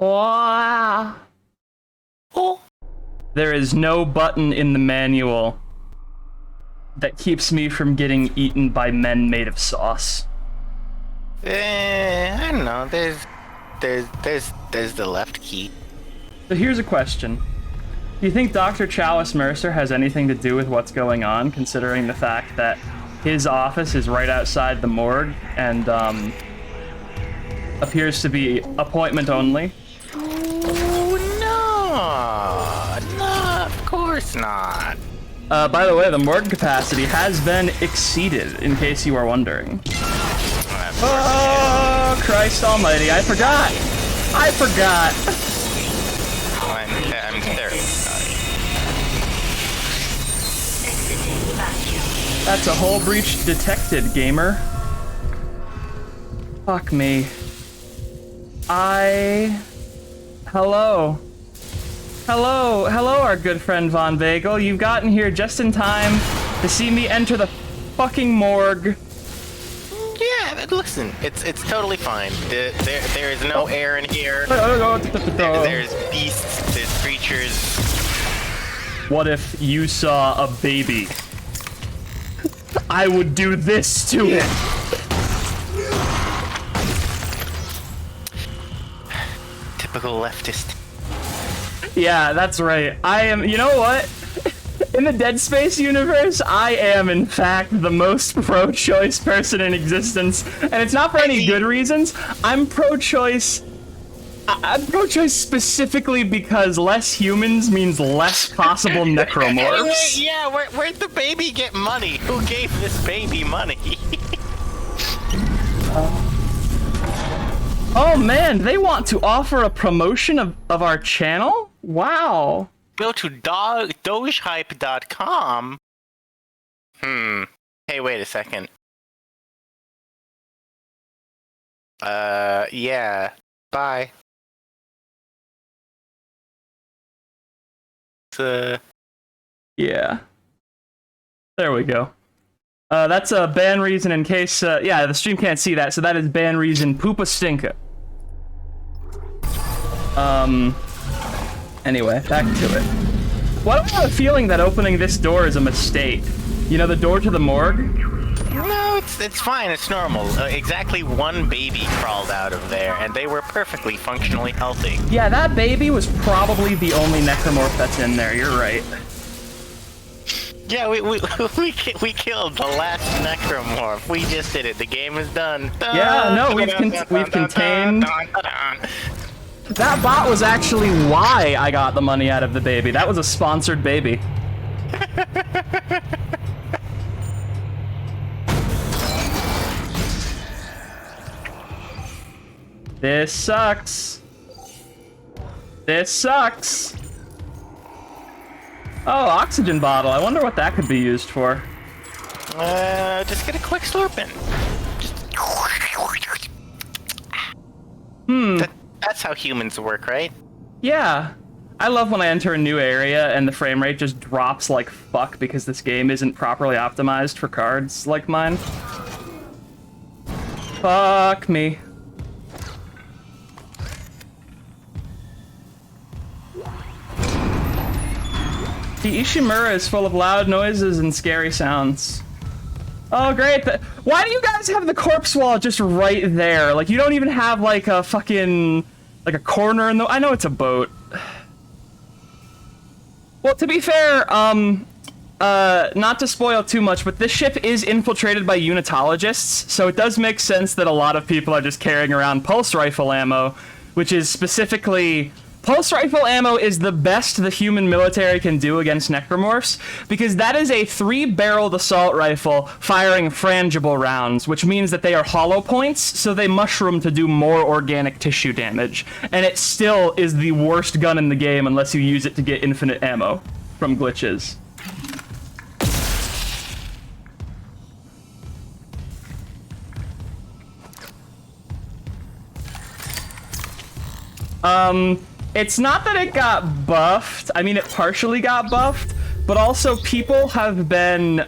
Oh. Oh. There is no button in the manual that keeps me from getting eaten by men made of sauce. I don't know. There's the left key. So here's a question. Do you think Dr. Chalice Mercer has anything to do with what's going on, considering the fact that his office is right outside the morgue and appears to be appointment only? Oh, no, of course not. By the way, the morgue capacity has been exceeded, in case you are wondering. Oh, Christ almighty, I forgot! I'm terribly sorry. That's a hull breach detected, gamer. Fuck me. Hello, our good friend Von Bagel. You've gotten here just in time to see me enter the fucking morgue. Yeah, but listen, it's totally fine. There is no air in here. There's beasts, there's creatures. What if you saw a baby? I would do this to it. Typical leftist. Yeah, that's right. I am, you know what? In the Dead Space universe, I am, in fact, the most pro-choice person in existence. And it's not for any good reasons. I'm pro-choice specifically because less humans means less possible necromorphs. Yeah, where'd the baby get money? Who gave this baby money? Oh man, they want to offer a promotion of our channel? Wow. Go to dogehype.com. Hey, wait a second. Yeah. Bye. Yeah. There we go. That's a ban reason in case, yeah, the stream can't see that, so that is ban reason Poopa Stinka. Anyway, back to it. Well, I have a feeling that opening this door is a mistake. You know, the door to the morgue? No, it's fine, it's normal. Exactly one baby crawled out of there, and they were perfectly functionally healthy. Yeah, that baby was probably the only necromorph that's in there, you're right. Yeah, we killed the last necromorph. We just did it. The game is done. Yeah, no, we've contained... That bot was actually why I got the money out of the baby. That was a sponsored baby. This sucks. This sucks. Oh, oxygen bottle. I wonder what that could be used for. Just get a quick slurp in. That's how humans work, right? Yeah. I love when I enter a new area and the frame rate just drops like fuck because this game isn't properly optimized for cards like mine. Fuck me. The Ishimura is full of loud noises and scary sounds. Oh, great. Why do you guys have the corpse wall just right there? Like, you don't even have, like, a fucking... like, a corner in the... I know it's a boat. Well, to be fair, not to spoil too much, but this ship is infiltrated by unitologists, so it does make sense that a lot of people are just carrying around pulse rifle ammo, which is specifically... Pulse rifle ammo is the best the human military can do against necromorphs, because that is a 3-barreled assault rifle firing frangible rounds, which means that they are hollow points, so they mushroom to do more organic tissue damage. And it still is the worst gun in the game unless you use it to get infinite ammo from glitches. It's not that it got buffed. I mean, it partially got buffed, but also people have been,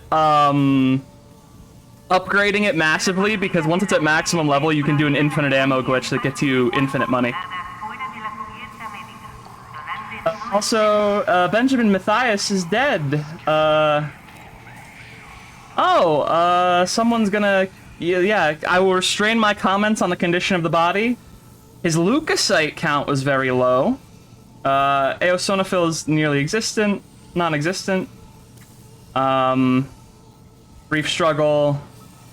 upgrading it massively because once it's at maximum level, you can do an infinite ammo glitch that gets you infinite money. Also, Benjamin Mathias is dead. Someone's gonna... Yeah, I will restrain my comments on the condition of the body. His leukocyte count was very low. Eosinophil is nearly existent, non-existent. Brief struggle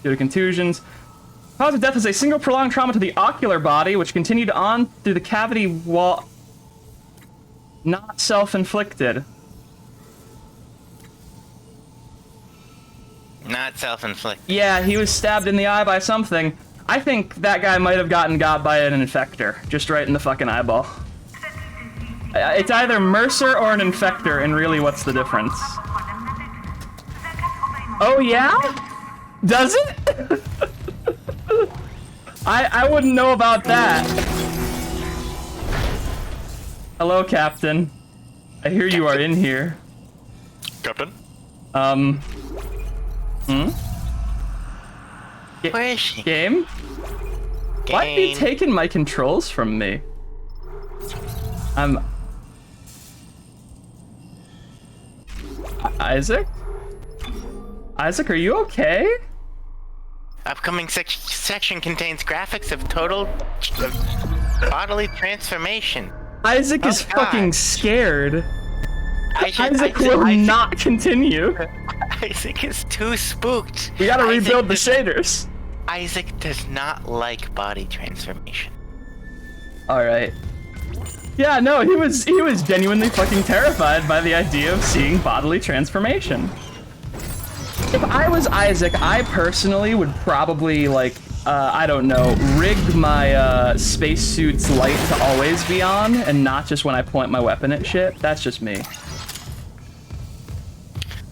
due to contusions. Cause of death is a single prolonged trauma to the ocular body, which continued on through the cavity wall. Not self-inflicted. Not self-inflicted. Yeah, he was stabbed in the eye by something. I think that guy might have gotten got by an infector, just right in the fucking eyeball. It's either Mercer or an infector, and really, what's the difference? Oh yeah? Does it? I wouldn't know about that. Hello, Captain. I hear you are in here. Captain? Where is she? Game? Why have you taken my controls from me? Isaac? Isaac, are you okay? Upcoming section contains graphics of total bodily transformation. Isaac is God. fucking scared. Isaac will not continue. Isaac is too spooked. We gotta rebuild the shaders. Isaac does not like body transformation. Alright. Yeah, no, he was genuinely fucking terrified by the idea of seeing bodily transformation. If I was Isaac, I personally would probably, like, I don't know, rig my spacesuit's light to always be on, and not just when I point my weapon at shit. That's just me.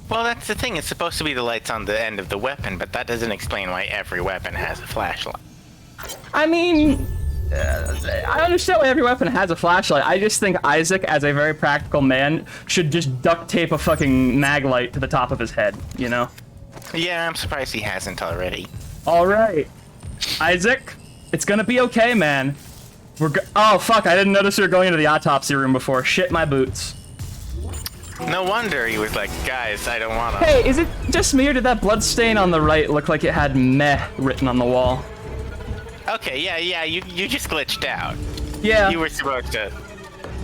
Well, that's the thing. It's supposed to be the lights on the end of the weapon, but that doesn't explain why every weapon has a flashlight. I mean, I understand why every weapon has a flashlight. I just think Isaac, as a very practical man, should just duct tape a fucking mag light to the top of his head, you know? Yeah, I'm surprised he hasn't already. Alright. Isaac, it's gonna be okay, man. Oh, fuck, I didn't notice we were going into the autopsy room before. Shit my boots. No wonder he was like, guys, I don't wanna... Hey, is it just me or did that blood stain on the right look like it had meh written on the wall? Okay, yeah, you just glitched out. Yeah. You were supposed to...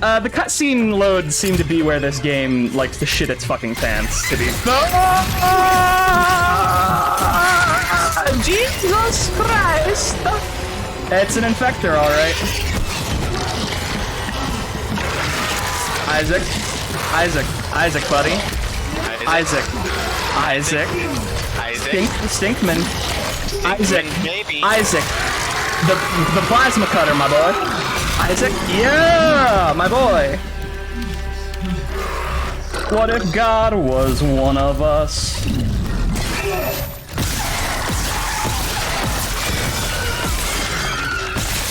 The cutscene loads seem to be where this game likes to shit its fucking pants, to be... Jesus Christ! It's an infector, alright. Isaac, buddy. Isaac. Stinkman. Isaac. The plasma cutter, my boy. Isaac. Yeah, my boy. What if God was one of us?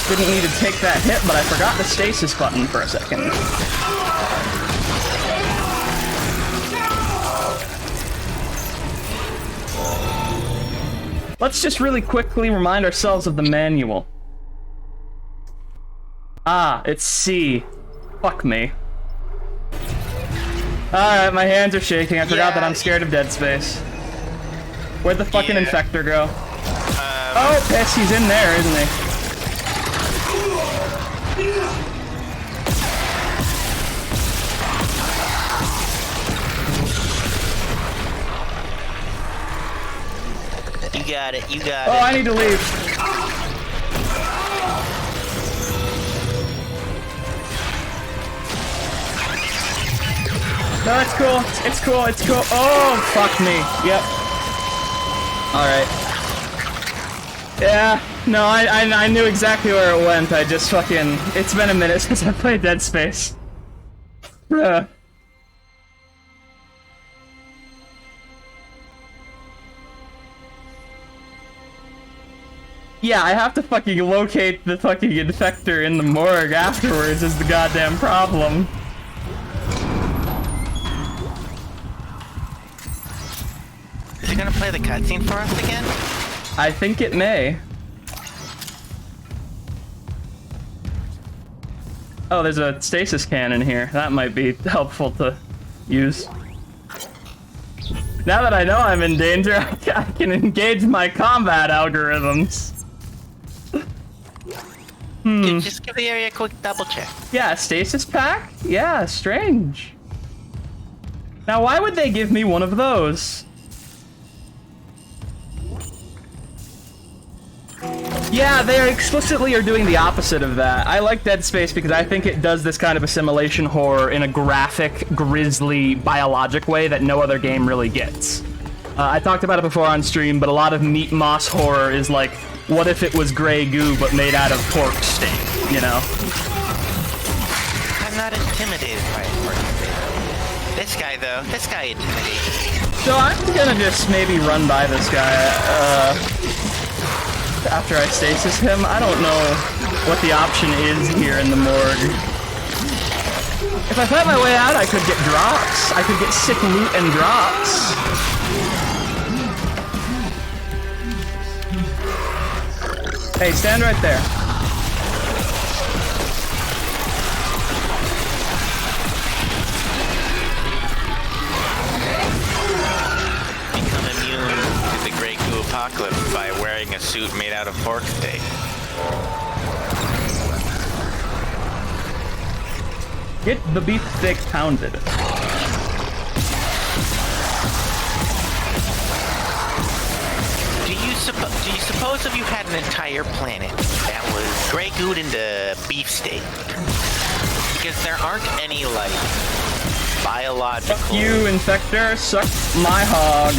Didn't need to take that hit, but I forgot the stasis button for a second. Let's just really quickly remind ourselves of the manual. Ah, it's C. Fuck me. Alright, my hands are shaking. I forgot that I'm scared of Dead Space. Where'd the fucking infector go? Oh, piss, he's in there, isn't he? You got it. Oh, I need to leave. No, it's cool. It's cool. Oh, fuck me. Yep. Alright. Yeah, no, I knew exactly where it went. I just fucking... It's been a minute since I played Dead Space. Bruh. Yeah, I have to fucking locate the fucking infector in the morgue afterwards is the goddamn problem. Is it gonna play the cutscene for us again? I think it may. Oh, there's a stasis can in here. That might be helpful to use. Now that I know I'm in danger, I can engage my combat algorithms. Just give the area a quick double check. Yeah, stasis pack? Yeah, strange. Now, why would they give me one of those? Yeah, they explicitly are doing the opposite of that. I like Dead Space because I think it does this kind of assimilation horror in a graphic, grisly, biologic way that no other game really gets. I talked about it before on stream, but a lot of meat moss horror is like, what if it was gray goo but made out of pork steak, you know? I'm not intimidated by it. This guy, though, intimidates. So I'm gonna just maybe run by this guy, after I stasis him. I don't know what the option is here in the morgue. If I fight my way out, I could get drops. I could get sick loot and drops. Hey, stand right there. Become immune to the Great Goo Apocalypse by wearing a suit made out of pork steak. Get the beef steak pounded. Do you suppose if you had an entire planet that was Grey Gooed into beefsteak? Because there aren't any, like, biological... Fuck you, Infector. Suck my hog.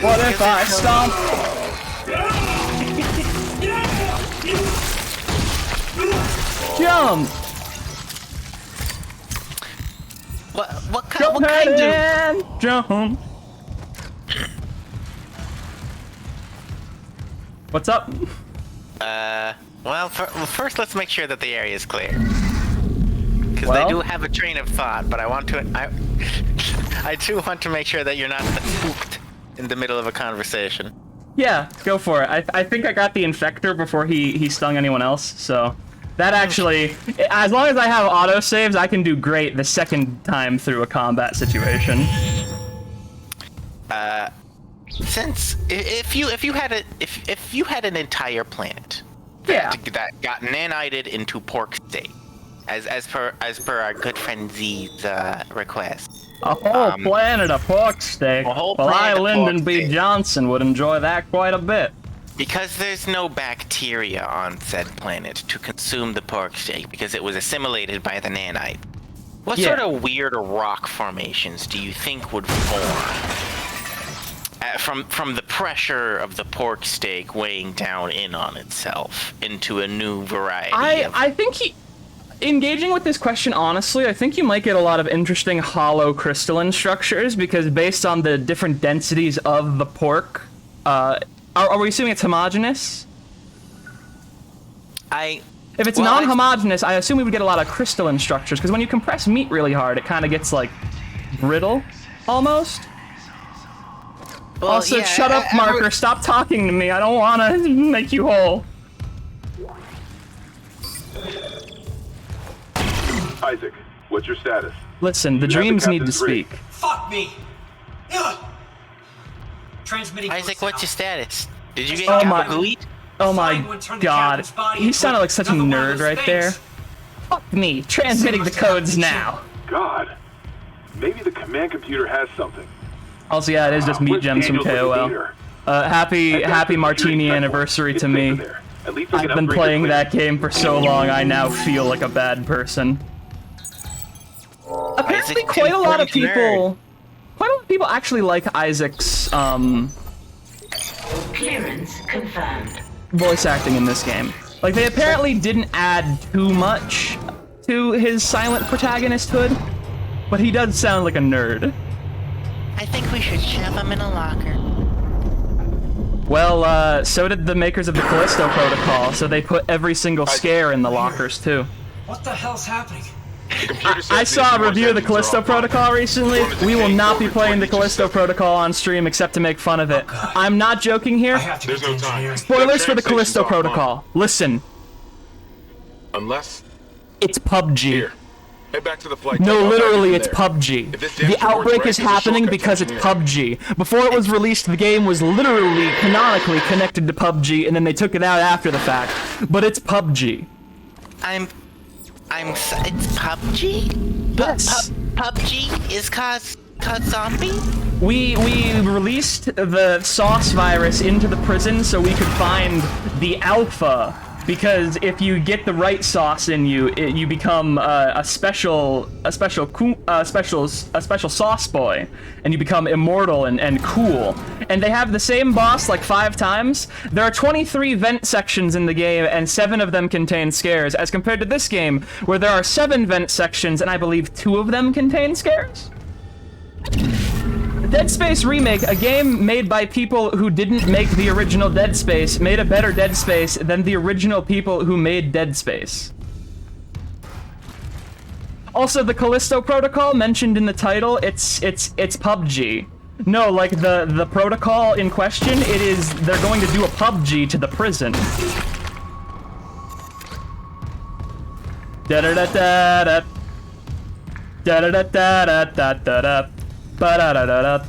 What if I stomp? Jump! What kind of... Jump! What's up? Well, first let's make sure that the area is clear. Because Well? they do have a train of thought, but I do want to make sure that you're not spooked in the middle of a conversation. Yeah, go for it. I think I got the Infector before he stung anyone else, so... That actually... As long as I have autosaves, I can do great the second time through a combat situation. Since if you had an entire planet Yeah. that got nanited into pork steak, as per our good friend Z's request. A whole planet of pork steak. A whole Well, planet I, of Lyndon pork B. steak. Johnson, would enjoy that quite a bit. Because there's no bacteria on said planet to consume the pork steak because it was assimilated by the nanite. What Yeah. sort of weird rock formations do you think would form from the pressure of the pork steak weighing down in on itself into a new variety? I think engaging with this question honestly, I think you might get a lot of interesting hollow crystalline structures because based on the different densities of the pork, are we assuming it's homogeneous? If it's non-homogeneous, I assume we would get a lot of crystalline structures because when you compress meat really hard, it kind of gets like brittle, almost. Well, Also, yeah, shut up, Marker. Stop talking to me. I don't want to make you whole. Isaac, what's your status? Listen, the You have the dreams need to captain's speak. brief. Fuck me! Ugh. Transmitting. Isaac, what's your status? Did you get Oh my- Gabagooey? Oh my god. He sounded like such a nerd right there. Fuck me. Transmitting the codes now. God, maybe the command computer has something. Also, yeah, it is just meat Where's gems from Daniel's looking KOL. meter? Happy I've got the martini security checkpoint. anniversary It's to safe me. in there. At least I can I've been upgrade the playing clear. that game for so long, I now feel like a bad person. Apparently, quite a lot of people actually like Isaac's Clearance confirmed. voice acting in this game. Like, they apparently didn't add too much to his silent protagonist hood, but he does sound like a nerd. I think we should shove him in a locker. Well, so did the makers of the Callisto Protocol, so they put every single scare in the lockers, too. What the hell's happening? I saw a review of the Callisto Protocol recently. We will not be playing the Callisto Protocol on stream except to make fun of it. I'm not joking here. I have to There's get no to time. engineering. Spoilers for the Callisto Protocol. Listen. Unless It's PUBG. Here, head back to the flight. No, deck. I'll literally, guide you it's from there. PUBG. If this damage The outbreak reports is right, there's a happening shortcut because to it's engineering. PUBG. Before it was released, the game was literally canonically connected to PUBG, and then they took it out after the fact. But it's PUBG. It's PUBG? Yes. PUBG is cause zombie? We released the sauce virus into the prison so we could find the alpha. Because if you get the right sauce in you, you become a special sauce boy, and you become immortal and cool. And they have the same boss like 5 times. There are 23 vent sections in the game, and 7 of them contain scares, as compared to this game, where there are 7 vent sections, and I believe 2 of them contain scares. Dead Space Remake, a game made by people who didn't make the original Dead Space, made a better Dead Space than the original people who made Dead Space. Also, the Callisto Protocol mentioned in the title, it's PUBG. No, like the protocol in question, they're going to do a PUBG to the prison. Da da da da da da da da da da da. Ba-da-da-da-da.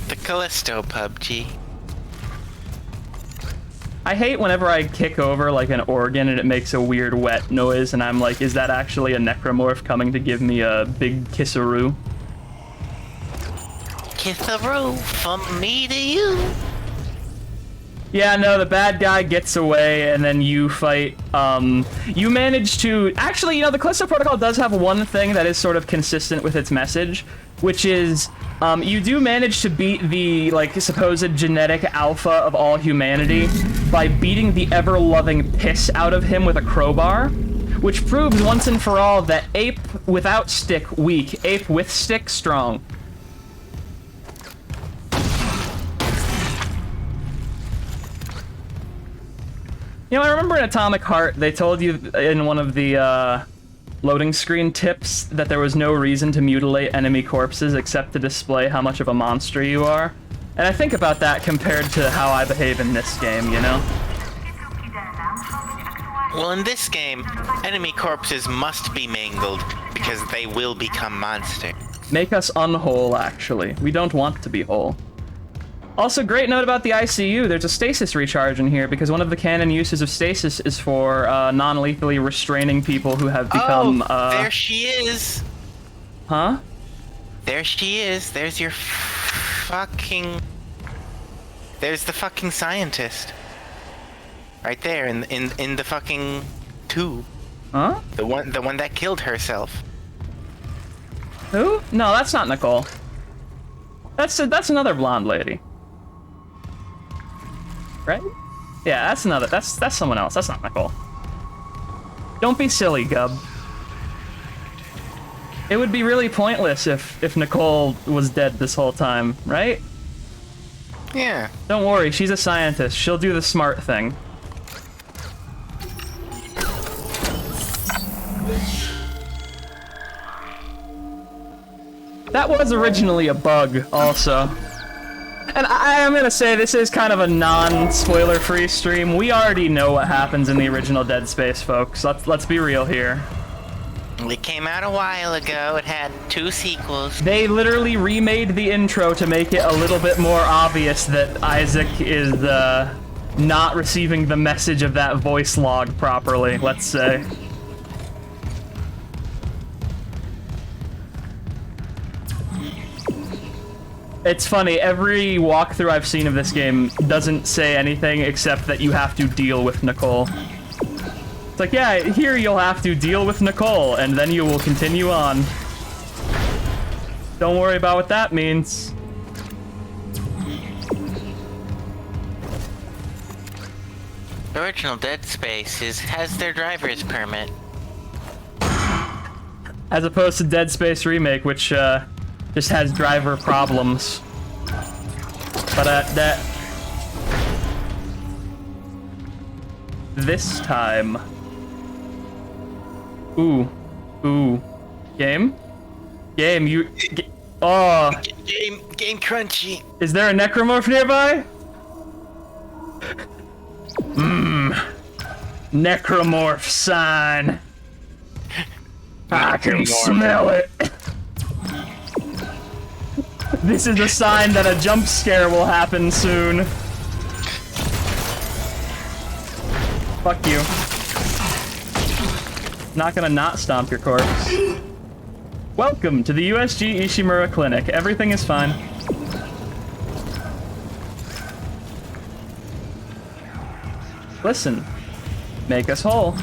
The Callisto PUBG. I hate whenever I kick over like an organ and it makes a weird wet noise, and I'm like, is that actually a necromorph coming to give me a big kisseroo? Kisseroo from me to you. Yeah, no, the bad guy gets away, and then you fight, you manage to... Actually, you know, the Callisto Protocol does have one thing that is sort of consistent with its message, which is, you do manage to beat the, like, supposed genetic alpha of all humanity by beating the ever-loving piss out of him with a crowbar, which proves once and for all that ape without stick, weak, ape with stick, strong. You know, I remember in Atomic Heart, they told you in one of the loading screen tips that there was no reason to mutilate enemy corpses except to display how much of a monster you are. And I think about that compared to how I behave in this game, you know? Well, in this game, enemy corpses must be mangled because they will become monsters. Make us unwhole, actually. We don't want to be whole. Also, great note about the ICU. There's a stasis recharge in here because one of the canon uses of stasis is for non-lethally restraining people who have become. There she is. Huh? There she is. There's your fucking. There's the fucking scientist. Right there in the fucking tube. Huh? The one that killed herself. Who? No, that's not Nicole. That's another blonde lady. Right? Yeah, that's someone else. That's not Nicole. Don't be silly, Gub. It would be really pointless if Nicole was dead this whole time, right? Yeah. Don't worry, she's a scientist. She'll do the smart thing. That was originally a bug, also. And I'm gonna say this is kind of a non-spoiler-free stream. We already know what happens in the original Dead Space, folks. Let's be real here. It came out a while ago. It had 2 sequels. They literally remade the intro to make it a little bit more obvious that Isaac is not receiving the message of that voice log properly, let's say. It's funny, every walkthrough I've seen of this game doesn't say anything except that you have to deal with Nicole. It's like, yeah, here you'll have to deal with Nicole, and then you will continue on. Don't worry about what that means. The original Dead Space has their driver's permit. As opposed to Dead Space Remake, which just has driver problems. But this time. Ooh. Game? Game, you... Oh. Game crunchy. Is there a necromorph nearby? Necromorph sign. I can smell it. This is a sign that a jump scare will happen soon. Fuck you. Not gonna not stomp your corpse. Welcome to the USG Ishimura Clinic. Everything is fine. Listen. Make us whole.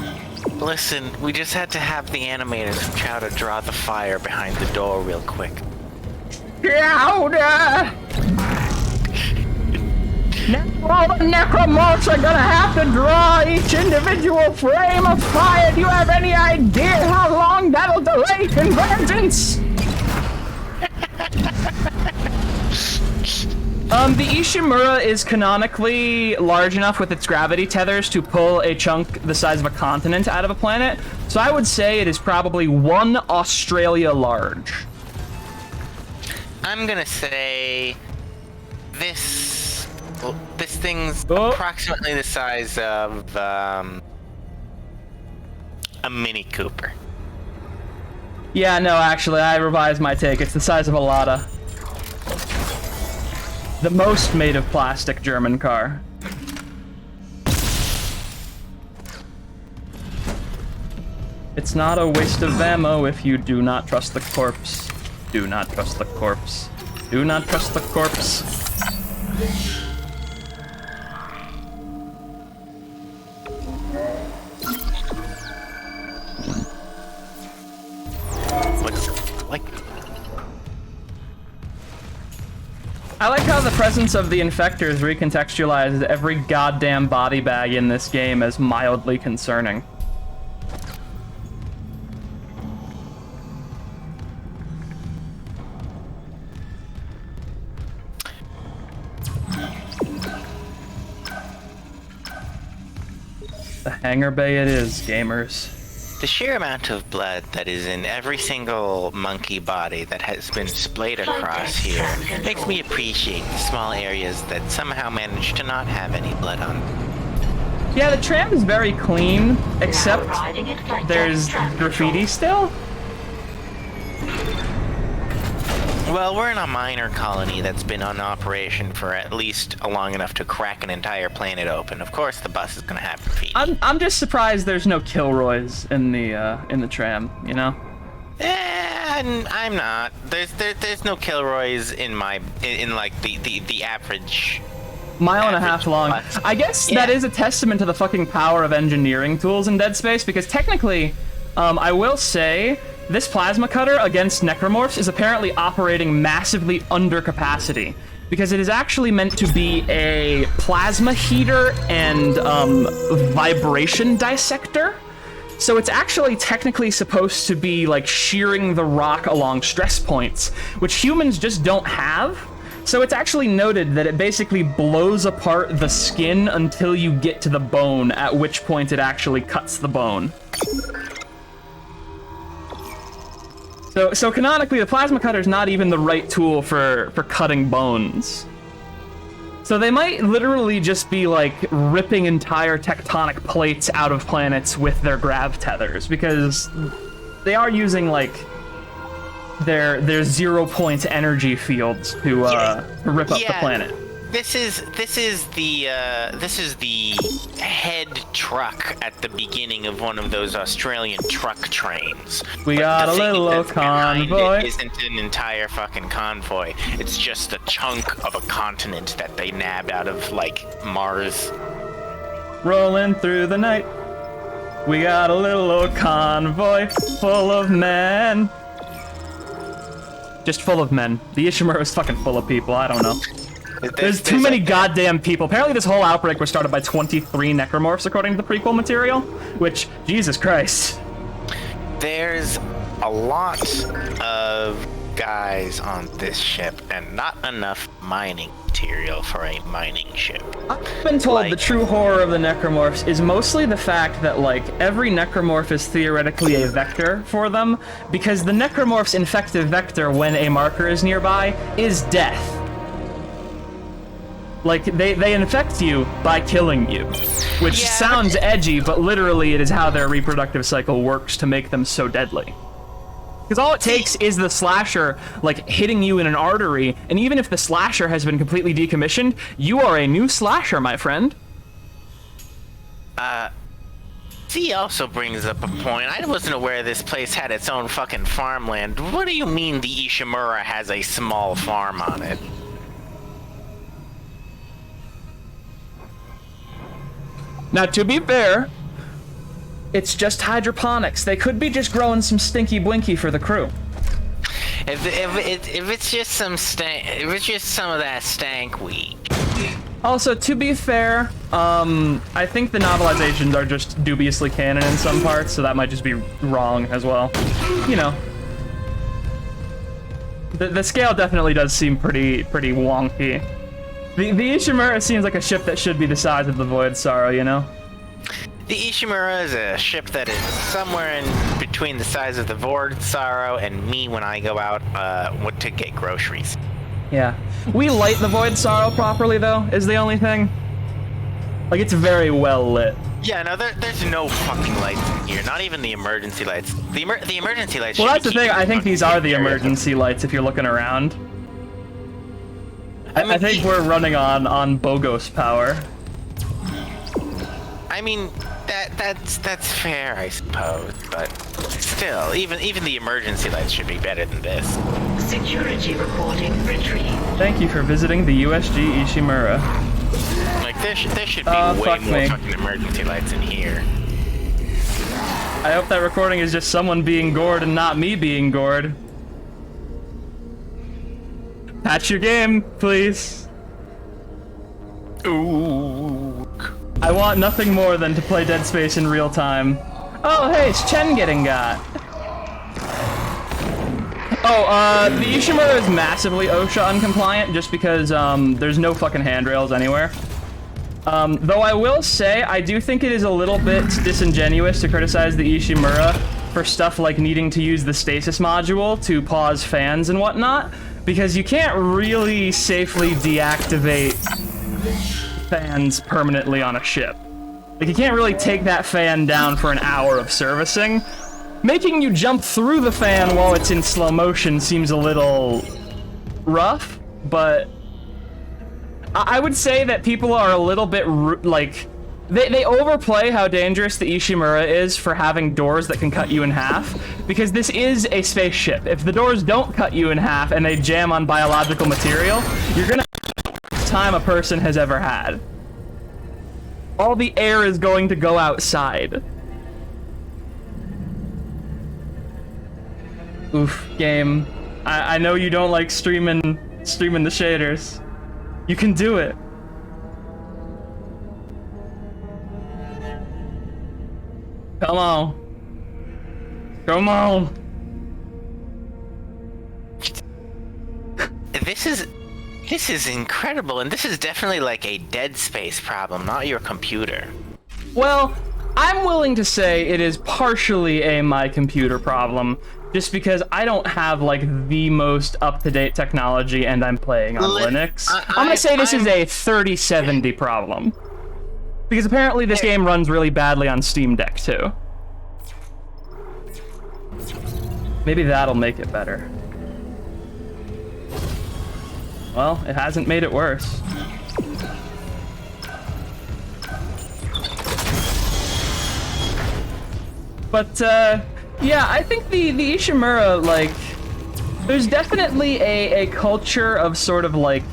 Listen, we just had to have the animators try to draw the fire behind the door real quick. Louder! Now all the necromorphs are gonna have to draw each individual frame of fire. Do you have any idea how long that'll delay convergence? The Ishimura is canonically large enough with its gravity tethers to pull a chunk the size of a continent out of a planet, so I would say it is probably 1 Australia large. I'm gonna say this thing's Oh. approximately the size of a Mini Cooper. Yeah, no, actually, I revised my take. It's the size of a Lada. The most made of plastic German car. It's not a waste of ammo if you do not trust the corpse. Do not trust the corpse. Do not trust the corpse. Like, I like how the presence of the infectors recontextualizes every goddamn body bag in this game as mildly concerning. The hangar bay it is, gamers. the sheer amount of blood that is in every single monkey body that has been splayed across here makes me appreciate the small areas that somehow manage to not have any blood on them. Yeah, the tram is very clean, except there's graffiti still. Well, we're in a minor colony that's been on operation for at least long enough to crack an entire planet open. Of course, the bus is gonna have graffiti. I'm just surprised there's no Kilroys in the tram, you know? I'm not. There's no Kilroys in like the average. Mile and a half long. Bus. I guess Yeah. that is a testament to the fucking power of engineering tools in Dead Space, because technically, I will say, this plasma cutter against necromorphs is apparently operating massively under capacity, because it is actually meant to be a plasma heater and vibration dissector. So it's actually technically supposed to be like shearing the rock along stress points, which humans just don't have. So it's actually noted that it basically blows apart the skin until you get to the bone, at which point it actually cuts the bone. So canonically, the plasma cutter is not even the right tool for cutting bones. So they might literally just be like ripping entire tectonic plates out of planets with their grav tethers, because they are using like their 0-point energy fields to rip up the planet. This is the head truck at the beginning of one of those Australian truck trains. We But got the a thing little that's behind convoy. it isn't an entire fucking convoy. It's just a chunk of a continent that they nabbed out of like Mars. Rolling through the night. We got a little old convoy full of men. Just full of men. The Ishimura is fucking full of people. I don't know. There's too many goddamn people. Apparently this whole outbreak was started by 23 necromorphs, according to the prequel material. Which, Jesus Christ. There's a lot of guys on this ship and not enough mining material for a mining ship. I've been told the true horror of the necromorphs is mostly the fact that, like, every necromorph is theoretically a vector for them, because the necromorph's infective vector when a marker is nearby is death. Like, they infect you by killing you. Which Yeah, sounds edgy, but literally it is how their reproductive cycle works to make them so deadly. Because all it takes is the slasher, like, hitting you in an artery, and even if the slasher has been completely decommissioned, you are a new slasher, my friend. Z also brings up a point. I wasn't aware this place had its own fucking farmland. What do you mean the Ishimura has a small farm on it? Now, to be fair, it's just hydroponics. They could be just growing some stinky blinky for the crew. If it's just some stank, if it's just some of that stank weed. Also, to be fair, I think the novelizations are just dubiously canon in some parts, so that might just be wrong as well. You know. The scale definitely does seem pretty wonky. The Ishimura seems like a ship that should be the size of the Void Sorrow, you know? The Ishimura is a ship that is somewhere in between the size of the Void Sorrow and me when I go out to get groceries. Yeah. We light the Void Sorrow properly, though, is the only thing. Like, it's very well lit. Yeah, no, there's no fucking lights in here. Not even the emergency lights. The emergency lights. Well, should that's be the thing. keeping I think these are the area. emergency lights if you're looking around. I mean, I think we're running on BOGOS power. I mean, that's fair, I suppose. But still, even the emergency lights should be better than this. Security reporting retrieved. Thank you for visiting the USG Ishimura. Like there should be way fuck more me. fucking emergency lights in here. I hope that recording is just someone being gored and not me being gored. Patch your game, please. Ooh. I want nothing more than to play Dead Space in real time. Oh, hey, it's Chen getting got. Oh, the Ishimura is massively OSHA uncompliant just because, there's no fucking handrails anywhere. Though I will say, I do think it is a little bit disingenuous to criticize the Ishimura for stuff like needing to use the stasis module to pause fans and whatnot, because you can't really safely deactivate fans permanently on a ship. Like, you can't really take that fan down for an hour of servicing. Making you jump through the fan while it's in slow motion seems a little rough, but I would say that people are a little bit, like, they overplay how dangerous the Ishimura is for having doors that can cut you in half, because this is a spaceship. If the doors don't cut you in half and they jam on biological material, you're gonna have the time a person has ever had. All the air is going to go outside. Oof, game. I know you don't like streaming the shaders. You can do it. Come on. Come on. This is incredible, and this is definitely like a Dead Space problem, not your computer. Well, I'm willing to say it is partially a my computer problem, just because I don't have, like, the most up-to-date technology and I'm playing on Linux. I'm gonna say this is a 3070 problem. Because apparently this game runs really badly on Steam Deck, too. Maybe that'll make it better. Well, it hasn't made it worse. But, yeah, I think the Ishimura, like, there's definitely a culture of sort of, like,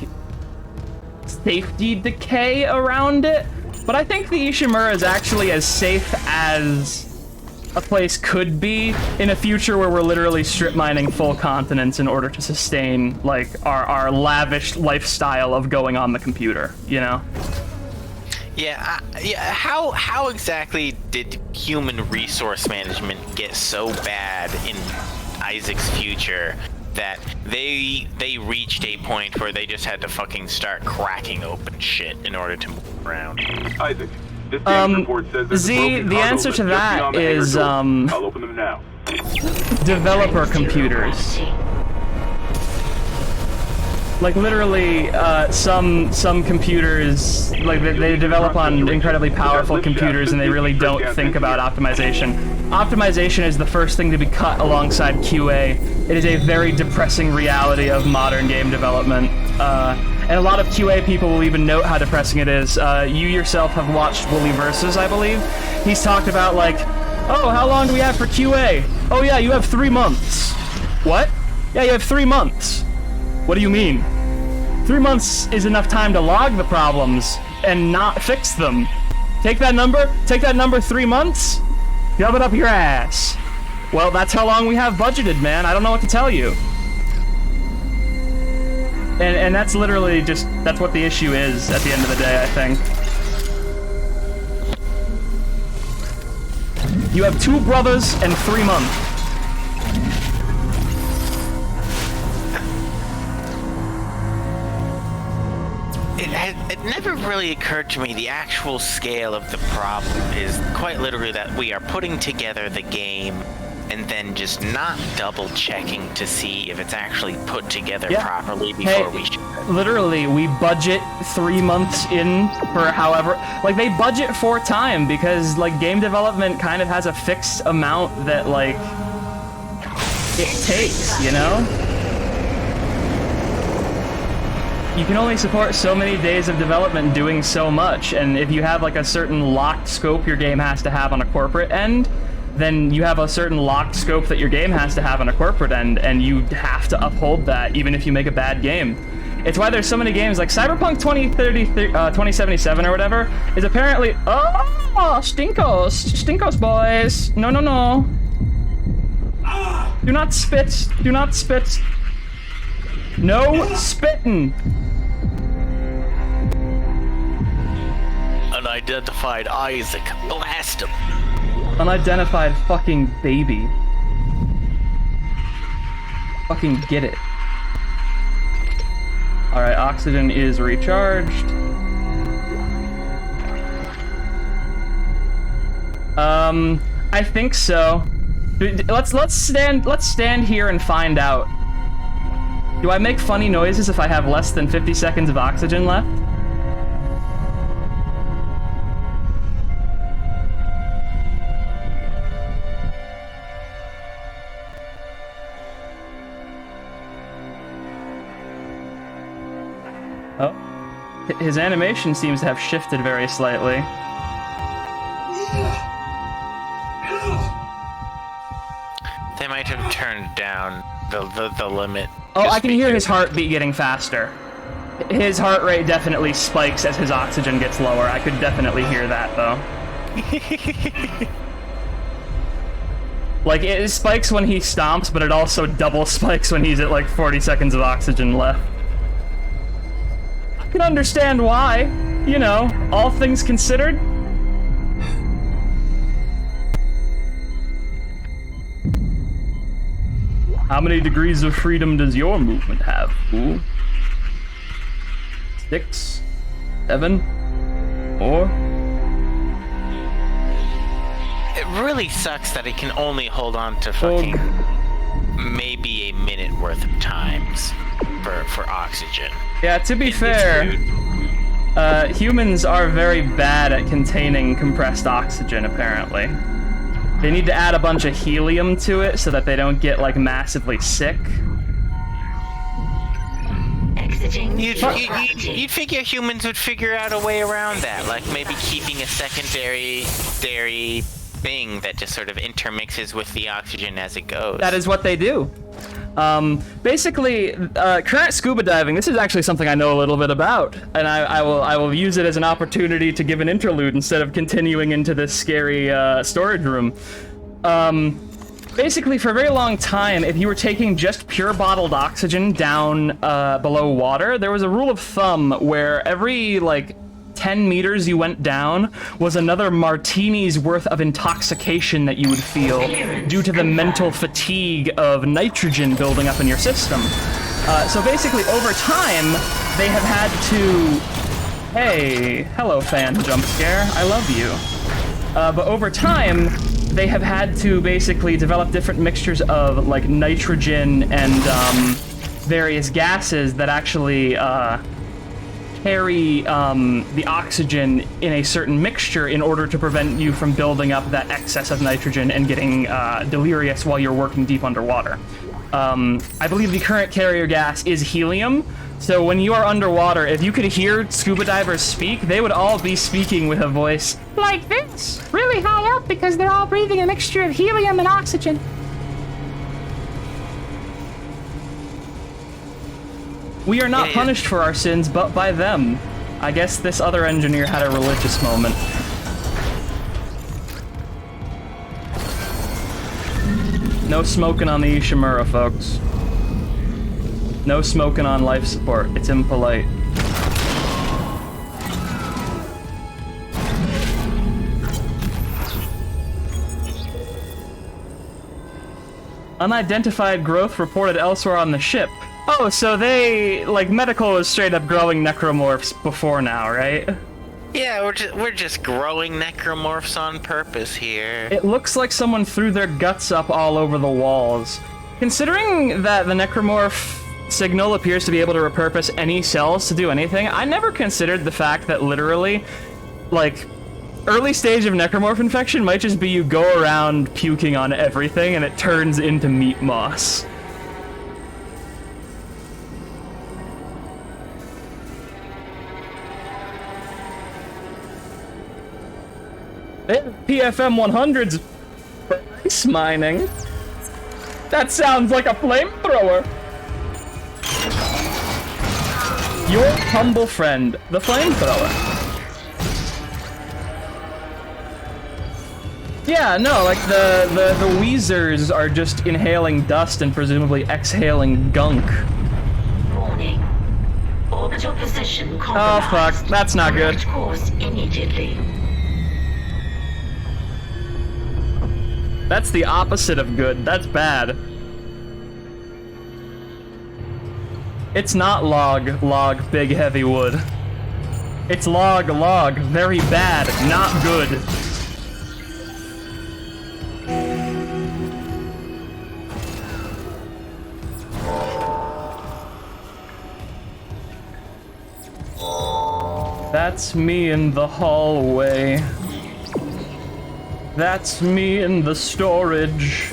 safety decay around it, but I think the Ishimura is actually as safe as a place could be in a future where we're literally strip mining full continents in order to sustain, like, our lavish lifestyle of going on the computer, you know? Yeah, how exactly did human resource management get so bad in Isaac's future that they reached a point where they just had to fucking start cracking open shit in order to move around? Isaac, this damage report says there's Z, a broken the cargo answer lift to just that beyond the hangar is, door. I'll open them now. developer computers. Like literally, some computers, like they develop on incredibly powerful computers, and they really don't think about optimization. Optimization is the first thing to be cut alongside QA. It is a very depressing reality of modern game development, and a lot of QA people will even note how depressing it is. You yourself have watched Wooly Versus, I believe. He's talked about like, oh, how long do we have for QA? Oh yeah, you have 3 months. What? Yeah, you have 3 months. What do you mean? 3 months is enough time to log the problems and not fix them. Take that number 3 months, shove it up your ass. Well, that's how long we have budgeted, man. I don't know what to tell you. And that's literally just, that's what the issue is at the end of the day, I think. You have 2 brothers and 3 months. It never really occurred to me the actual scale of the problem is quite literally that we are putting together the game and then just not double checking to see if it's actually put together properly before we ship it. Literally, we budget 3 months in for however, like they budget for time because like game development kind of has a fixed amount that like it takes, you know? You can only support so many days of development doing so much, and if you have like a certain locked scope your game has to have on a corporate end, then you have a certain locked scope that your game has to have on a corporate end, and you have to uphold that even if you make a bad game. It's why there's so many games like Cyberpunk 2077 or whatever is apparently stinkos boys. No. Do not spit. No spitting. Unidentified Isaac, blast him. Unidentified fucking baby. Fucking get it. Alright, oxygen is recharged. I think so. Let's stand here and find out. Do I make funny noises if I have less than 50 seconds of oxygen left? Oh. His animation seems to have shifted very slightly. They might have turned down the limit. Oh, I can hear his heartbeat getting faster. His heart rate definitely spikes as his oxygen gets lower. I could definitely hear that, though. Like, it spikes when he stomps, but it also double spikes when he's at, like, 40 seconds of oxygen left. I can understand why. You know, all things considered. How many degrees of freedom does your movement have? Ooh. 6, 7, 4. It really sucks that it can only hold on to fucking maybe a minute worth of times for oxygen. Yeah, to be fair, humans are very bad at containing compressed oxygen, apparently. They need to add a bunch of helium to it so that they don't get, like, massively sick. You'd figure humans would figure out a way around that, like maybe keeping a secondary thing that just sort of intermixes with the oxygen as it goes. That is what they do. Basically, current scuba diving, this is actually something I know a little bit about, and I will use it as an opportunity to give an interlude instead of continuing into this scary storage room. Basically, for a very long time, if you were taking just pure bottled oxygen down below water, there was a rule of thumb where every, like, 10 meters you went down was another martini's worth of intoxication that you would feel due to the mental fatigue of nitrogen building up in your system. So basically, over time, they have had to... Hey, hello fan jump scare, I love you. But over time, they have had to basically develop different mixtures of, like, nitrogen and various gases that actually carry the oxygen in a certain mixture in order to prevent you from building up that excess of nitrogen and getting delirious while you're working deep underwater. I believe the current carrier gas is helium, so when you are underwater, if you could hear scuba divers speak, they would all be speaking with a voice like this, really high up, because they're all breathing a mixture of helium and oxygen. We are not punished for our sins, but by them. I guess this other engineer had a religious moment. No smoking on the Ishimura, folks. No smoking on life support. It's impolite. Unidentified growth reported elsewhere on the ship. Oh, so they, like, medical was straight up growing necromorphs before now, right? Yeah, we're just growing necromorphs on purpose here. It looks like someone threw their guts up all over the walls. Considering that the necromorph signal appears to be able to repurpose any cells to do anything, I never considered the fact that literally, like, early stage of necromorph infection might just be you go around puking on everything and it turns into meat moss. PFM 100s for ice mining. That sounds like a flamethrower. Your humble friend, the flamethrower. Yeah, no, like the Weezers are just inhaling dust and presumably exhaling gunk. Warning. Orbital position Oh compromised. fuck, that's not good. Correct course immediately. That's the opposite of good. That's bad. It's not log, big heavy wood. It's log, very bad, not good. That's me in the hallway. That's me in the storage.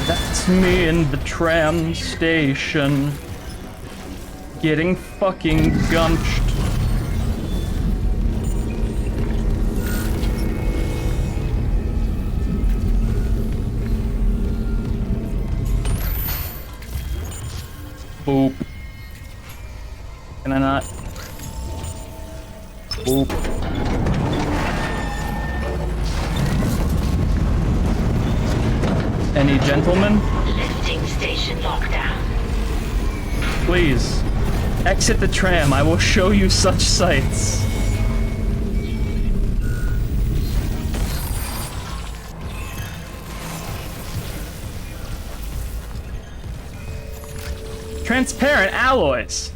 That's me in the tram station. Getting fucking gunched. Boop. Can I not? Boop. Any gentlemen? Lifting station lockdown. Please, exit the tram. I will show you such sights. Transparent alloys.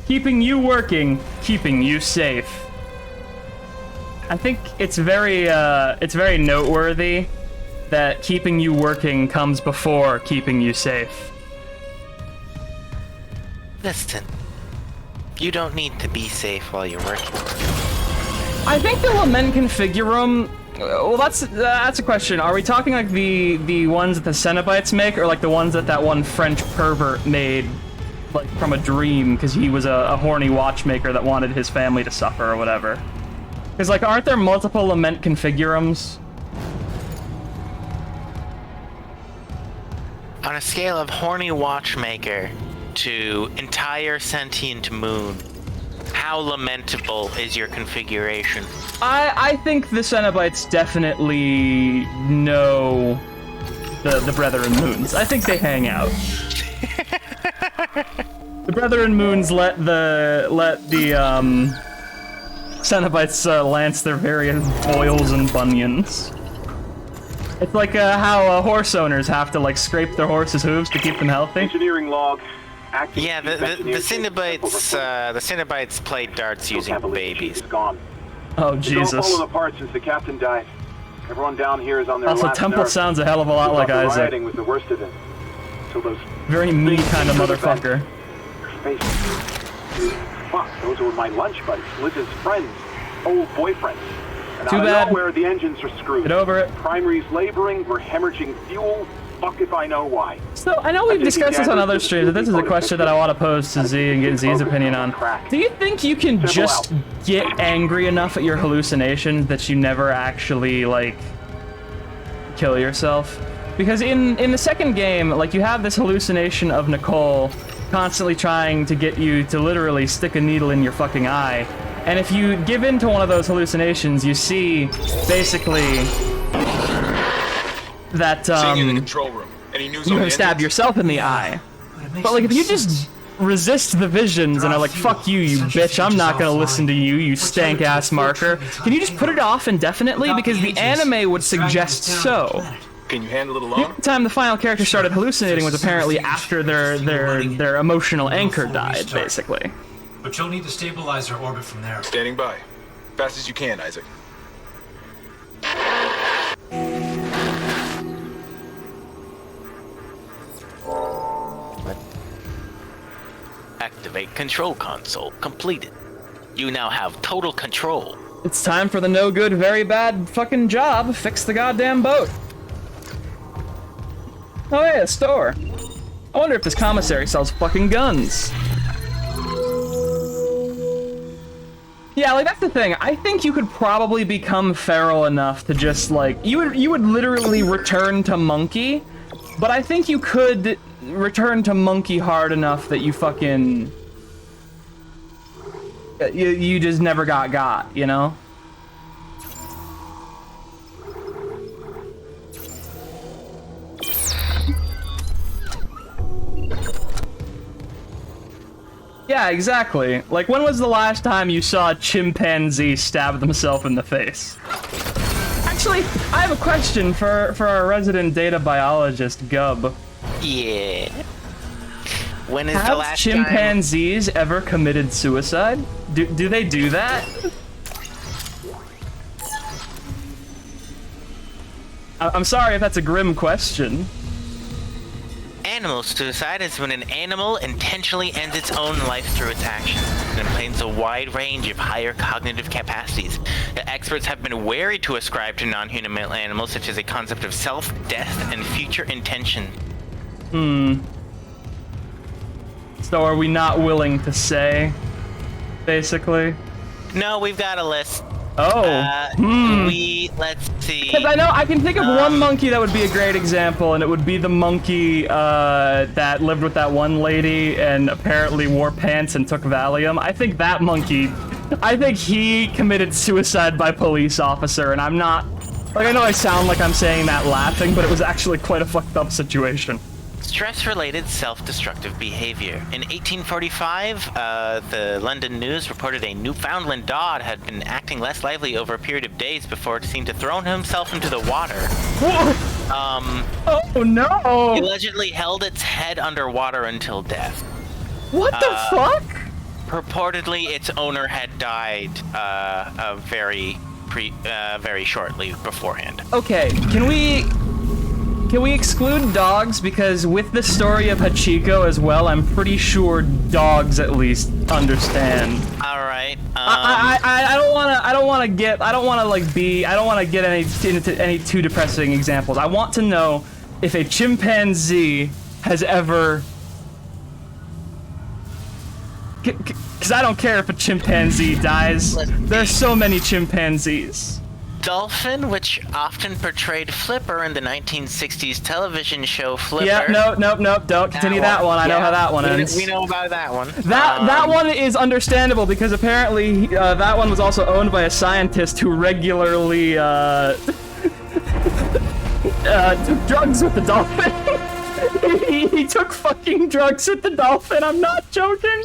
Keeping you working, keeping you safe. I think it's very noteworthy that keeping you working comes before keeping you safe. Listen, you don't need to be safe while you're working. I think the Lament Configurum. Well, that's a question. Are we talking like the ones that the Cenobites make, or like the ones that one French pervert made, like from a dream, because he was a horny watchmaker that wanted his family to suffer or whatever? Because like, aren't there multiple Lament Configurums? On a scale of horny watchmaker to entire sentient moon, how lamentable is your configuration? I think the Cenobites definitely know the Brethren Moons. I think they hang out. The Brethren Moons let the Cenobites lance their various boils and bunions. It's like how horse owners have to like scrape their horses' hooves to keep them healthy. Engineering log. Active Yeah, the Cenobites played darts using babies. Gone. Oh It's all Jesus. falling apart since the captain died. Everyone down here is on their Also, last Temple nerve. sounds a hell of a lot We like thought the Isaac. rioting was the worst of it. till those Very me kind of motherfucker. faces. Fuck, those were my lunch buddies, Liz's friends, old boyfriends. And Too out of bad. nowhere, the engines are screwed. Get over it. Primary's laboring, we're hemorrhaging fuel. Fuck if I know why. So, I know we've discussed this on other streams, but this is a question that I want to pose to Z and get Z's opinion on. Do you think you can just get angry enough at your hallucinations that you never actually, like, kill yourself? Because in the second game, like, you have this hallucination of Nicole constantly trying to get you to literally stick a needle in your fucking eye. And if you give in to one of those hallucinations, you see, basically, that, Seeing in the control room. Any news you on have the stabbed engines? yourself in the eye. But, like, if you just resist the visions and are like, fuck you, you bitch, I'm not gonna listen to you, you stank-ass marker, can you just put it off indefinitely? Because the anime would suggest so. Can you handle it The alone? only time the final character started hallucinating was apparently after their emotional anchor died, basically. But you'll need to stabilize our orbit from there. Standing by. Fast as you can, Isaac. Activate control console. Completed. You now have total control. It's time for the no good, very bad fucking job. Fix the goddamn boat. Oh yeah, a store. I wonder if this commissary sells fucking guns. Yeah, like that's the thing. I think you could probably become feral enough to just like you would literally return to monkey, but I think you could return to monkey hard enough that you fucking you just never got, you know? Yeah, exactly. Like, when was the last time you saw a chimpanzee stab themselves in the face? Actually, I have a question for our resident data biologist, Gub. Yeah. When is the Have last chimpanzees ever committed suicide? Do they do that? I'm sorry if that's a grim question. Animal suicide is when an animal intentionally ends its own life through its actions and implanes a wide range of higher cognitive capacities. The experts have been wary to ascribe to non-human animals such as a concept of self, death, and future intention. So are we not willing to say, basically? No, we've got a list. Oh. Let's see. Because I know I can think of one monkey that would be a great example, and it would be the monkey that lived with that one lady and apparently wore pants and took Valium. I think that monkey, I think he committed suicide by police officer, and I'm not, like, I know I sound like I'm saying that laughing, but it was actually quite a fucked up situation. Stress-related self-destructive behavior. In 1845, the London News reported a Newfoundland dog had been acting less lively over a period of days before it seemed to throw himself into the water. Oh He no! allegedly held its head underwater until death. What the fuck? Purportedly, its owner had died very shortly beforehand. Okay, can we exclude dogs? Because with the story of Hachiko as well, I'm pretty sure dogs at least understand. All right. I don't want to get into any too depressing examples. I want to know if a chimpanzee has ever, because I don't care if a chimpanzee dies. There's so many chimpanzees. Dolphin, which often portrayed Flipper in the 1960s television show Flipper. Yeah, nope, don't continue that one. I know how that one ends. We know about that one. That one is understandable because apparently that one was also owned by a scientist who regularly took drugs with the dolphin. he took fucking drugs with the dolphin. I'm not joking.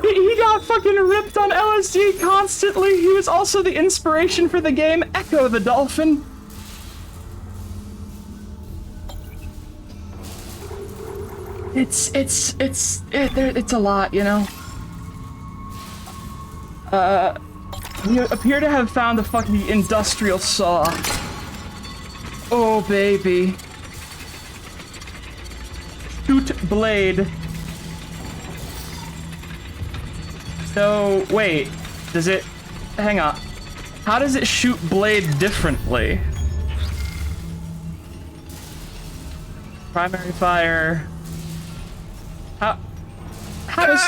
He got fucking ripped on LSD constantly. He was also the inspiration for the game Echo the Dolphin. It's a lot, you know. You appear to have found the fucking industrial saw. Oh, baby. shoot blade. So, wait. Does it... Hang on. How does it shoot blade differently? Primary fire... How does...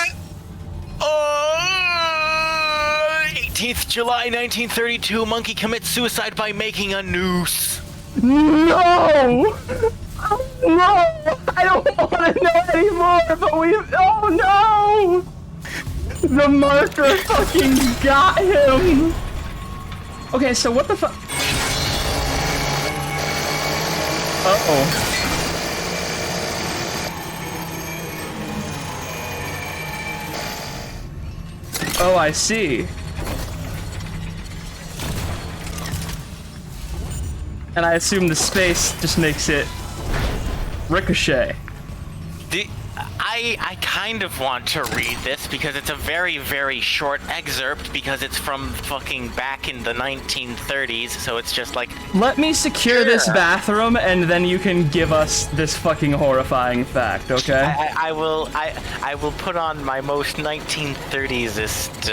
18th July 1932, monkey commits suicide by making a noose. No! No! I don't want to know anymore, but we... Oh no! The marker fucking got him! Okay, so what the fuck? Uh-oh. Oh, I see. And I assume the space just makes it ricochet. I kind of want to read this because it's a very, very short excerpt because it's from fucking back in the 1930s, so it's just like... Let me secure this bathroom and then you can give us this fucking horrifying fact, okay? I will put on my most 1930s-ist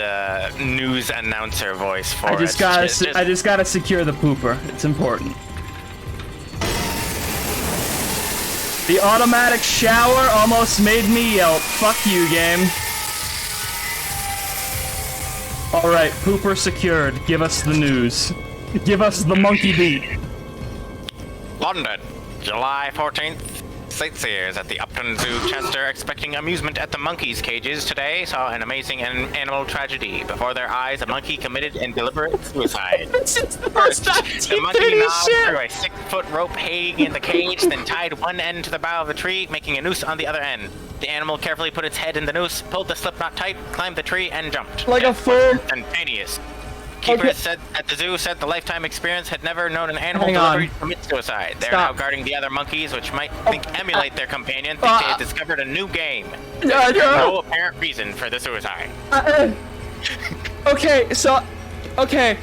news announcer voice for I just gotta secure the pooper. It's important. The automatic shower almost made me yelp. Fuck you, game. Alright, pooper secured. Give us the news. Give us the monkey beat. London, July 14th. Sightseers at the Upton Zoo, Chester, expecting amusement at the monkeys' cages today, saw an amazing animal tragedy. Before their eyes, a monkey committed in deliberate suicide. Since the First, first the monkey 1930 gnawed shit. through a 6-foot rope hanging in the cage, then tied one end to the bough of the tree, making a noose on the other end. The animal carefully put its head in the noose, pulled the slip knot tight, climbed the tree, and jumped. Like a full... Instantaneous. Keepers said at the zoo said the lifetime experience had never known an animal deliberately commit suicide. They're now guarding the other monkeys, which might emulate their companion, think they have discovered a new game. There's no apparent reason for the suicide. Okay, so... Okay.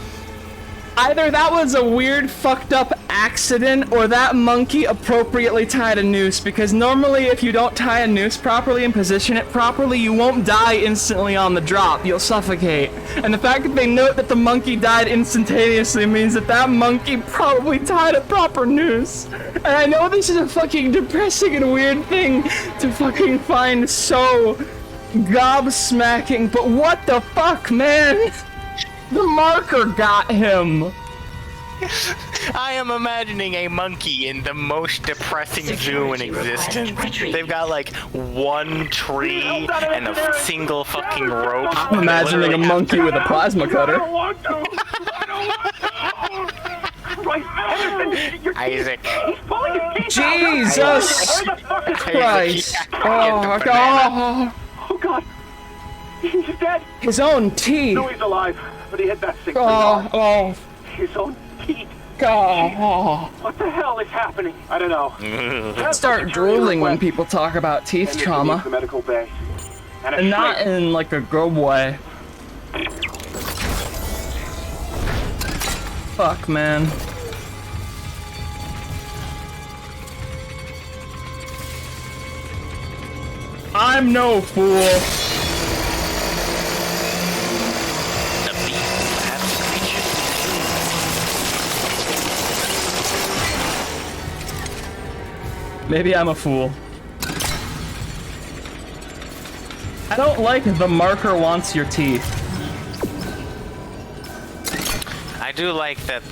Either that was a weird, fucked up accident, or that monkey appropriately tied a noose, because normally if you don't tie a noose properly and position it properly, you won't die instantly on the drop. You'll suffocate. And the fact that they note that the monkey died instantaneously means that that monkey probably tied a proper noose. And I know this is a fucking depressing and weird thing to fucking find so gobsmacking, but what the fuck, man? The marker got him! I am imagining a monkey in the most depressing zoo in existence. They've got like one tree and a single fucking rope. I'm imagining a monkey with a plasma cutter. Isaac. Jesus Christ! Oh God! Oh God! He's dead! His own teeth! No, he's alive, but he had that sick Oh! His own teeth! God! What the hell is happening? I don't know. I start drooling when people talk about teeth trauma. The medical bay. And not in like a grub way. Fuck, man. I'm no fool. Maybe I'm a fool. I don't like the marker wants your teeth. I do like that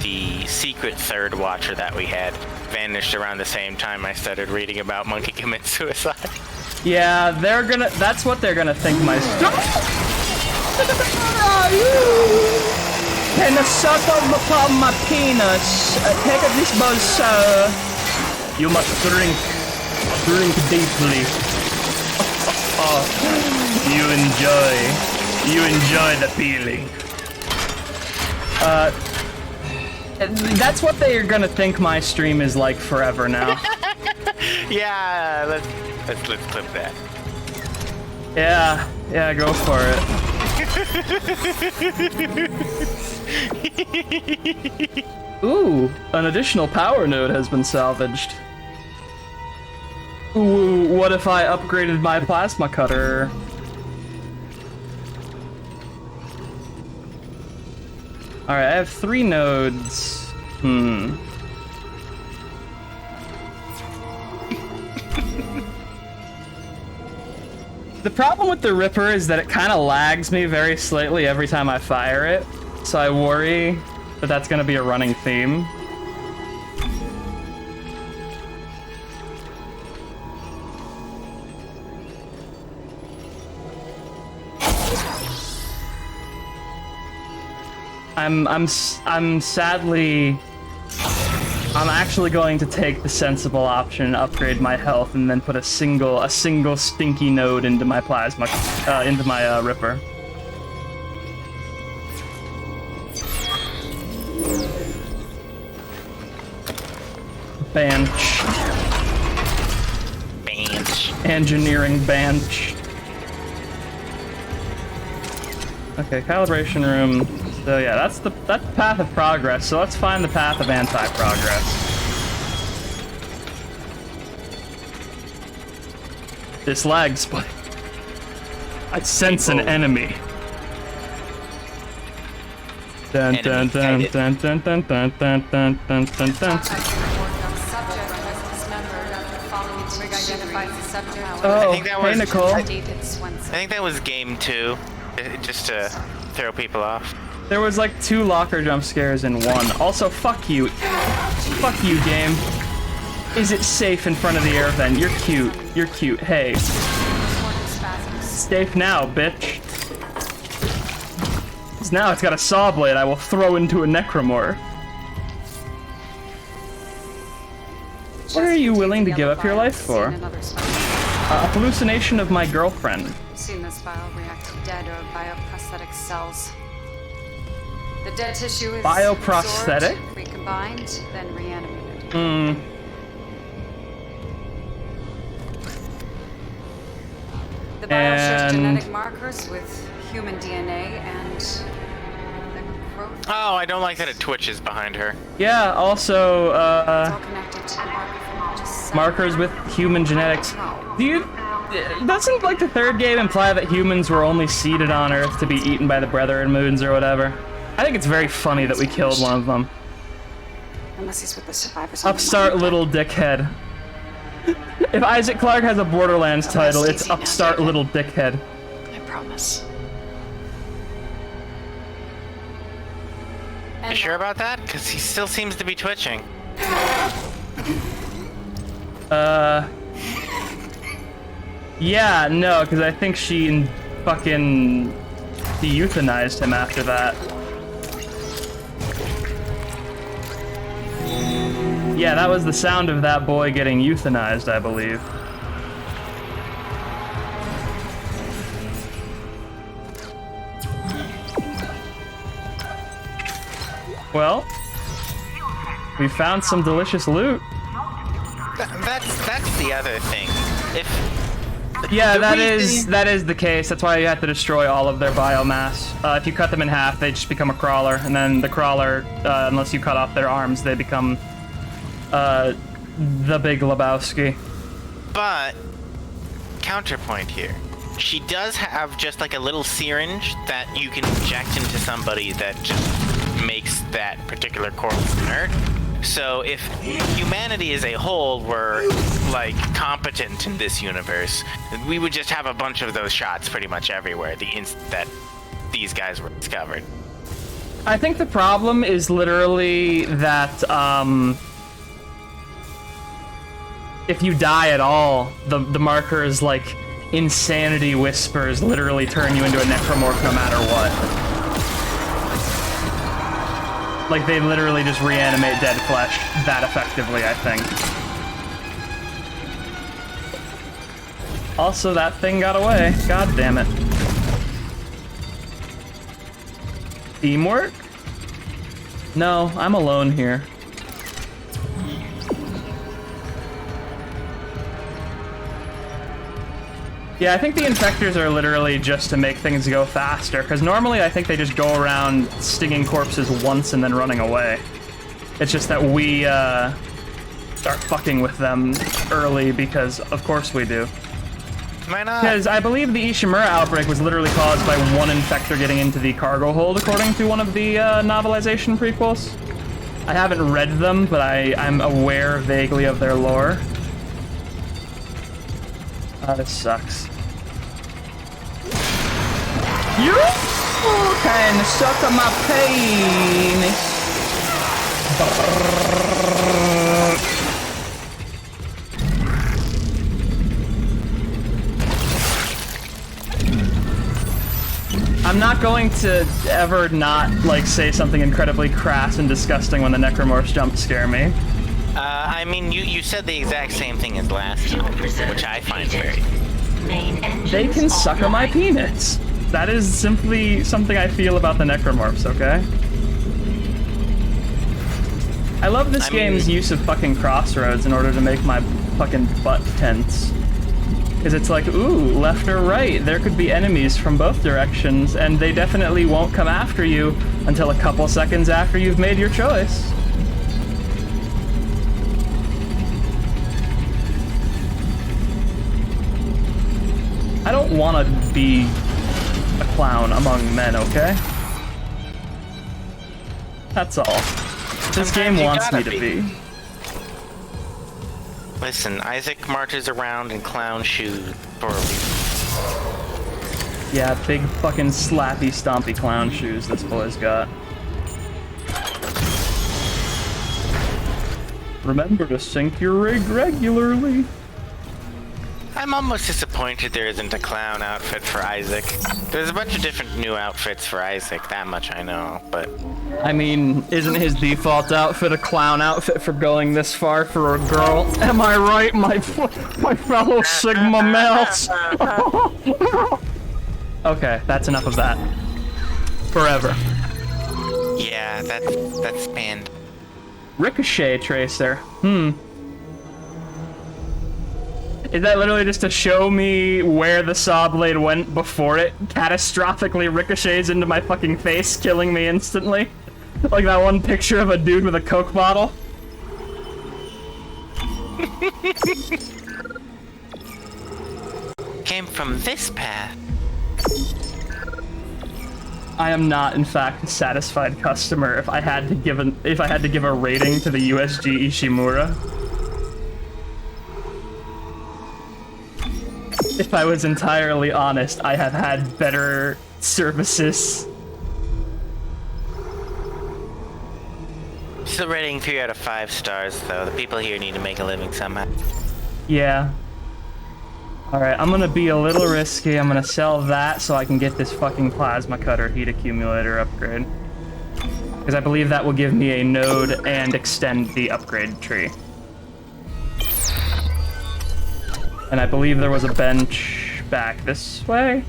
the secret third watcher that we had vanished around the same time I started reading about monkey commit suicide. Yeah, that's what they're gonna think my... Can I suck upon my penis? Take a this buzz, sir. You must drink deeply. You enjoy the feeling. That's what they are gonna think my stream is like forever now. Yeah, let's clip that. Yeah, go for it. Ooh, an additional power node has been salvaged. Ooh, what if I upgraded my plasma cutter? Alright, I have 3 nodes. The problem with the Ripper is that it kind of lags me very slightly every time I fire it, so I worry that that's going to be a running theme. I'm sadly, I'm actually going to take the sensible option and upgrade my health, and then put a single stinky node into my plasma, into my Ripper. Bench. Engineering bench. Okay, calibration room. So yeah, that's the path of progress. So let's find the path of anti-progress. This lag spike. I sense an enemy. Dun dun dun dun dun dun dun dun dun dun dun dun. Oh, hey Nicole. I think that was game 2, just to throw people off. There was like 2 locker jump scares in one. Also, fuck you. Fuck you, game. Is it safe in front of the air vent? You're cute. You're cute. Hey. Safe now, bitch. 'Cause now it's got a saw blade I will throw into a necromorph. What are you willing to give up your life for? A hallucination of my girlfriend. Seen this vial react to dead or bioprosthetic cells. The dead tissue is Bioprosthetic? absorbed, recombined, then reanimated. The vial shares genetic markers with human DNA and the growth. Oh, I don't like that it twitches behind her. Yeah, also, It's all connected to the marker from just markers with human genetics. Doesn't like the 3rd game imply that humans were only seeded on Earth to be eaten by the Brethren moons or whatever? I think it's very funny that we killed one of them. Unless he's with the survivors. Upstart little dickhead. If Isaac Clarke has a Borderlands title, it's Upstart little dickhead. I promise. You sure about that? Because he still seems to be twitching. Yeah, no, because I think she fucking euthanized him after that. Yeah, that was the sound of that boy getting euthanized, I believe. Well, we found some delicious loot. That's the other thing. Yeah, that is the case. That's why you have to destroy all of their biomass. If you cut them in half, they just become a crawler, and then the crawler, unless you cut off their arms, they become the Big Lebowski. But counterpoint here. She does have just like a little syringe that you can inject into somebody that just makes that particular corpse inert. So if humanity as a whole were like competent in this universe, we would just have a bunch of those shots pretty much everywhere the instant that these guys were discovered. I think the problem is literally that if you die at all, the markers like insanity whispers literally turn you into a necromorph no matter what. Like, they literally just reanimate dead flesh that effectively, I think. Also, that thing got away. God damn it. Teamwork? No, I'm alone here. Yeah, I think the infectors are literally just to make things go faster, because normally I think they just go around stinging corpses once and then running away. It's just that we start fucking with them early because, of course, we do. Why not? Because I believe the Ishimura outbreak was literally caused by one infector getting into the cargo hold, according to one of the novelization prequels. I haven't read them, but I'm aware vaguely of their lore. This sucks. You can suck on my penis. I'm not going to ever not, like, say something incredibly crass and disgusting when the necromorphs jump scare me. I mean, you said the exact same thing as last time, which I find very... They can suck on my penis. That is simply something I feel about the necromorphs, okay? I love this game's use of fucking crossroads in order to make my fucking butt tense. Because it's like, ooh, left or right, there could be enemies from both directions, and they definitely won't come after you until a couple seconds after you've made your choice. I don't want to be a clown among men, okay? That's all. This game wants me to be. Listen, Isaac marches around in clown shoes for a reason. Yeah, big fucking slappy stompy clown shoes this boy's got. Remember to sync your rig regularly. I'm almost disappointed there isn't a clown outfit for Isaac. There's a bunch of different new outfits for Isaac, that much I know, but... I mean, isn't his default outfit a clown outfit for going this far for a girl? Am I right, my fellow Sigma males? Okay, that's enough of that. Forever. Yeah, that's banned. Ricochet tracer. Is that literally just to show me where the saw blade went before it catastrophically ricochets into my fucking face, killing me instantly? Like that one picture of a dude with a Coke bottle? Came from this path. I am not, in fact, a satisfied customer if I had to give a rating to the USG Ishimura. If I was entirely honest, I have had better services. Still rating 3 out of 5 stars, though. The people here need to make a living somehow. Yeah. Alright, I'm gonna be a little risky. I'm gonna sell that so I can get this fucking plasma cutter heat accumulator upgrade. Because I believe that will give me a node and extend the upgrade tree. And I believe there was a bench back this way.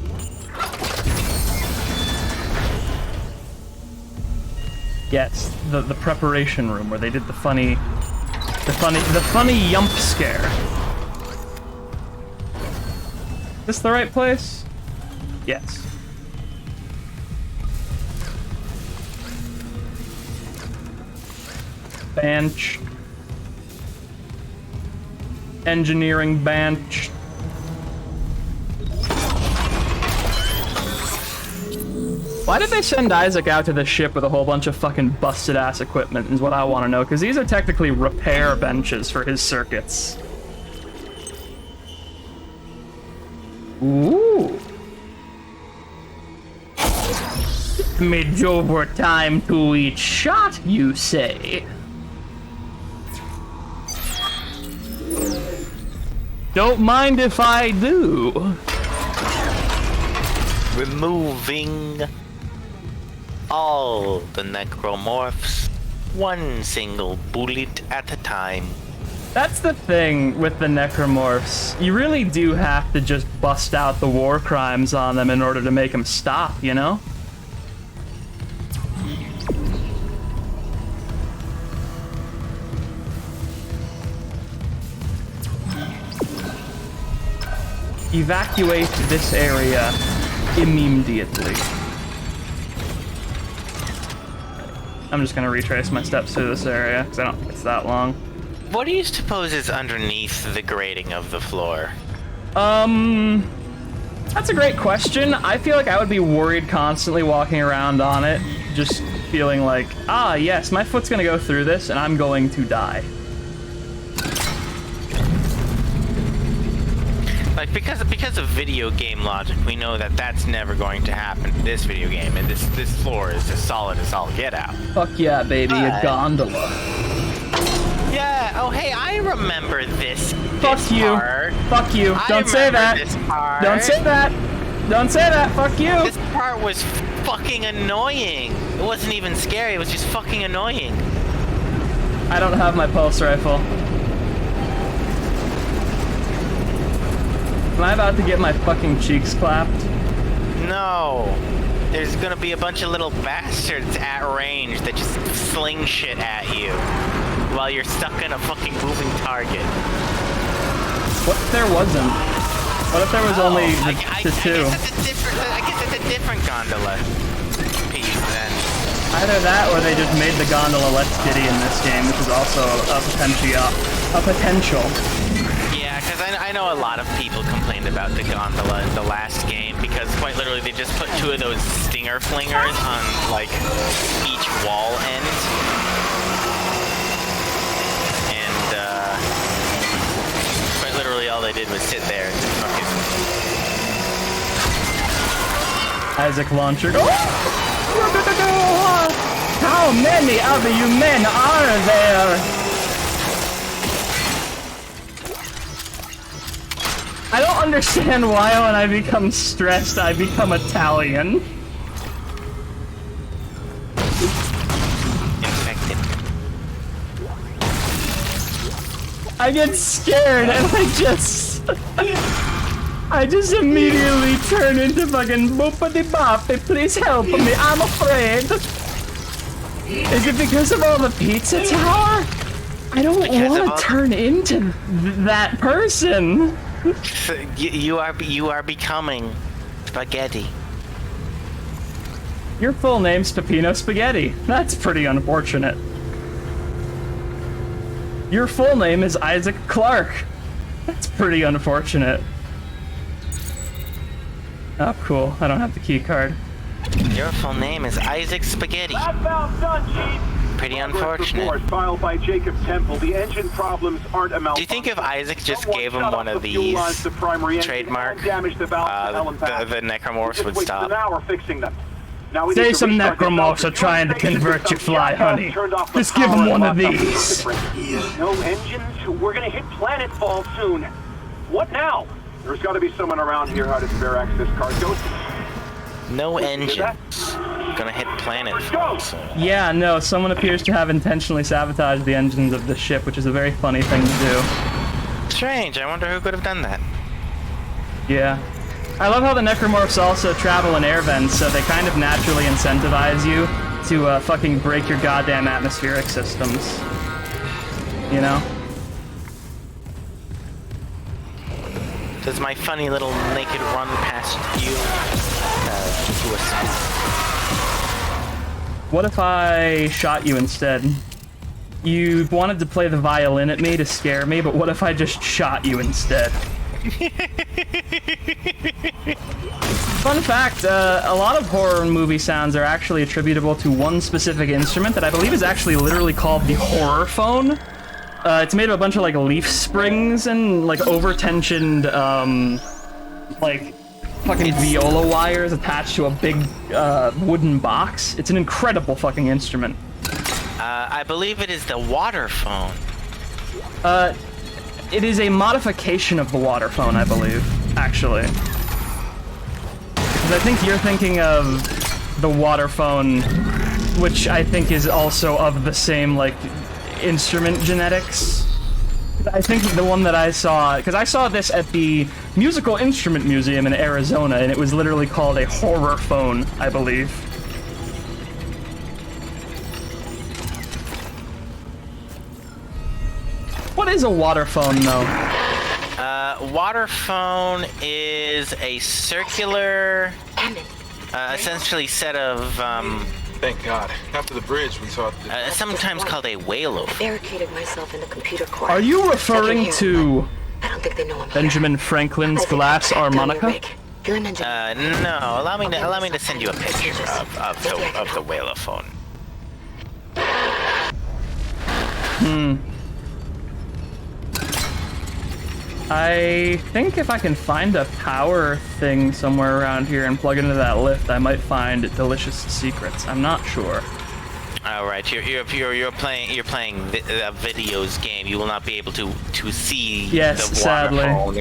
Yes, the preparation room where they did the funny yump scare. Is this the right place? Yes. Bench. Engineering bench. Why did they send Isaac out to the ship with a whole bunch of fucking busted ass equipment is what I want to know, because these are technically repair benches for his circuits. Ooh. Made over time to each shot, you say? Don't mind if I do. Removing all the necromorphs, one single bullet at a time. That's the thing with the necromorphs. You really do have to just bust out the war crimes on them in order to make them stop, you know? Evacuate this area immediately. I'm just gonna retrace my steps through this area, because I don't think it's that long. What do you suppose is underneath the grating of the floor? That's a great question. I feel like I would be worried constantly walking around on it, just feeling like, ah, yes, my foot's gonna go through this and I'm going to die. Like, because of video game logic, we know that that's never going to happen in this video game, and this floor is as solid as all get out. Fuck yeah, baby, a gondola. Yeah, oh hey, I remember this Fuck you. part. Fuck you. I Don't say remember that. this part. Don't say that. Don't say that. Fuck you. This part was fucking annoying. It wasn't even scary, it was just fucking annoying. I don't have my pulse rifle. Am I about to get my fucking cheeks clapped? No. There's gonna be a bunch of little bastards at range that just sling shit at you while you're stuck in a fucking moving target. What if there wasn't? What if there was only the two? I guess it's a different gondola piece then. Either that or they just made the gondola less skitty in this game, which is also a potential. Yeah, because I know a lot of people complained about the gondola in the last game because quite literally they just put two of those stinger flingers on like each wall end. And quite literally all they did was sit there and just fucking... Isaac launcher. Oh! How many of you men are there? I don't understand why when I become stressed, I become Italian. infected. I get scared and I just immediately turn into fucking boopity boppy. Please help me, I'm afraid. Is it because of all the pizza tower? I don't want to turn into that person. So you are becoming spaghetti. Your full name's Peppino Spaghetti. That's pretty unfortunate. Your full name is Isaac Clarke. That's pretty unfortunate. Oh, cool. I don't have the key card. Your full name is Isaac Spaghetti. Pretty unfortunate. Filed by Jacob Temple. The engine problems aren't a Do you think if Isaac just gave him one of these trademark, the necromorphs would stop? Say some necromorphs are trying to convert you, fly honey. Just give them one of these. No engines? We're gonna hit planetfall soon. What now? There's got to be someone around here how to spare access card. Go. No engines. Gonna hit planetfall soon. Yeah, no, someone appears to have intentionally sabotaged the engines of the ship, which is a very funny thing to do. Strange, I wonder who could have done that. Yeah. I love how the necromorphs also travel in air vents, so they kind of naturally incentivize you to fucking break your goddamn atmospheric systems. You know? Does my funny little naked run past you keep you asleep? What if I shot you instead? You wanted to play the violin at me to scare me, but what if I just shot you instead? Fun fact, a lot of horror movie sounds are actually attributable to one specific instrument that I believe is actually literally called the horror phone. It's made of a bunch of like leaf springs and like over-tensioned, like fucking viola wires attached to a big wooden box. It's an incredible fucking instrument. I believe it is the water phone. It is a modification of the water phone, I believe, actually. Because I think you're thinking of the water phone, which I think is also of the same, like, instrument genetics. I think the one that I saw, because I saw this at the Musical Instrument Museum in Arizona, and it was literally called a horror phone, I believe. What is a water phone, though? Water phone is a circular, essentially set of Thank God. After the bridge, we saw the... Sometimes called a whale. Barricaded myself in the computer core. Are you referring to I don't think they know I'm Benjamin Franklin's glass harmonica? You're an engineer. No. Allow me to send you a picture of the whale phone. I think if I can find a power thing somewhere around here and plug into that lift, I might find delicious secrets. I'm not sure. All right, you're playing a videos game. You will not be able to see Yes, the sadly. water phone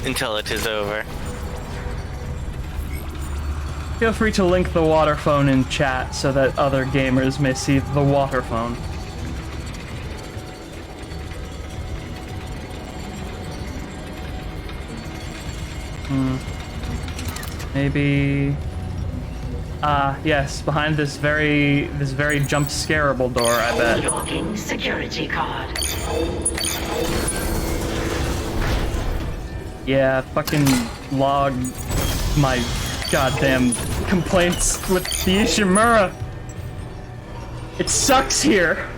until it is over. Feel free to link the water phone in chat so that other gamers may see the water phone. Maybe. Yes, behind this very jump scareable door, I bet. Logging security card. Yeah, fucking log my goddamn complaints with the Ishimura. It sucks here.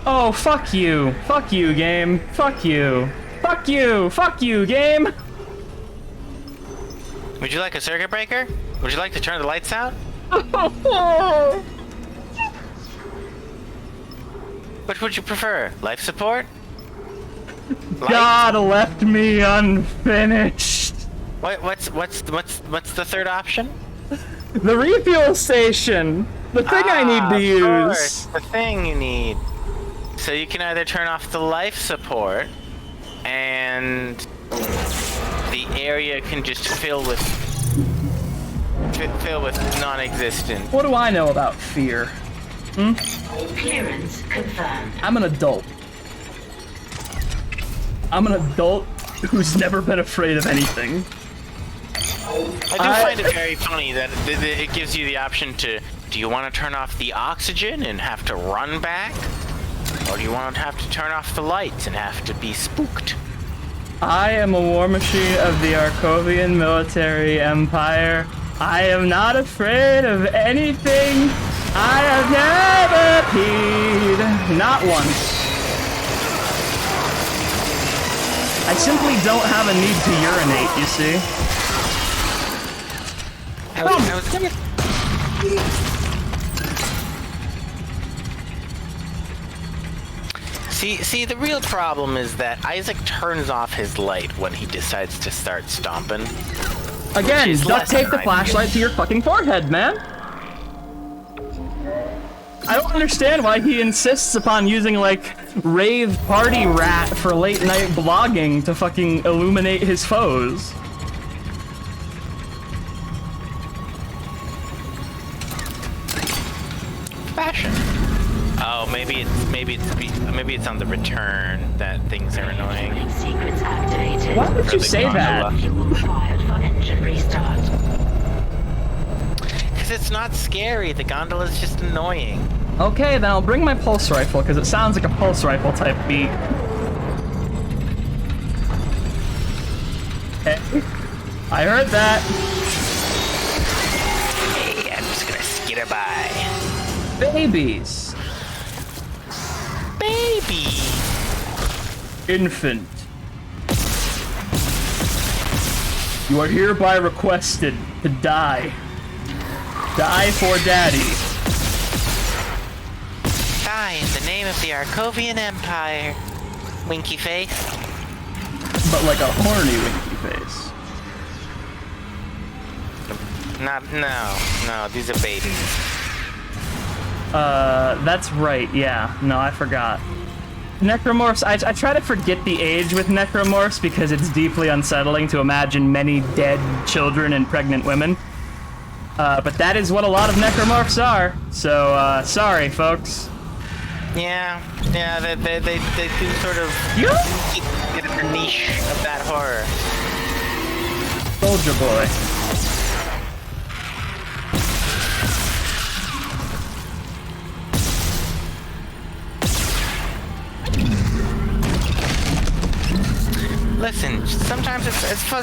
Oh, fuck you. Fuck you, game. Fuck you. Fuck you. Fuck you, game. Would you like a circuit breaker? Would you like to turn the lights out? Which would you prefer? Life support? God left me unfinished. What's the third option? The refuel station. The thing I need to Of use. course, the thing you need. So you can either turn off the life support, and the area can just fill with non-existent. What do I know about fear? Clearance confirmed. I'm an adult. I'm an adult who's never been afraid of anything. I do find it very funny that it gives you the option to, do you want to turn off the oxygen and have to run back? Or do you want to have to turn off the lights and have to be spooked? I am a war machine of the Arkovian military empire. I am not afraid of anything. I have never peed. Not once. I simply don't have a need to urinate, you see. I was gonna... See, the real problem is that Isaac turns off his light when he decides to start stomping. Again, She's duct less tape the than flashlight to your fucking forehead, man. I don't understand why he insists upon using, like, rave party rat for late night blogging to fucking illuminate his foes. Fashion. Oh, maybe it's on the return that things are annoying. Secrets activated. Why would you the say that? Fuel required for engine restart. Because it's not scary. The gondola's just annoying. Okay, then I'll bring my pulse rifle, because it sounds like a pulse rifle type beat. Okay. I heard that. Hey, I'm just gonna skitter by. Babies. Baby! Infant. You are hereby requested to die. Die for daddy. Die in the name of the Arkovian Empire. Winky face. But like a horny winky face. No, these are babies. That's right, yeah. No, I forgot. Necromorphs, I try to forget the age with necromorphs because it's deeply unsettling to imagine many dead children and pregnant women. But that is what a lot of necromorphs are. So, sorry, folks. Yeah, they do sort of get in the niche of that horror. Soldier boy. Listen, sometimes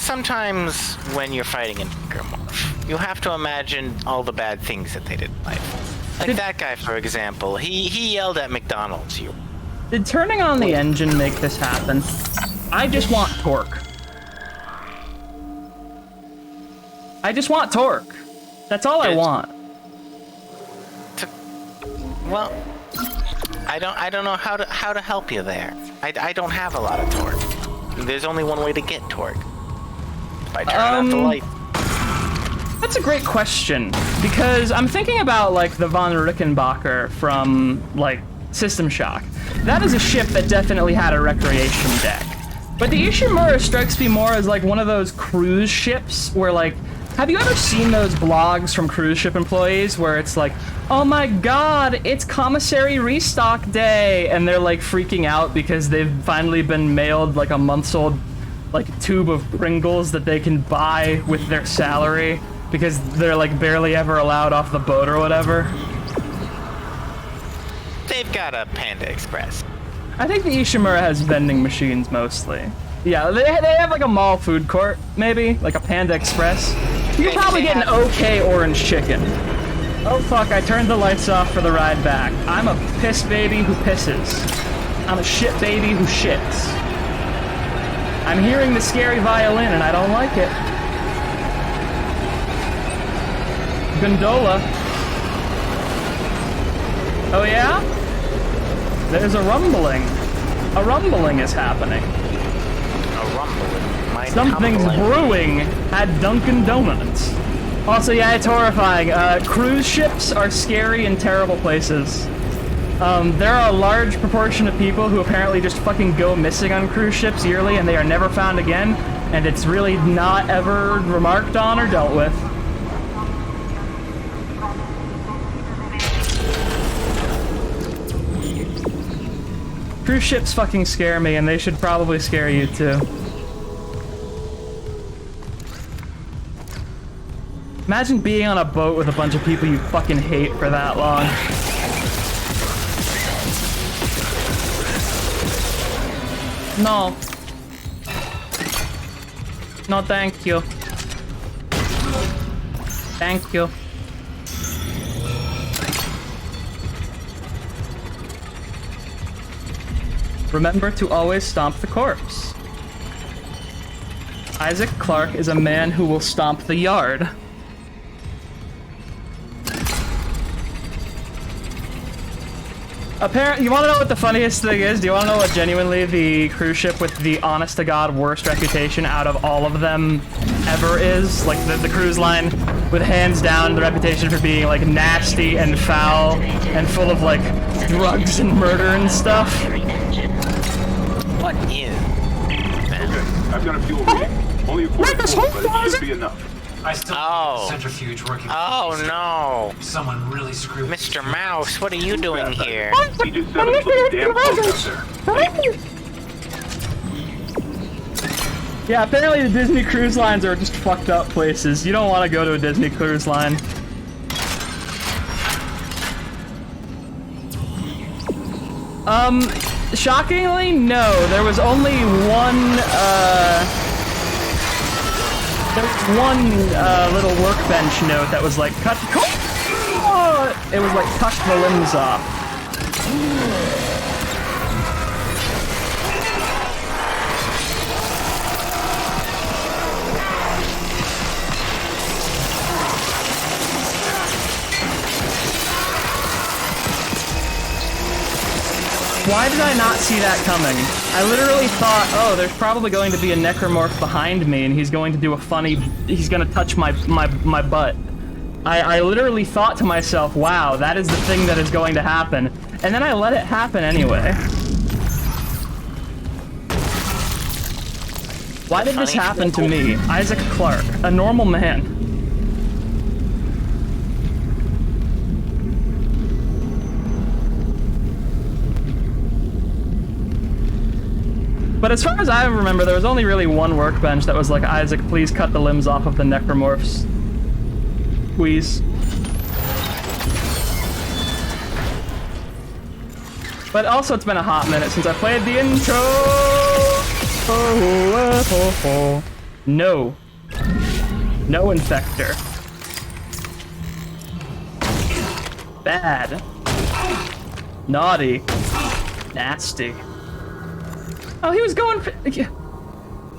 sometimes when you're fighting a necromorph, You have to imagine all the bad things that they did in life. Like that guy, for example. He yelled at McDonald's. Did turning on the engine make this happen? I just want torque. I just want torque. That's all I want. Well, I don't know how to help you there. I don't have a lot of torque. There's only one way to get torque. By turning off the light. That's a great question, because I'm thinking about, like, the von Rickenbacker from, like, System Shock. That is a ship that definitely had a recreation deck. But the Ishimura strikes me more as, like, one of those cruise ships where, like, have you ever seen those blogs from cruise ship employees where it's like, oh my god, it's commissary restock day, and they're, like, freaking out because they've finally been mailed, like, a month's-old, like, tube of Pringles that they can buy with their salary because they're, like, barely ever allowed off the boat or whatever? They've got a Panda Express. I think the Ishimura has vending machines mostly. Yeah, they have like a mall food court, maybe, like a Panda Express. You can probably get an okay orange chicken. Oh fuck, I turned the lights off for the ride back. I'm a piss baby who pisses. I'm a shit baby who shits. I'm hearing the scary violin and I don't like it. Gondola. Oh yeah? There's a rumbling. A rumbling is happening. A rumbling. Something's brewing at Dunkin' Donuts. Also, yeah, it's horrifying. Cruise ships are scary and terrible places. There are a large proportion of people who apparently just fucking go missing on cruise ships yearly and they are never found again, and it's really not ever remarked on or dealt with. Cruise ships fucking scare me, and they should probably scare you too. Imagine being on a boat with a bunch of people you fucking hate for that long. No. No, thank you. Thank you. Remember to always stomp the corpse. Isaac Clarke is a man who will stomp the yard. Apparently, you want to know what the funniest thing is? Do you want to know what genuinely the cruise ship with the honest-to-God worst reputation out of all of them ever is? Like, the cruise line with hands down the reputation for being, like, nasty and foul and full of, like, drugs and murder and stuff. What is? Okay, I've got a fuel reading. Only a quarter full, but it should be enough. I still think the centrifuge working. Oh no! Someone really screwed. Mr. Mouse, what are you doing here? He just said it's looking damn close out there. Yeah, apparently the Disney cruise lines are just fucked up places. You don't want to go to a Disney cruise line. Shockingly, no. There was only one, little workbench note that was like, cut, it was like, cut the limbs off. Why did I not see that coming? I literally thought, oh, there's probably going to be a necromorph behind me and he's going to do a funny, he's gonna touch my butt. I literally thought to myself, wow, that is the thing that is going to happen. And then I let it happen anyway. Why did this happen to me, Isaac Clarke, a normal man? But as far as I remember, there was only really one workbench that was like, Isaac, please cut the limbs off of the necromorphs. Please. But also, it's been a hot minute since I played the intro. No. No infector. Bad. Naughty. Nasty. Oh, he was going for...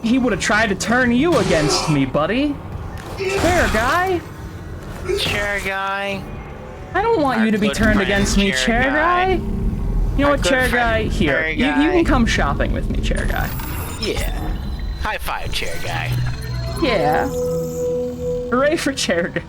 He would have tried to turn you against me, buddy. Chair guy. Chair guy. I don't want you to be good turned friend, against me, chair chair guy. You know Our what, good chair guy? friend, Here, chair you guy. can come shopping with me, chair guy. Yeah. High five, chair guy. Yeah. Hooray for chair guy.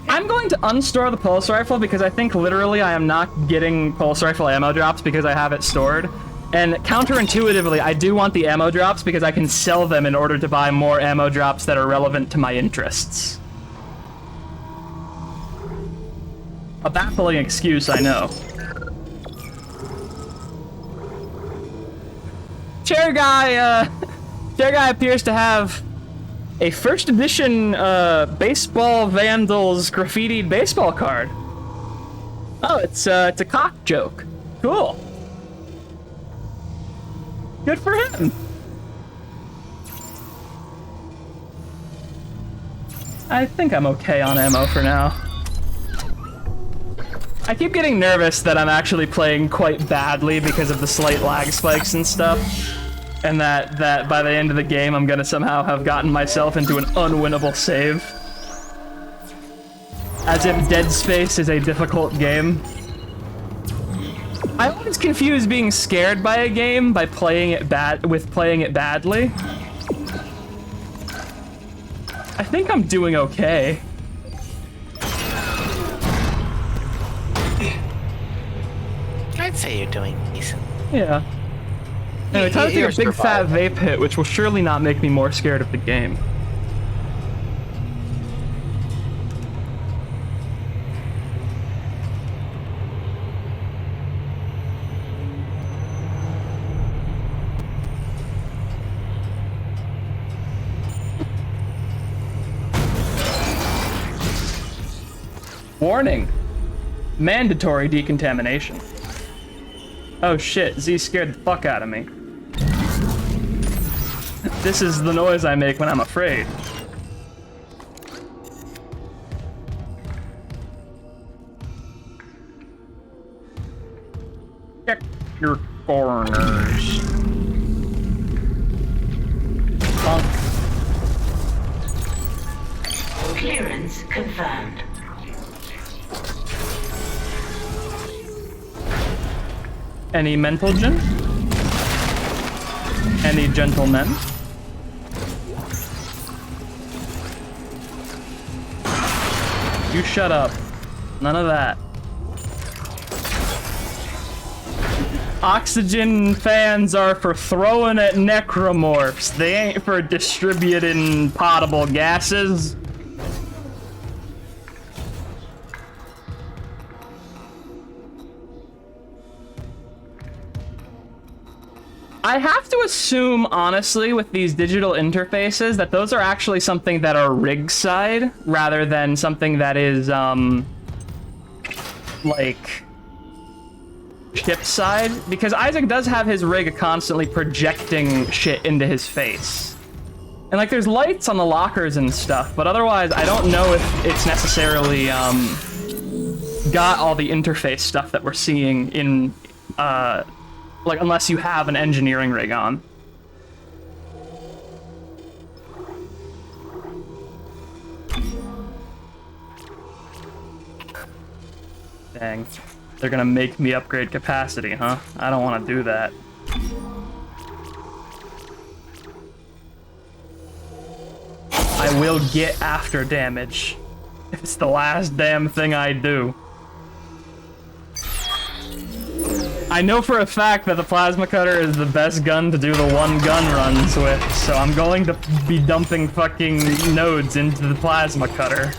I'm going to unstore the pulse rifle because I think literally I am not getting pulse rifle ammo drops because I have it stored. And counterintuitively, I do want the ammo drops because I can sell them in order to buy more ammo drops that are relevant to my interests. A baffling excuse, I know. Chair guy appears to have a first edition baseball vandals graffitied baseball card. Oh, it's a cock joke. Cool. Good for him. I think I'm okay on ammo for now. I keep getting nervous that I'm actually playing quite badly because of the slight lag spikes and stuff. And that by the end of the game, I'm gonna somehow have gotten myself into an unwinnable save. As if Dead Space is a difficult game. I always confuse being scared by a game by playing it playing it badly. I think I'm doing okay. I'd say you're doing decent. Yeah. Anyway, time to You're take a big fat surviving. vape hit, which will surely not make me more scared of the game. Warning. Mandatory decontamination. Oh shit, Z scared the fuck out of me. This is the noise I make when I'm afraid. Check your corners. Bonk. Clearance confirmed. Any mental gen? Any gentlemen? You shut up. None of that. Oxygen fans are for throwing at necromorphs. They ain't for distributing potable gases. I have to assume, honestly, with these digital interfaces, that those are actually something that are rig side, rather than something that is, like, ship side. Because Isaac does have his rig constantly projecting shit into his face. And, like, there's lights on the lockers and stuff, but otherwise, I don't know if it's necessarily, got all the interface stuff that we're seeing in, like, unless you have an engineering rig on. Dang. They're gonna make me upgrade capacity, huh? I don't want to do that. I will get after damage. It's the last damn thing I do. I know for a fact that the plasma cutter is the best gun to do the one gun runs with, so I'm going to be dumping fucking nodes into the plasma cutter.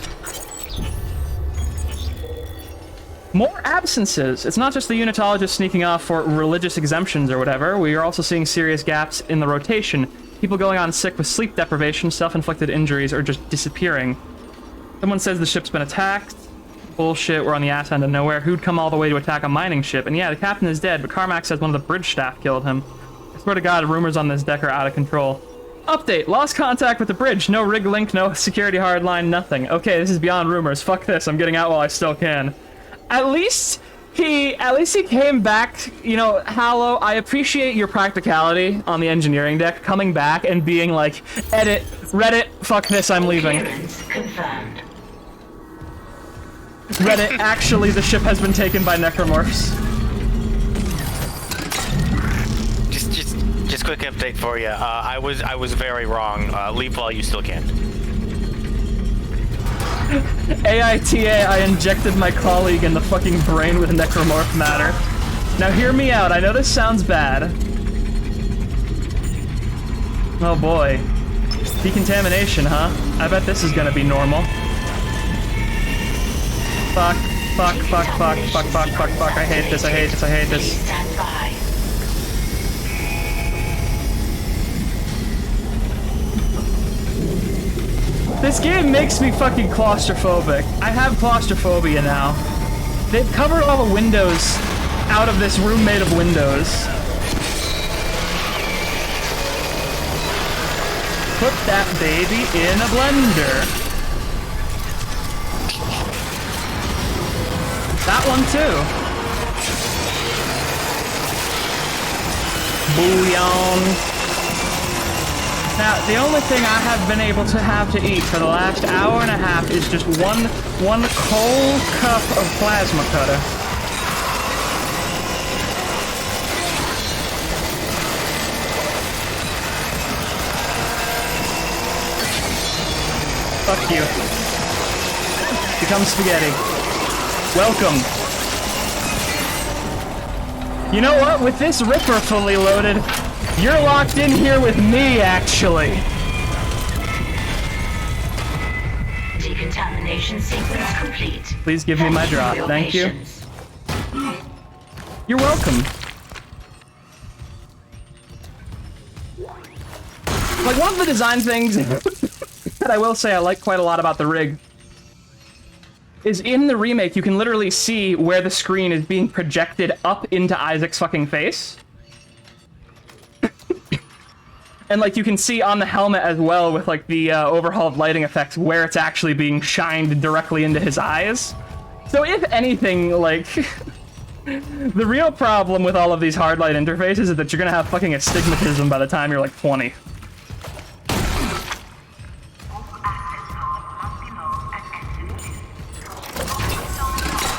More absences. It's not just the unitologists sneaking off for religious exemptions or whatever. We are also seeing serious gaps in the rotation. People going on sick with sleep deprivation, self-inflicted injuries, or just disappearing. Someone says the ship's been attacked. Bullshit, we're on the ass end of nowhere. Who'd come all the way to attack a mining ship? And yeah, the captain is dead, but Carmack says one of the bridge staff killed him. I swear to God, rumors on this deck are out of control. Update. Lost contact with the bridge. No rig link, no security hardline, nothing. Okay, this is beyond rumors. Fuck this. I'm getting out while I still can. At least he came back, you know, Hallow, I appreciate your practicality on the engineering deck, coming back and being like, edit, Reddit, fuck this, I'm leaving. Clearance confirmed. Reddit, actually, the ship has been taken by necromorphs. Just quick update for you. I was very wrong. Leave while you still can. AITA, I injected my colleague in the fucking brain with necromorph matter. Now hear me out, I know this sounds bad. Oh boy. Decontamination, huh? I bet this is gonna be normal. Fuck, fuck, fuck, fuck, fuck, fuck, fuck, fuck, I hate this, I hate this, I hate this. Please stand by. This game makes me fucking claustrophobic. I have claustrophobia now. They've covered all the windows out of this room made of windows. Put that baby in a blender. That one too. Bouillon. Now, the only thing I have been able to have to eat for the last hour and a half is just one cold cup of plasma cutter. Fuck you. Become spaghetti. Welcome. You know what? With this Ripper fully loaded, you're locked in here with me, actually. Decontamination sequence complete. Please give me my drop. Thank you. You're welcome. Like, one of the design things that I will say I like quite a lot about the rig is in the remake, you can literally see where the screen is being projected up into Isaac's fucking face. And, like, you can see on the helmet as well with, like, the overhauled lighting effects where it's actually being shined directly into his eyes. So if anything, like, the real problem with all of these hard light interfaces is that you're gonna have fucking astigmatism by the time you're, like, 20.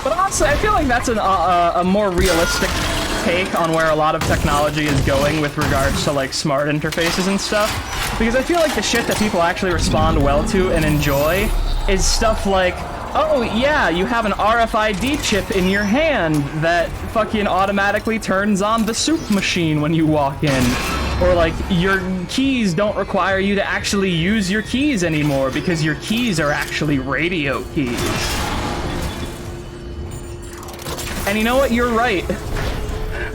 But honestly, I feel like that's a more realistic take on where a lot of technology is going with regards to like smart interfaces and stuff, because I feel like the shit that people actually respond well to and enjoy is stuff like, oh yeah, you have an RFID chip in your hand that fucking automatically turns on the soup machine when you walk in, or like your keys don't require you to actually use your keys anymore because your keys are actually radio keys. And you know what, you're right.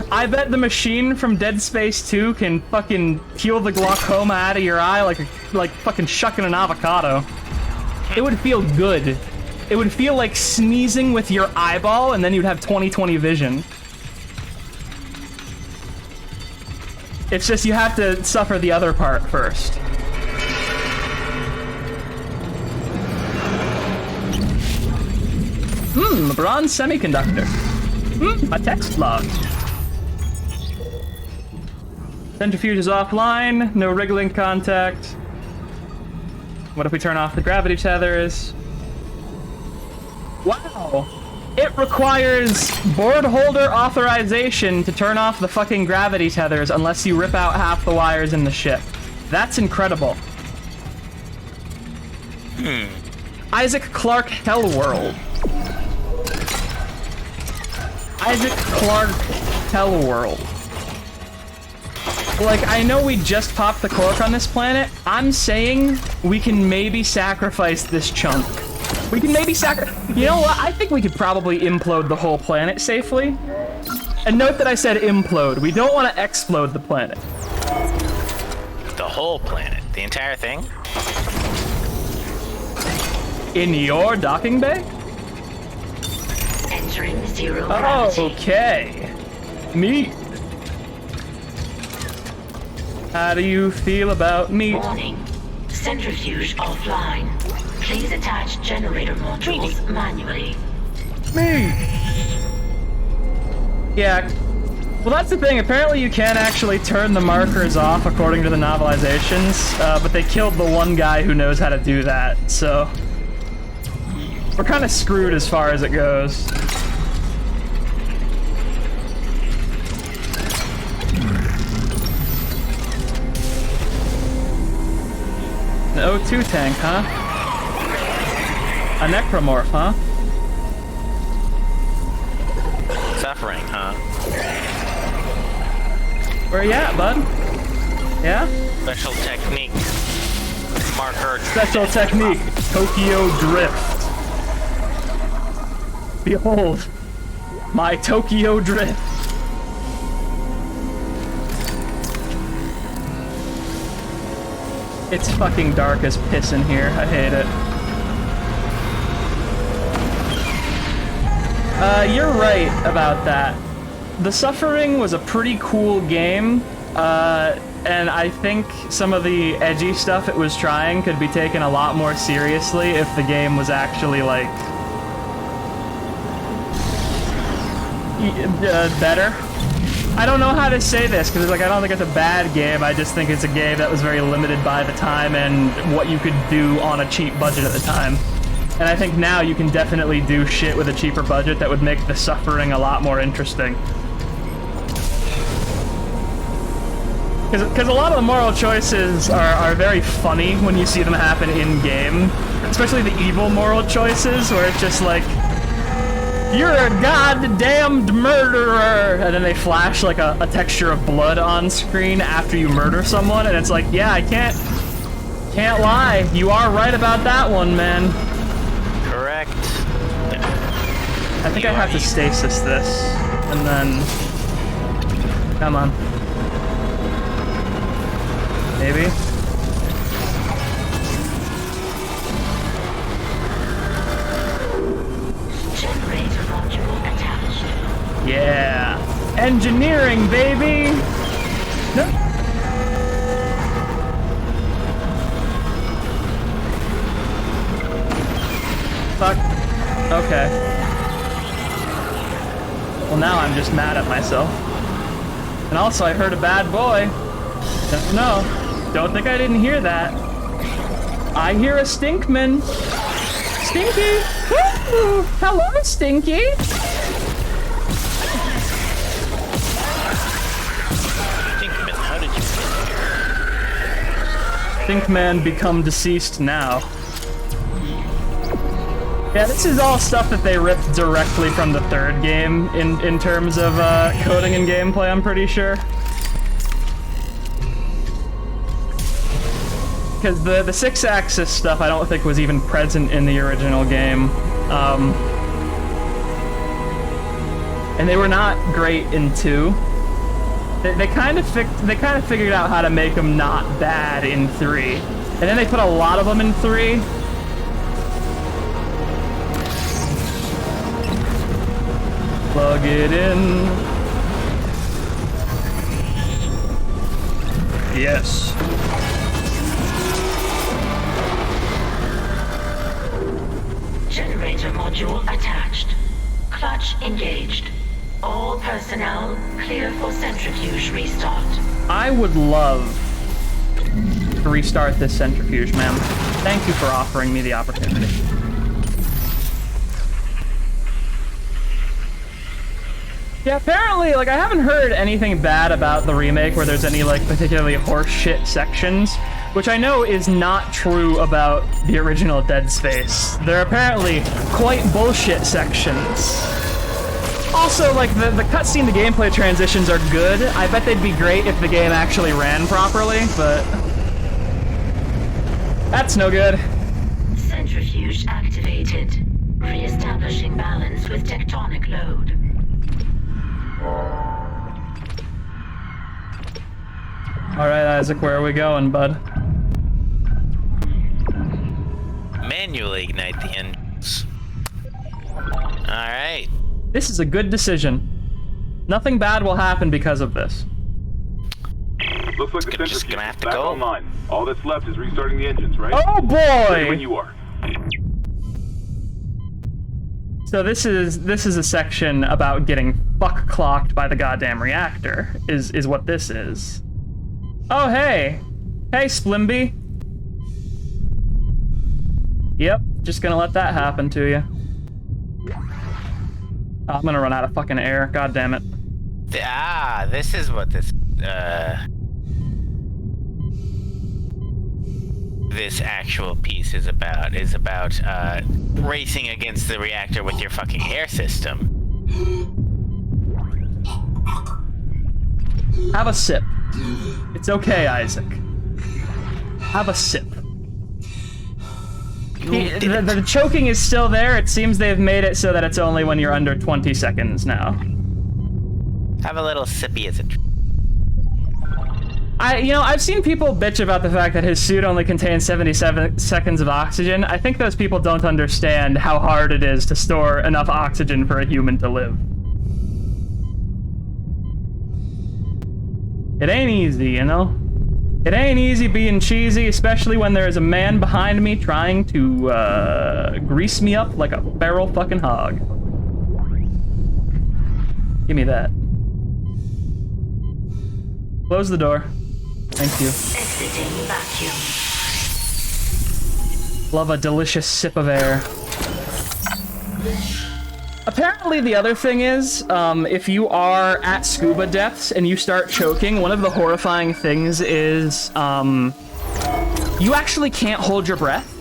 I bet the machine from Dead Space 2 can fucking peel the glaucoma out of your eye like fucking shucking an avocado. It would feel good. It would feel like sneezing with your eyeball, and then you'd have 20/20 vision. It's just you have to suffer the other part first. LeBron semiconductor. A text log. Centrifuge is offline, no wriggling contact. What if we turn off the gravity tethers? Wow! It requires board holder authorization to turn off the fucking gravity tethers unless you rip out half the wires in the ship. That's incredible. Isaac Clarke Hellworld. Isaac Clarke Hellworld. Like, I know we just popped the cork on this planet. I'm saying we can maybe sacrifice this chunk. We can maybe You know what? I think we could probably implode the whole planet safely. And note that I said implode. We don't want to explode the planet. The whole planet? The entire thing? In your docking bay? Entering zero Oh, gravity. okay. Me. How do you feel about me? Warning. Centrifuge offline. Please attach generator modules manually. Me! Yeah. Well, that's the thing. Apparently you can actually turn the markers off according to the novelizations, but they killed the one guy who knows how to do that, so... We're kind of screwed as far as it goes. An O2 tank, huh? A necromorph, huh? Suffering, huh? Where you at, bud? Yeah? Special technique. Marker. Special technique. Tokyo Drift. Behold, my Tokyo Drift. It's fucking dark as piss in here. I hate it. You're right about that. The Suffering was a pretty cool game, and I think some of the edgy stuff it was trying could be taken a lot more seriously if the game was actually, like, better. I don't know how to say this, because like, I don't think it's a bad game, I just think it's a game that was very limited by the time and what you could do on a cheap budget at the time. And I think now you can definitely do shit with a cheaper budget that would make the Suffering a lot more interesting. Because a lot of the moral choices are very funny when you see them happen in-game. Especially the evil moral choices, where it's just like, you're a goddamned murderer! And then they flash like a texture of blood on screen after you murder someone, and it's like, yeah, I can't lie. You are right about that one, man. Correct. I think I have to stasis this, and then... Come on. Maybe? Generator module attached. Yeah! Engineering, baby! No. Fuck. Okay. Well, now I'm just mad at myself. And also, I heard a bad boy. No, don't think I didn't hear that. I hear a Stinkman. Stinky! Woo! Hello, Stinky! Stinkman, how did you get here? Stinkman become deceased now. Yeah, this is all stuff that they ripped directly from the third game in terms of coding and gameplay, I'm pretty sure. Because the 6-axis stuff I don't think was even present in the original game. And they were not great in 2. They kind of figured out how to make them not bad in 3. And then they put a lot of them in 3. Plug it in. Yes. Generator module attached. Clutch engaged. All personnel clear for centrifuge restart. I would love to restart this centrifuge, ma'am. Thank you for offering me the opportunity. Yeah, apparently, like, I haven't heard anything bad about the remake where there's any, like, particularly horseshit sections, which I know is not true about the original Dead Space. There are apparently quite bullshit sections. Also, like, the cutscene to gameplay transitions are good. I bet they'd be great if the game actually ran properly, but... that's no good. Centrifuge activated. Re-establishing balance with tectonic load. Alright, Isaac, where are we going, bud? Manually ignite the engines. Alright. This is a good decision. Nothing bad will happen because of this. Looks like the Just centrifuge gonna have is to back go. online. All that's left is restarting the engines, right? Oh Ready when boy! you are. So this is a section about getting fuck clocked by the goddamn reactor, is what this is. Oh hey! Hey Splimby! Yep, just gonna let that happen to you. Oh, I'm gonna run out of fucking air, god damn it. This is what this actual piece is about. Racing against the reactor with your fucking air system. Have a sip. It's okay, Isaac. Have a sip. The choking is still there. It seems they've made it so that it's only when you're under 20 seconds now. Have a little sippy as a... I've seen people bitch about the fact that his suit only contains 77 seconds of oxygen. I think those people don't understand how hard it is to store enough oxygen for a human to live. It ain't easy, you know? It ain't easy being cheesy, especially when there is a man behind me trying to, grease me up like a feral fucking hog. Give me that. Close the door. Thank you. Exiting vacuum. Love a delicious sip of air. Apparently the other thing is, if you are at scuba depths and you start choking, one of the horrifying things is, you actually can't hold your breath.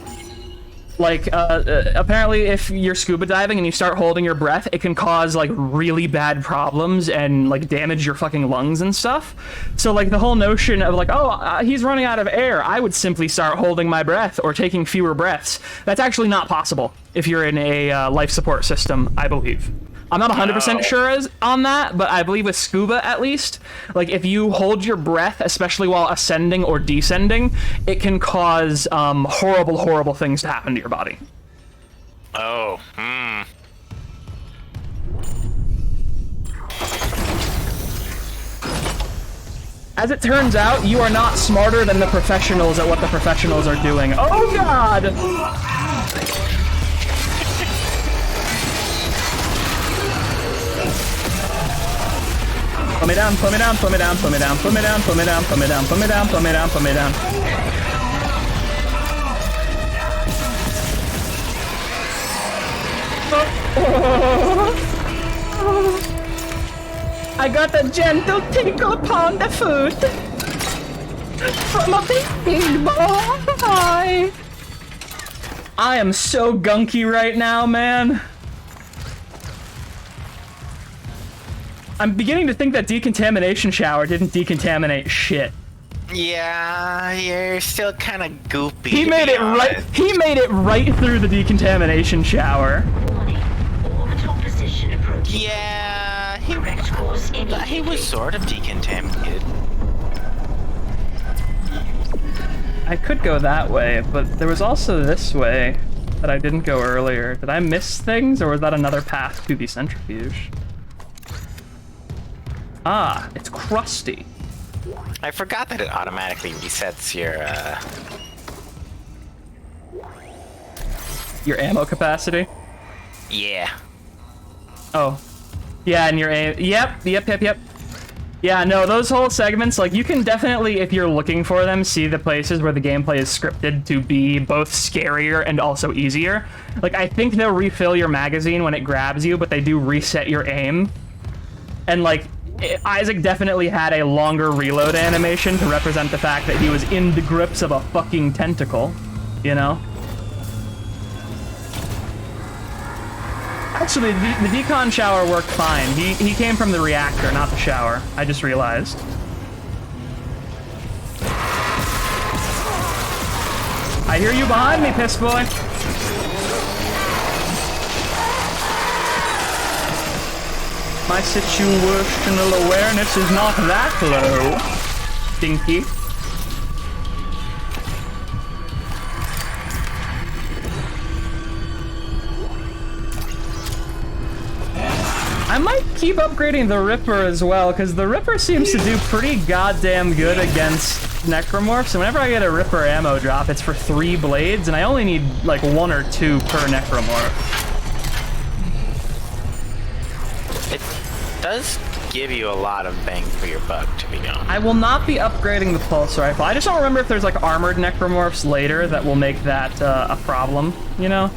Like, apparently if you're scuba diving and you start holding your breath, it can cause, like, really bad problems and, like, damage your fucking lungs and stuff. So, like, the whole notion of, like, oh, he's running out of air, I would simply start holding my breath or taking fewer breaths. That's actually not possible if you're in a life support system, I believe. I'm not 100% sure on that, but I believe with scuba, at least, like, if you hold your breath, especially while ascending or descending, it can cause horrible, horrible things to happen to your body. Oh, As it turns out, you are not smarter than the professionals at what the professionals are doing. Oh, God! Put me down, put me down, put me down, put me down, put me down, put me down, put me down, put me down, put me down, put me down. I got a gentle tinkle upon the foot from a big boy. I am so gunky right now, man. I'm beginning to think that decontamination shower didn't decontaminate shit. yeah, you're still kind of goopy. He made it right. He made it right through the decontamination shower. Warning. Orbital position approaching. Yeah, Correct course he was sort of decontaminated. I could go that way, but there was also this way that I didn't go earlier. Did I miss things, or was that another path to the centrifuge? Ah, it's crusty. I forgot that it automatically resets Your ammo capacity? Yeah. Oh. Yeah, and your aim. Yep. Yeah, no, those whole segments, like, you can definitely, if you're looking for them, see the places where the gameplay is scripted to be both scarier and also easier. Like, I think they'll refill your magazine when it grabs you, but they do reset your aim. And, like, Isaac definitely had a longer reload animation to represent the fact that he was in the grips of a fucking tentacle, you know? Actually, the decon shower worked fine. He came from the reactor, not the shower. I just realized. I hear you behind me, piss boy. My situational awareness is not that low, Stinky. I might keep upgrading the Ripper as well, because the Ripper seems to do pretty goddamn good against Necromorphs. And whenever I get a Ripper ammo drop, it's for 3 blades, and I only need like 1 or 2 per Necromorph. It does give you a lot of bang for your buck, to be honest. I will not be upgrading the Pulse Rifle. I just don't remember if there's like armored Necromorphs later that will make that a problem, you know?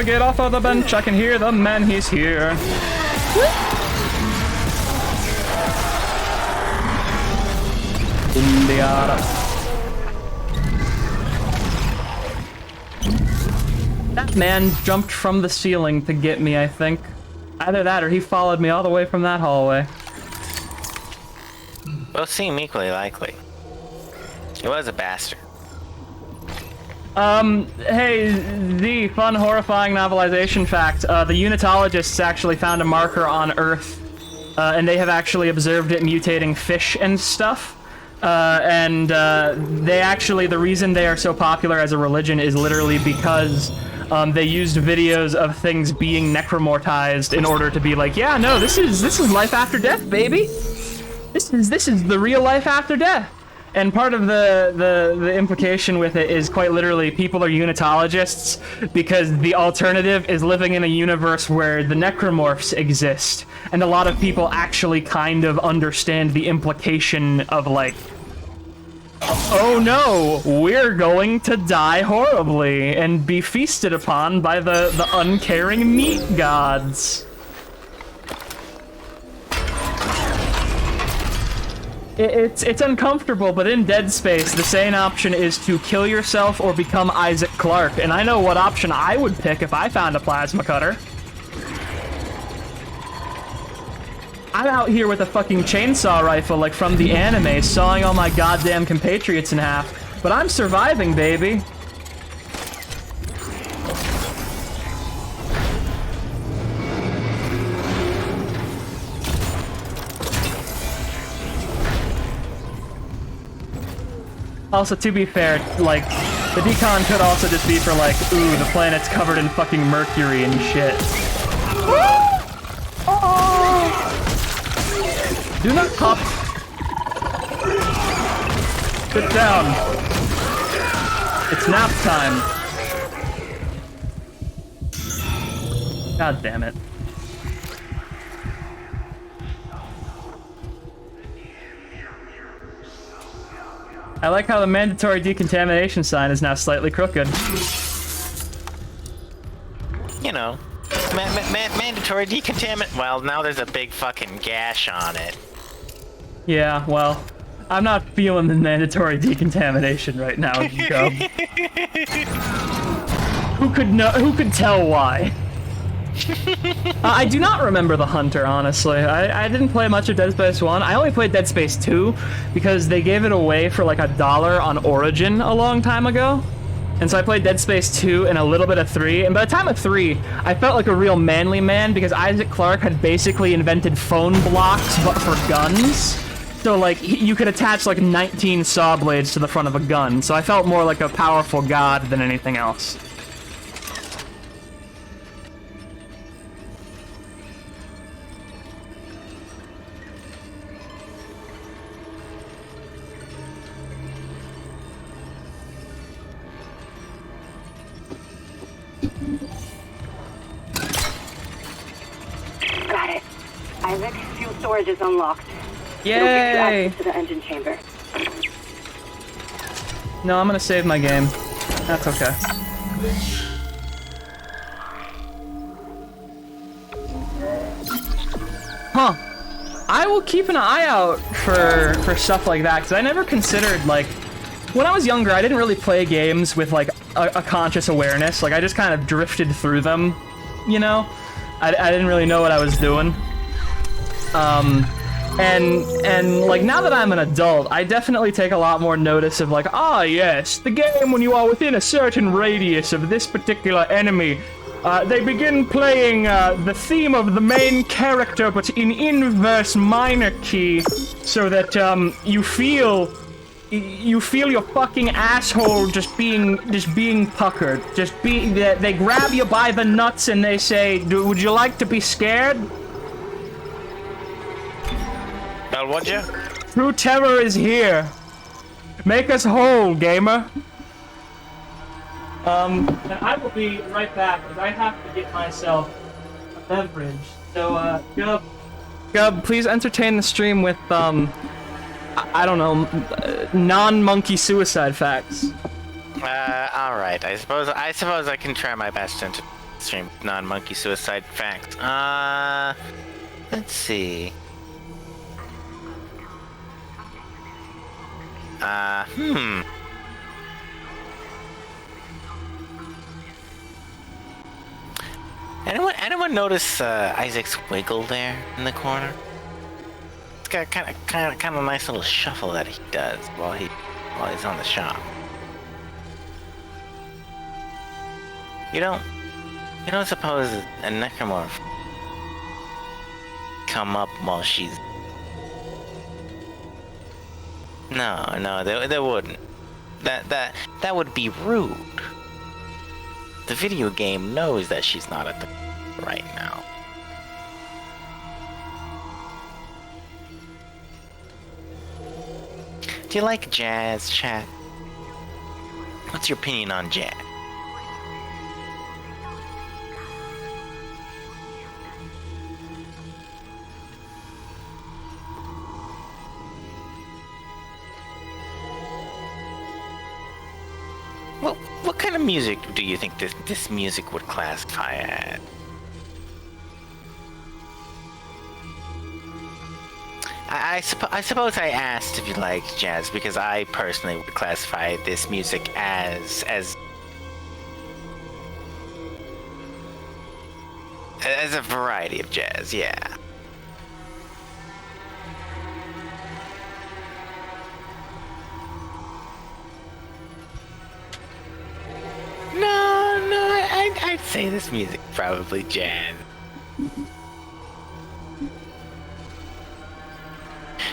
Get off of the bench, I can hear the man, he's here. Indiana. That man jumped from the ceiling to get me, I think. Either that or he followed me all the way from that hallway. Both seem equally likely. He was a bastard. Hey, the fun, horrifying novelization fact. The Unitologists actually found a marker on Earth, and they have actually observed it mutating fish and stuff. They actually, the reason they are so popular as a religion is literally because they used videos of things being necromortized in order to be like, yeah, no, this is life after death, baby. This is the real life after death. And part of the implication with it is quite literally people are Unitologists because the alternative is living in a universe where the necromorphs exist. And a lot of people actually kind of understand the implication of like, oh no, we're going to die horribly and be feasted upon by the uncaring meat gods. It's uncomfortable, but in Dead Space, the sane option is to kill yourself or become Isaac Clarke, and I know what option I would pick if I found a plasma cutter. I'm out here with a fucking chainsaw rifle like from the anime, sawing all my goddamn compatriots in half, but I'm surviving, baby. Also, to be fair, like, the decon could also just be for like, ooh, the planet's covered in fucking mercury and shit. Do not pop. Sit down. It's nap time. God damn it. I like how the mandatory decontamination sign is now slightly crooked. You know, mandatory decontaminate. Well, now there's a big fucking gash on it. Yeah, well, I'm not feeling the mandatory decontamination right now, Go. Who could tell why? I do not remember the Hunter, honestly. I didn't play much of Dead Space 1. I only played Dead Space 2 because they gave it away for like $1 on Origin a long time ago. And so I played Dead Space 2 and a little bit of 3. And by the time of 3, I felt like a real manly man because Isaac Clarke had basically invented phone blocks but for guns. So like, you could attach like 19 saw blades to the front of a gun. So I felt more like a powerful god than anything else. Got it. Isaac, fuel storage is unlocked. Yay! It'll give you access to the engine chamber. No, I'm gonna save my game. That's okay. Huh. I will keep an eye out for stuff like that, because I never considered, like... When I was younger, I didn't really play games with, like, a conscious awareness. Like, I just kind of drifted through them, you know? I didn't really know what I was doing. And like, now that I'm an adult, I definitely take a lot more notice of like, ah, yes, the game when you are within a certain radius of this particular enemy, they begin playing the theme of the main character, but in inverse minor key, so that you feel you feel your fucking asshole just being puckered. They grab you by the nuts and they say, would you like to be scared? Well, would you? True terror is here. Make us whole, gamer. And I will be right back, because I have to get myself a beverage. So, Gub, please entertain the stream with, I don't know, non-monkey suicide facts. Alright, I suppose I can try my best to stream non-monkey suicide facts. Let's see. Anyone notice Isaac's wiggle there in the corner? It's got kind of a nice little shuffle that he does while he's on the shop. You don't suppose a necromorph come up while she's... No, they wouldn't. That would be rude. The video game knows that she's not at the right now. Do you like jazz, chat? What's your opinion on jazz? What kind of music do you think this music would classify as? I suppose I asked if you liked jazz because I personally would classify this music as a variety of jazz, yeah. No, I'd say this music probably jazz.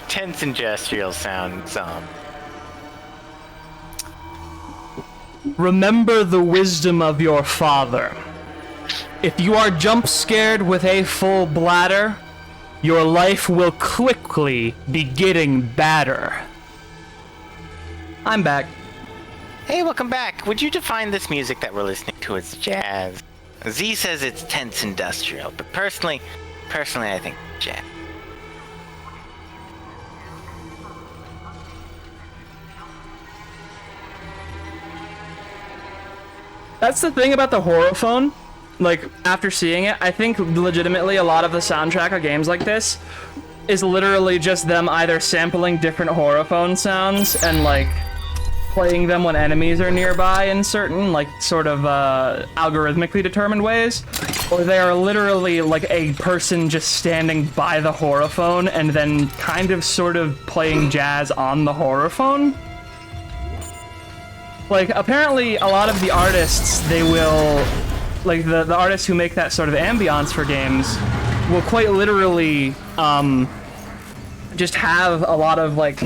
Tense industrial sound song. Remember the wisdom of your father. If you are jump scared with a full bladder, your life will quickly be getting badder. I'm back. Hey, welcome back. Would you define this music that we're listening to as jazz? Z says it's tense industrial, but personally I think jazz. That's the thing about the horror phone. Like, after seeing it, I think legitimately a lot of the soundtrack of games like this is literally just them either sampling different horror phone sounds and, like, playing them when enemies are nearby in certain, like, sort of, algorithmically determined ways, or they are literally, like, a person just standing by the horror phone and then kind of sort of playing jazz on the horror phone. Like, apparently a lot of the artists, they will, like, the artists who make that sort of ambiance for games will quite literally, just have a lot of, like,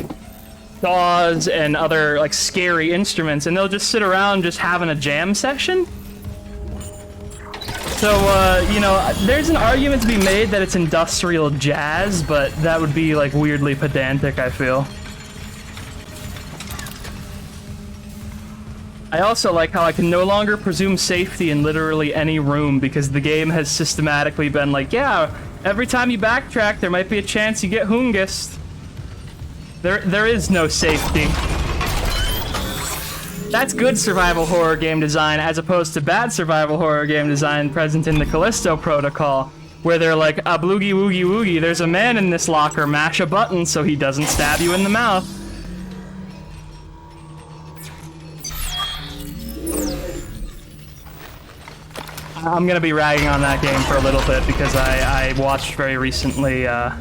saws and other, like, scary instruments, and they'll just sit around just having a jam session. So, you know, there's an argument to be made that it's industrial jazz, but that would be, like, weirdly pedantic, I feel. I also like how I can no longer presume safety in literally any room because the game has systematically been like, yeah, every time you backtrack, there might be a chance you get hungused. There is no safety. That's good survival horror game design as opposed to bad survival horror game design present in the Callisto Protocol, where they're like, ah, bloogie woogie woogie, there's a man in this locker, mash a button so he doesn't stab you in the mouth. I'm gonna be ragging on that game for a little bit because I watched very recently a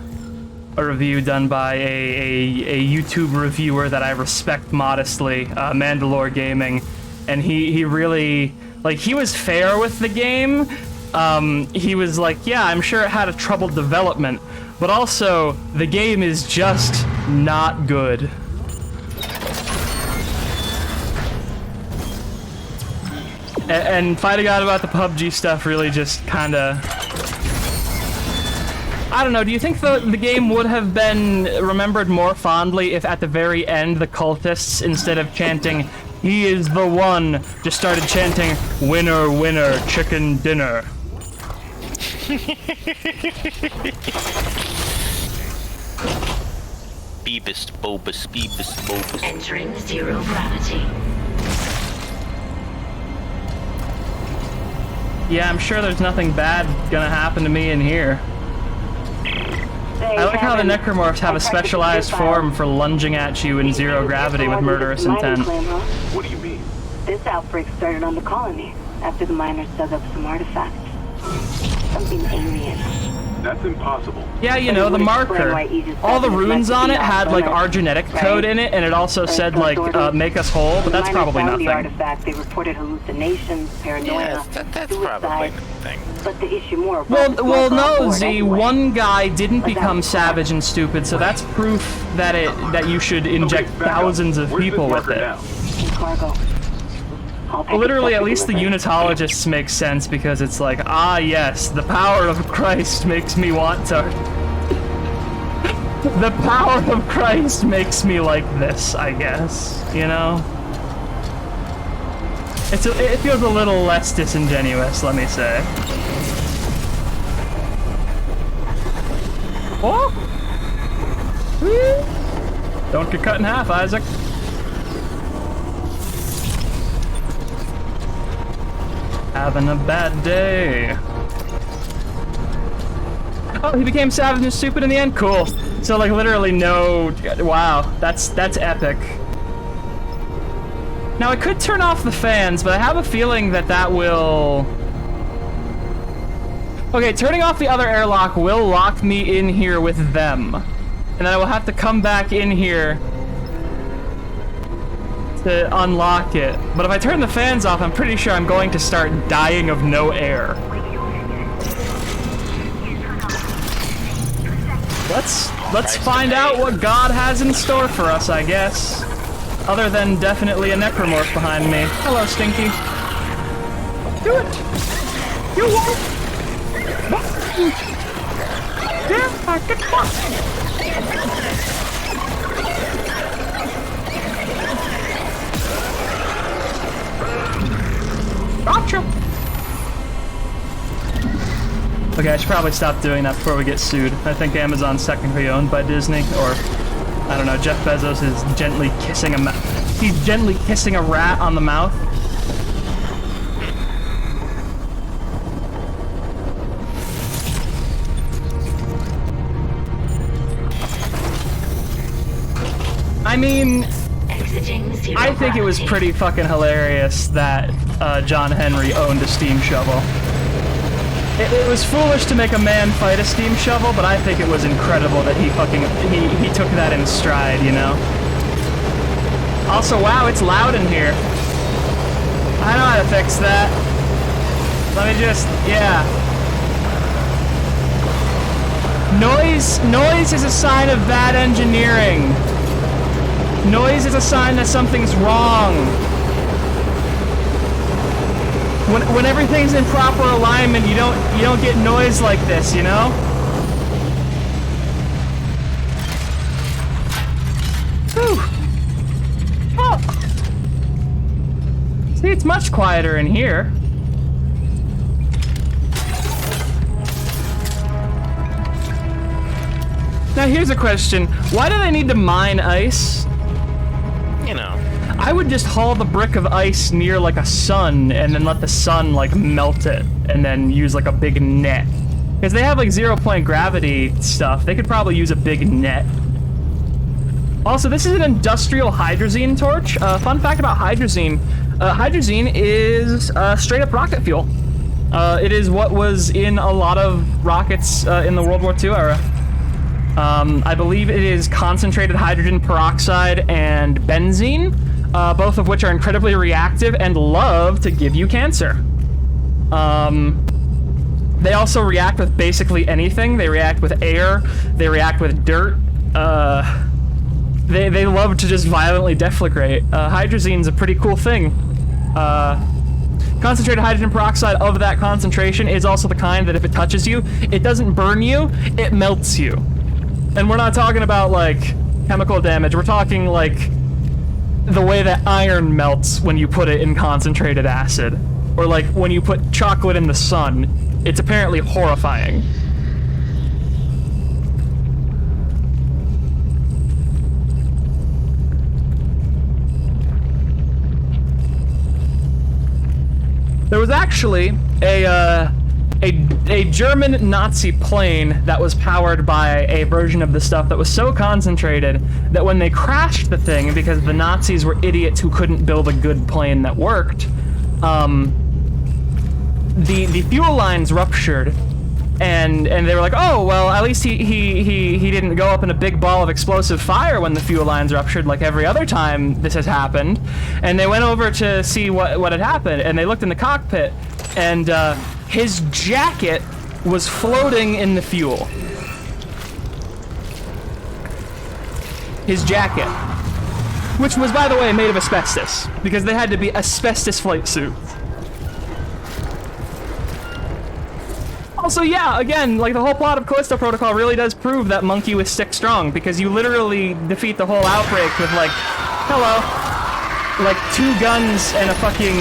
review done by a YouTube reviewer that I respect modestly, Mandalore Gaming, and he really, like, he was fair with the game. He was like, yeah, I'm sure it had a troubled development, but also the game is just not good. And finding out about the PUBG stuff really just kind of... I don't know, do you think the game would have been remembered more fondly if at the very end the cultists, instead of chanting, "He is the one," just started chanting, "Winner, winner, chicken dinner"? Beebus, Bobus, Beebus, Bobus. Entering zero gravity. Yeah, I'm sure there's nothing bad gonna happen to me in here. I like how the necromorphs have a specialized form for lunging at you in zero gravity with murderous intent. What do you mean? This outbreak started on the colony after the miners dug up some artifacts. Something alien. That's impossible. Yeah, you know, the marker. All the runes on it had, like, our genetic code in it, and it also said, like, make us whole, but that's probably nothing. The artifact, they reported hallucinations, paranoia, That's probably nothing. But the issue more... Well, no, Z, one guy didn't become savage and stupid, so that's proof that you should inject thousands of people with it. Cargo. Literally, at least the unitologists make sense, because it's like, ah yes, the power of Christ makes me want to... The power of Christ makes me like this, I guess, you know? It feels a little less disingenuous, let me say. Oh! Whee! Don't get cut in half, Isaac. Having a bad day. Oh, he became savage and stupid in the end? Cool. So, like, literally no... Wow, that's epic. Now, I could turn off the fans, but I have a feeling that will... Okay, turning off the other airlock will lock me in here with them. And then I will have to come back in here to unlock it. But if I turn the fans off, I'm pretty sure I'm going to start dying of no air. Let's find out what God has in store for us, I guess. Other than definitely a necromorph behind me. Hello, Stinky. Do it! You won't! Yeah, get fucked! Gotcha! Okay, I should probably stop doing that before we get sued. I think Amazon's technically owned by Disney, or I don't know, Jeff Bezos is gently kissing he's gently kissing a rat on the mouth. I mean, I think it was pretty fucking hilarious that John Henry owned a steam shovel. It was foolish to make a man fight a steam shovel, but I think it was incredible that he took that in stride, you know? Also, wow, it's loud in here. I know how to fix that. Let me just, yeah. Noise is a sign of bad engineering. Noise is a sign that something's wrong. When everything's in proper alignment, you don't get noise like this, you know? Whew. Oh. See, it's much quieter in here. Now here's a question. Why do they need to mine ice? You know. I would just haul the brick of ice near, like, a sun, and then let the sun, like, melt it, and then use, like, a big net. Because they have, like, 0-point gravity stuff. They could probably use a big net. Also, this is an industrial hydrazine torch. Fun fact about hydrazine. Hydrazine is straight-up rocket fuel. It is what was in a lot of rockets in the World War II era. I believe it is concentrated hydrogen peroxide and benzene, both of which are incredibly reactive and love to give you cancer. They also react with basically anything. They react with air. They react with dirt. They love to just violently deflagrate. Hydrazine's a pretty cool thing. Concentrated hydrogen peroxide of that concentration is also the kind that if it touches you, it doesn't burn you, it melts you. And we're not talking about, like, chemical damage. We're talking, like, the way that iron melts when you put it in concentrated acid. Or, like, when you put chocolate in the sun. It's apparently horrifying. There was actually a German Nazi plane that was powered by a version of the stuff that was so concentrated that when they crashed the thing, because the Nazis were idiots who couldn't build a good plane that worked, the fuel lines ruptured, and they were like, oh well, at least he didn't go up in a big ball of explosive fire when the fuel lines ruptured like every other time this has happened. And they went over to see what had happened, and they looked in the cockpit, and his jacket was floating in the fuel. His jacket, which was, by the way, made of asbestos, because they had to be asbestos flight suits. Also, yeah, again, like, the whole plot of Callisto Protocol really does prove that monkey with stick strong, because you literally defeat the whole outbreak with, like, hello, like, 2 guns and a fucking,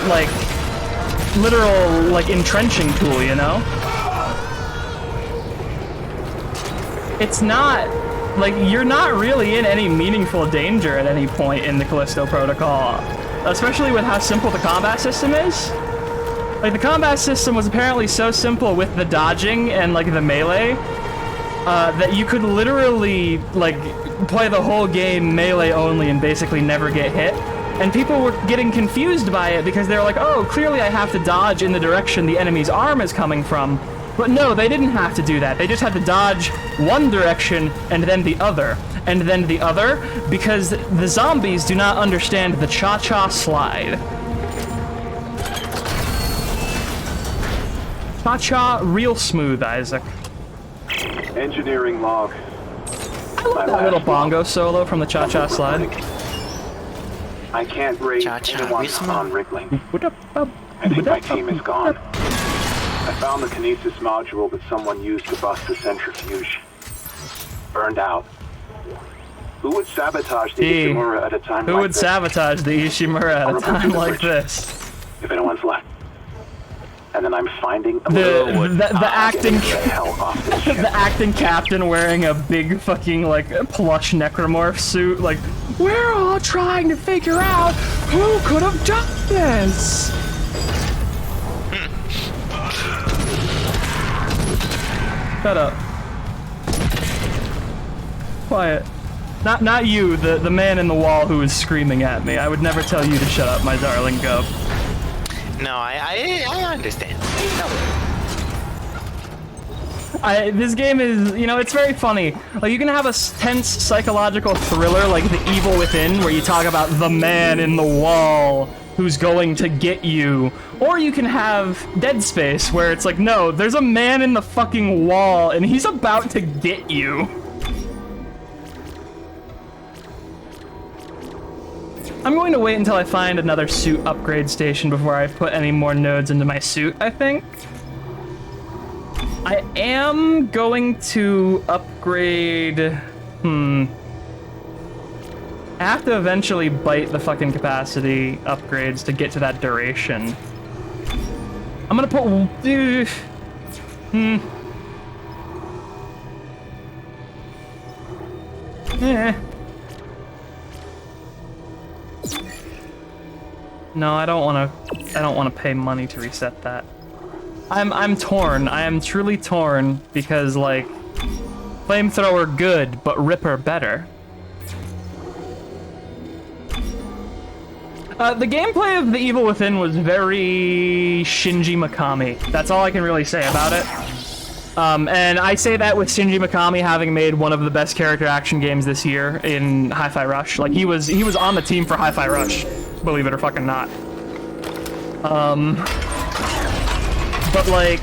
like, literal, like, entrenching tool, you know? It's not, like, you're not really in any meaningful danger at any point in the Callisto Protocol, especially with how simple the combat system is. Like, the combat system was apparently so simple with the dodging and, like, the melee, that you could literally, like, play the whole game melee only and basically never get hit. And people were getting confused by it because they were like, oh, clearly I have to dodge in the direction the enemy's arm is coming from. But no, they didn't have to do that. They just had to dodge one direction and then the other, and then the other, because the zombies do not understand the cha-cha slide. Cha-cha real smooth, Isaac. Engineering log. I love that little bongo solo from the cha-cha slide. I can't rate anyone on Wriggling. I think my team is gone. I found the kinesis module that someone used to bust the centrifuge. Burned out. Who would sabotage the Ishimura at a time like this? Who would sabotage the Ishimura at a time like this? If anyone's left. And then I'm finding the acting captain wearing a big fucking, like, plush necromorph suit, like, we're all trying to figure out who could have done this. Shut up. Quiet. Not you, the man in the wall who is screaming at me. I would never tell you to shut up, my darling gub. No, I understand. This game is, you know, it's very funny. Like, you can have a tense psychological thriller like The Evil Within, where you talk about the man in the wall who's going to get you. Or you can have Dead Space, where it's like, no, there's a man in the fucking wall, and he's about to get you. I'm going to wait until I find another suit upgrade station before I put any more nodes into my suit, I think. I am going to upgrade... I have to eventually bite the fucking capacity upgrades to get to that duration. I'm gonna put... No, I don't want to pay money to reset that. I'm torn. I am truly torn because, like, flamethrower good, but Ripper better. The gameplay of The Evil Within was very Shinji Mikami. That's all I can really say about it. And I say that with Shinji Mikami having made one of the best character action games this year in Hi-Fi Rush. Like, he was on the team for Hi-Fi Rush, believe it or fucking not. But, like,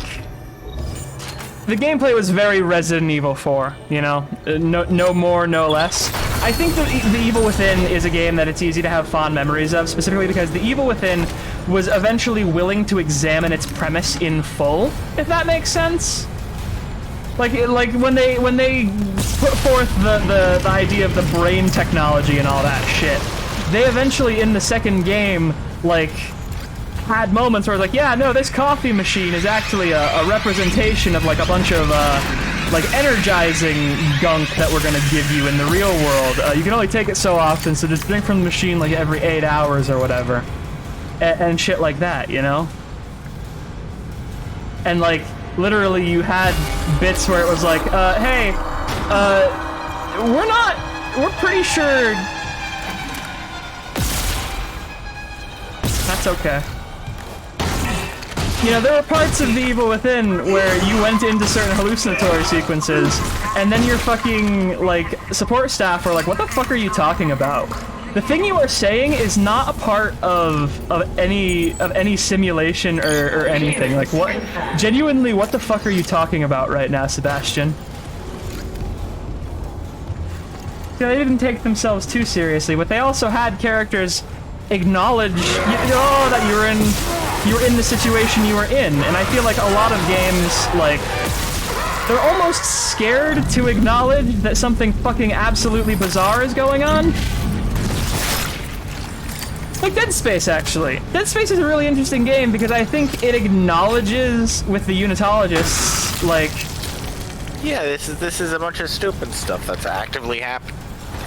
the gameplay was very Resident Evil 4, you know? No more, no less. I think the Evil Within is a game that it's easy to have fond memories of, specifically because the Evil Within was eventually willing to examine its premise in full, if that makes sense. Like when they put forth the idea of the brain technology and all that shit, they eventually in the second game like had moments where it's like, yeah, no, this coffee machine is actually a representation of like a bunch of like energizing gunk that we're gonna give you in the real world. You can only take it so often, so just drink from the machine like every 8 hours or whatever, and shit like that, you know. And like literally, you had bits where it was like, hey, we're pretty sure. That's okay. You know, there were parts of the Evil Within where you went into certain hallucinatory sequences, and then your fucking, like, support staff were like, what the fuck are you talking about? The thing you are saying is not a part of any simulation or anything. Like, what? Genuinely, what the fuck are you talking about right now, Sebastian? You know, they didn't take themselves too seriously, but they also had characters acknowledge, that you were in the situation you were in, and I feel like a lot of games, like, they're almost scared to acknowledge that something fucking absolutely bizarre is going on. Like Dead Space, actually. Dead Space is a really interesting game because I think it acknowledges with the Unitologists, like... Yeah, this is a bunch of stupid stuff that's actively happening.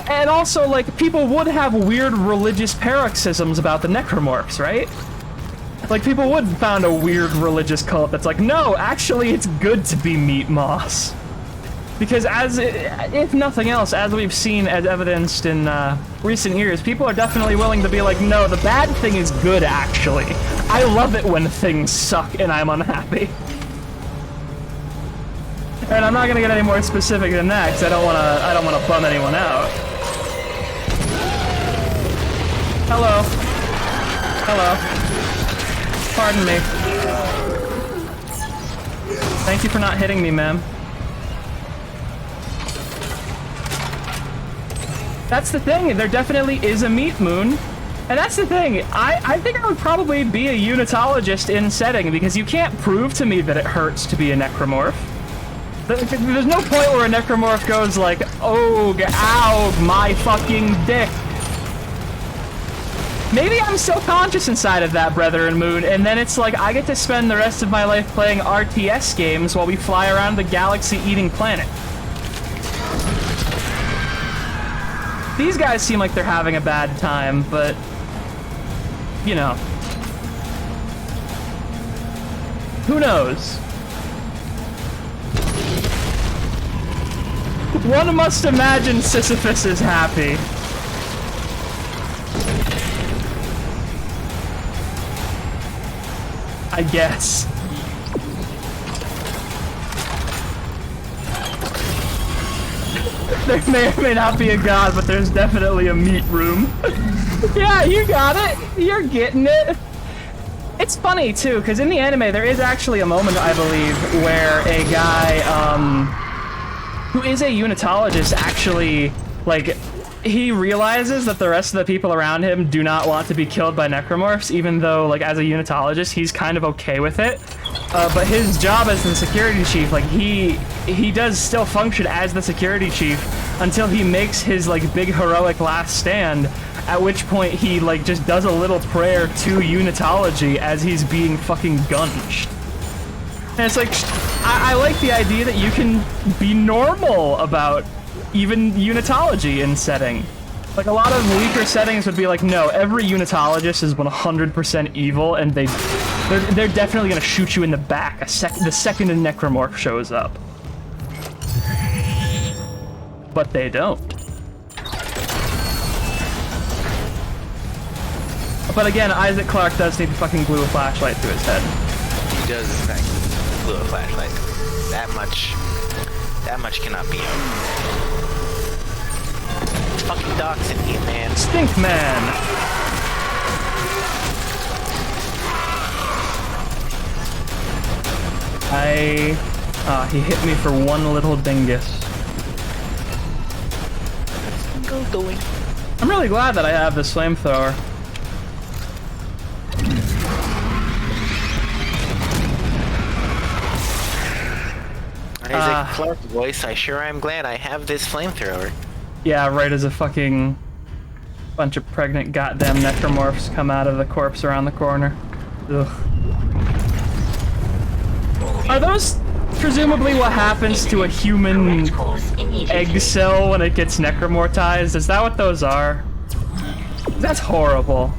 And also, like, people would have weird religious paroxysms about the necromorphs, right? Like, people would found a weird religious cult that's like, no, actually, it's good to be meat moss. Because if nothing else, as we've seen, as evidenced in recent years, people are definitely willing to be like, no, the bad thing is good, actually. I love it when things suck and I'm unhappy. And I'm not gonna get any more specific than that, because I don't wanna bum anyone out. Hello. Hello. Pardon me. Thank you for not hitting me, ma'am. That's the thing, there definitely is a meat moon. And that's the thing, I think I would probably be a unitologist in setting, because you can't prove to me that it hurts to be a necromorph. There's no point where a necromorph goes like, oh, ow, my fucking dick. Maybe I'm so conscious inside of that Brethren moon, and then it's like I get to spend the rest of my life playing RTS games while we fly around the galaxy eating planet. These guys seem like they're having a bad time, but, you know. Who knows? One must imagine Sisyphus is happy. I guess. There may or may not be a god, but there's definitely a meat room. Yeah, you got it. You're getting it. It's funny, too, because in the anime, there is actually a moment, I believe, where a guy, who is a unitologist actually, like, he realizes that the rest of the people around him do not want to be killed by necromorphs, even though, like, as a unitologist, he's kind of okay with it. But his job as the security chief, like, he does still function as the security chief until he makes his, like, big heroic last stand, at which point he, like, just does a little prayer to unitology as he's being fucking gunched. And it's like, I like the idea that you can be normal about even unitology in setting. Like, a lot of weaker settings would be like, no, every unitologist is 100% evil, and they're definitely gonna shoot you in the back the second a necromorph shows up. But they don't. But again, Isaac Clarke does need to fucking glue a flashlight to his head. He does, in fact, glue a flashlight. That much cannot be out. It's fucking dogs in here, man. Stink man. He hit me for one little dingus. Go still going. I'm really glad that I have this flamethrower. Isaac Clarke voice, I sure am glad I have this flamethrower. Yeah, right as a fucking bunch of pregnant goddamn necromorphs come out of the corpse around the corner. Ugh. Are those presumably what happens to a human egg cell when it gets necromortized? Is that what those are? That's horrible.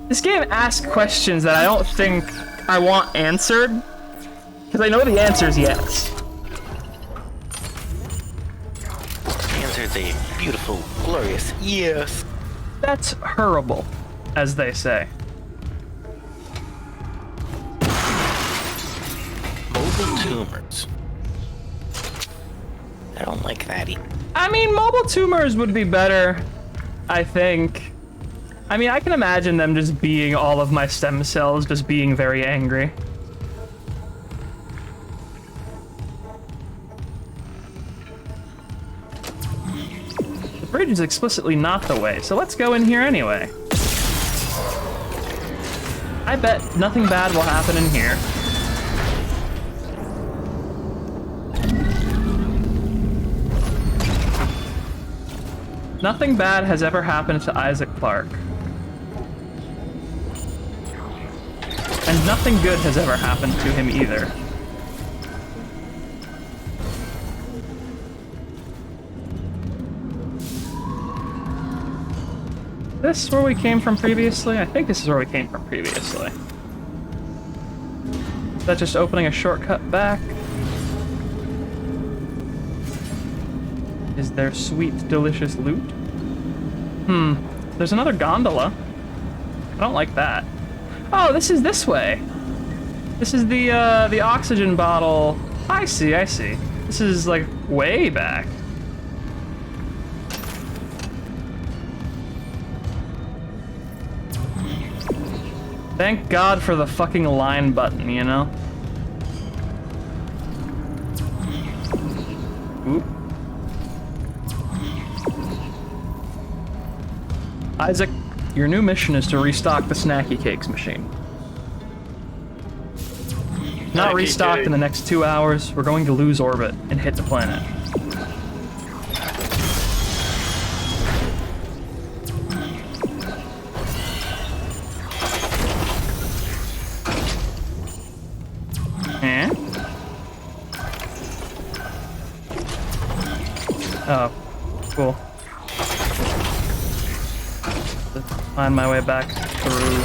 This game asks questions that I don't think I want answered, because I know the answer is yes. The answer is a beautiful, glorious yes. That's horrible, as they say. Mobile tumors. I don't like that either. I mean, mobile tumors would be better, I think. I mean, I can imagine them just being all of my stem cells just being very angry. The bridge is explicitly not the way, so let's go in here anyway. I bet nothing bad will happen in here. Nothing bad has ever happened to Isaac Clarke. And nothing good has ever happened to him either. This where we came from previously? I think this is where we came from previously. Is that just opening a shortcut back? Is there sweet, delicious loot? There's another gondola. I don't like that. Oh, this is this way. This is the oxygen bottle. I see. This is like way back. Thank God for the fucking line button, you know? Oop. Isaac, your new mission is to restock the snacky cakes machine. Not restocked in the next 2 hours, we're going to lose orbit and hit the planet. Eh? Oh, cool. Find my way back through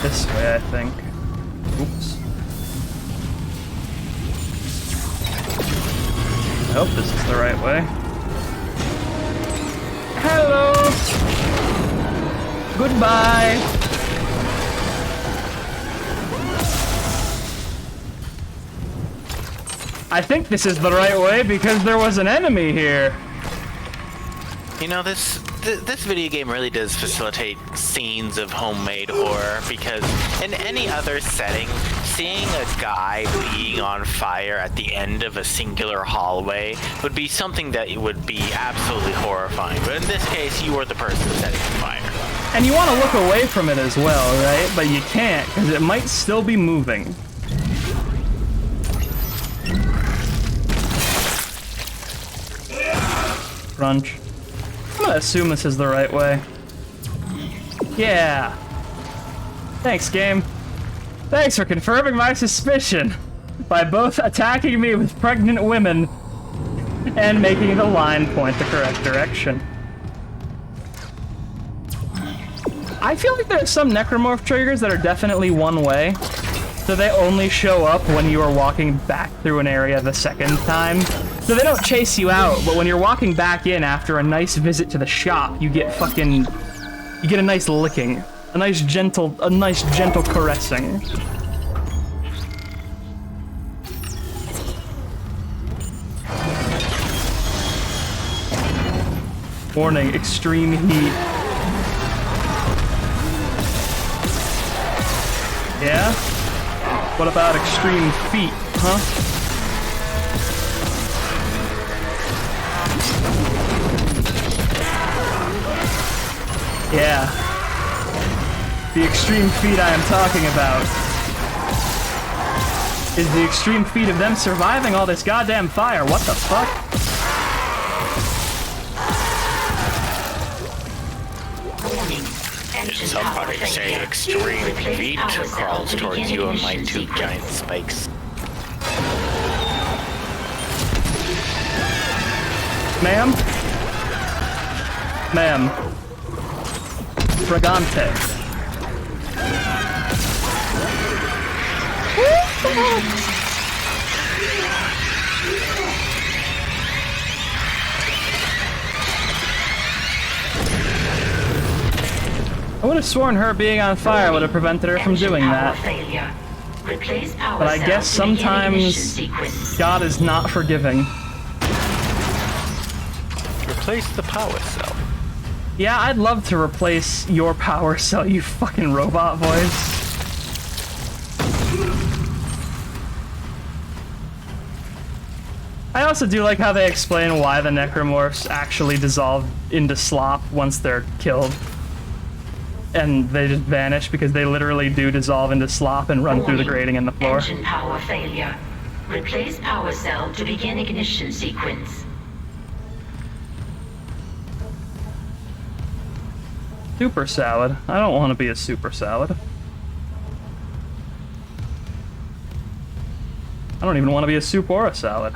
this way, I think. Oops. I hope this is the right way. Hello! Goodbye! I think this is the right way because there was an enemy here. You know, this video game really does facilitate scenes of homemade horror, because in any other setting, seeing a guy being on fire at the end of a singular hallway would be something that would be absolutely horrifying. But in this case, you are the person setting the fire. And you want to look away from it as well, right? But you can't, because it might still be moving. Crunch. I'm gonna assume this is the right way. Yeah. Thanks, game. Thanks for confirming my suspicion by both attacking me with pregnant women and making the line point the correct direction. I feel like there are some necromorph triggers that are definitely one way, so they only show up when you are walking back through an area the second time. So they don't chase you out, but when you're walking back in after a nice visit to the shop, you get a nice licking. A nice gentle caressing. Warning, extreme heat. Yeah? What about extreme feet, huh? Yeah. The extreme feat I am talking about is the extreme feat of them surviving all this goddamn fire. What the fuck? Somebody say extreme feat crawls towards you on my two giant spikes. Ma'am? Ma'am. Fragante. I would have sworn her being on fire would have prevented her from doing that. But I guess sometimes God is not forgiving. Replace the power cell. Yeah, I'd love to replace your power cell, you fucking robot voice. I also do like how they explain why the necromorphs actually dissolve into slop once they're killed. And they just vanish because they literally do dissolve into slop and run through the grating in the floor. Engine power failure. Replace power cell to begin ignition sequence. Super salad. I don't want to be a super salad. I don't even want to be a soup or a salad.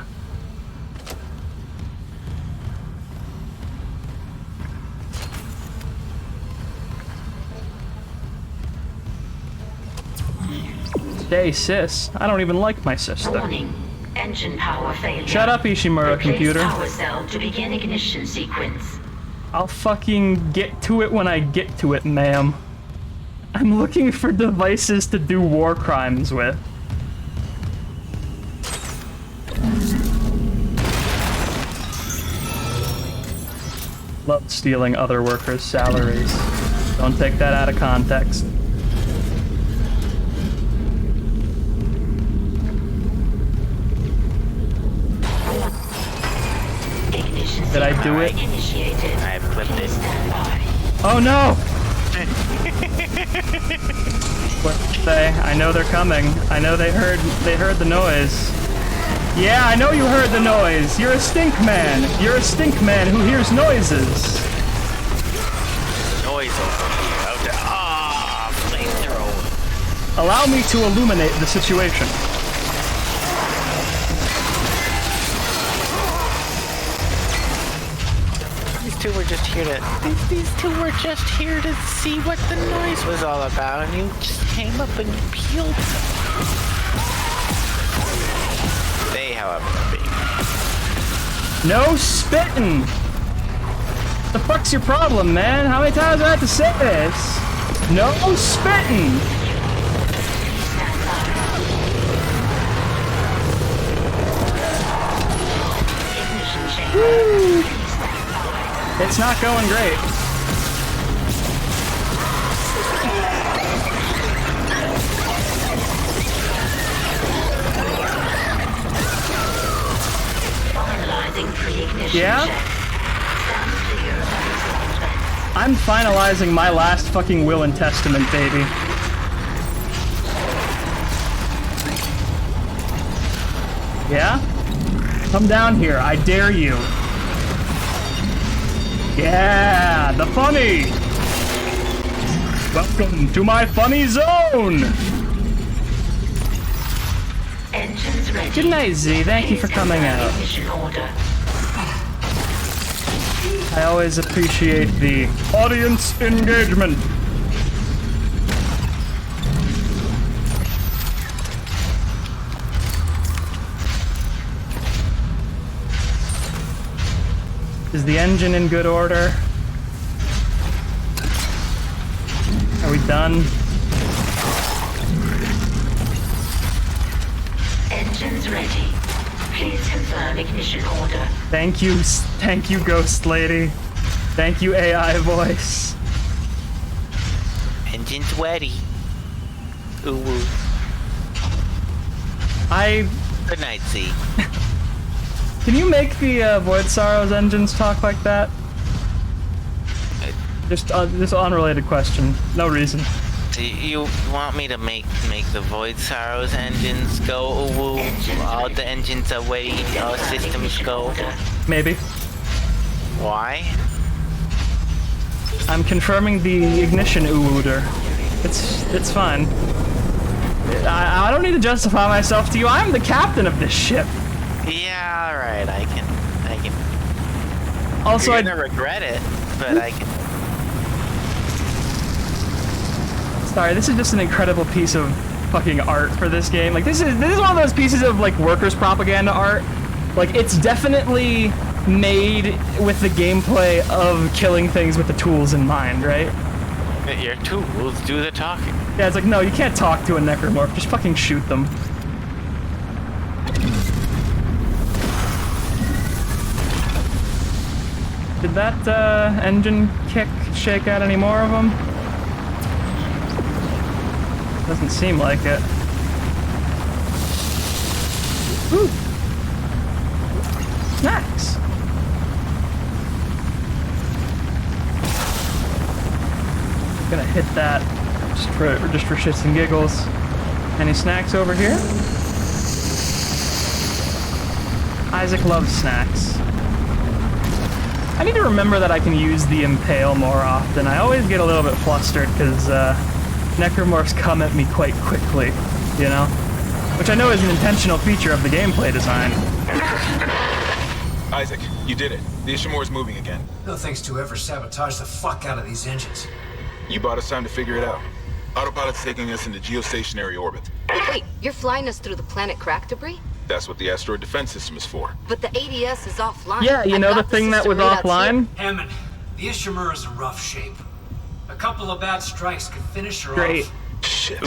Hey, sis. I don't even like my sister. Warning. Engine power failure. Shut up, Ishimura Replace computer. Power cell to begin ignition sequence. I'll fucking get to it when I get to it, ma'am. I'm looking for devices to do war crimes with. Love stealing other workers' salaries. Don't take that out of context. Did I do it? I flipped it. Oh no! What did they? I know they're coming. I know they heard the noise. Yeah, I know you heard the noise. You're a stink man. You're a stink man who hears noises. Noise over here. Out there. Ah, flamethrower. Allow me to illuminate the situation. These two were just here to see what the noise was all about, and you just came up and peeled them. They, however, are being. No spitting! The fuck's your problem, man? How many times do I have to say this? No spitting! Woo. It's not going great. Yeah? I'm finalizing my last fucking will and testament, baby. Yeah? Come down here, I dare you. Yeah, the funny! Welcome to my funny zone! Engines ready. Good night, Z. Thank you for coming out. I always appreciate the audience engagement. Is the engine in good order? Are we done? Engines ready. Please confirm ignition order. Thank you, Ghost Lady. Thank you, AI voice. Engine's ready. Ooh. Good night, Z. Can you make the Void Sorrows engines talk like that? Just unrelated question. No reason. Do you want me to make the Void Sorrows engines go woo? All the engines are waiting, all systems go. Maybe. Why? I'm confirming the ignition ooder. It's fine. I don't need to justify myself to you. I'm the captain of this ship. Yeah, alright, I can. Also, You're gonna regret it, but I can. Sorry, this is just an incredible piece of fucking art for this game. Like, this is one of those pieces of, like, workers' propaganda art. Like, it's definitely made with the gameplay of killing things with the tools in mind, right? Your tools do the talking. Yeah, it's like, no, you can't talk to a necromorph. Just fucking shoot them. Did that, engine kick shake out any more of them? Doesn't seem like it. Ooh! Snacks! Gonna hit that just for shits and giggles. Any snacks over here? Isaac loves snacks. I need to remember that I can use the impale more often. I always get a little bit flustered because necromorphs come at me quite quickly, you know? Which I know is an intentional feature of the gameplay design. Isaac, you did it. The Ishimura's moving again. No thanks to whoever sabotaged the fuck out of these engines. You bought us time to figure it out. Autopilot's taking us into geostationary orbit. Wait, you're flying us through the planet Clarke debris? That's what the asteroid defense system is for. But the ADS is offline. Yeah, you know the thing that was offline? Hammond, the Ishimura's in rough shape. A couple of bad strikes could finish her Great. off. Shit.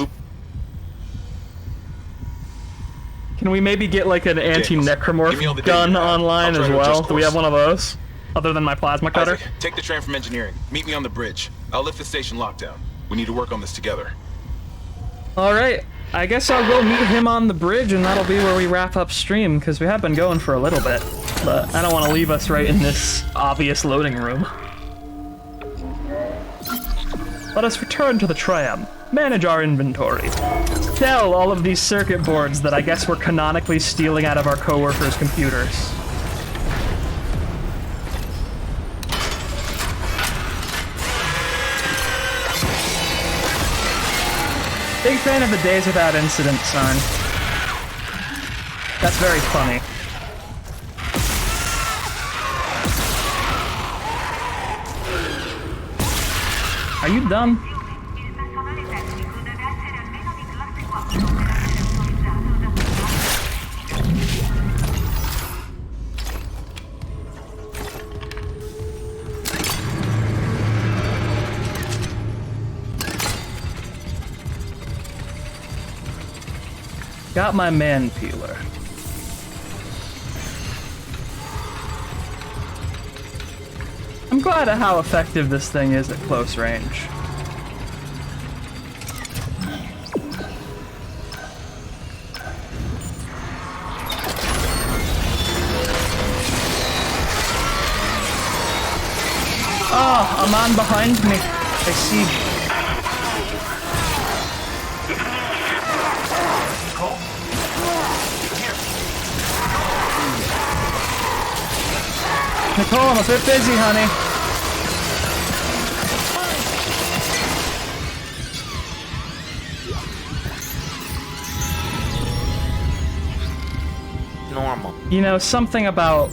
Can we maybe get like an give me all anti-necromorph the gun data. online I'll as try to well? adjust Do we course. have one of those? Other than my plasma cutter? Isaac, take the train from engineering. Meet me on the bridge. I'll lift the station lockdown. We need to work on this together. Alright, I guess I'll go meet him on the bridge and that'll be where we wrap up stream, because we have been going for a little bit. But I don't want to leave us right in this obvious loading room. Let us return to the tram, manage our inventory, sell all of these circuit boards that I guess we're canonically stealing out of our coworkers' computers. Big fan of the Days Without Incident sign. That's very funny. Are you done? Got my man peeler. I'm glad at how effective this thing is at close range. Oh, a man behind me. I see. Nicole, I'm a bit busy, honey. Normal. You know, something about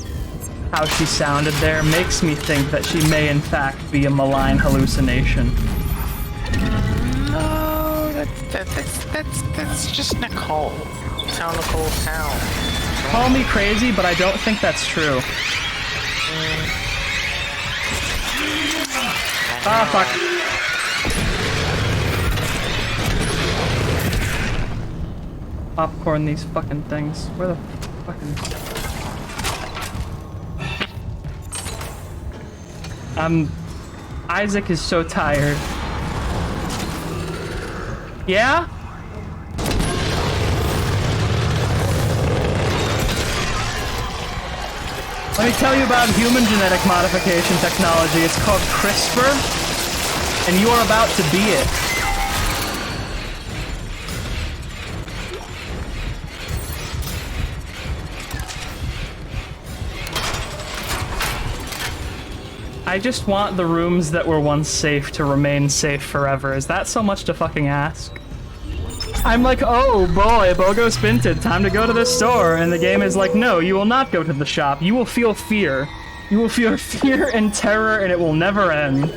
how she sounded there makes me think that she may in fact be a malign hallucination. No, that's just Nicole. That's how Nicole sounds. Call me crazy, but I don't think that's true. Ah, fuck. Popcorn these fucking things. Where the fucking... Isaac is so tired. Yeah? Let me tell you about human genetic modification technology. It's called CRISPR. And you are about to be it. I just want the rooms that were once safe to remain safe forever. Is that so much to fucking ask? I'm like, oh boy, Bogo's Spinted, time to go to the store. And the game is like, no, you will not go to the shop. You will feel fear. You will feel fear and terror, and it will never end.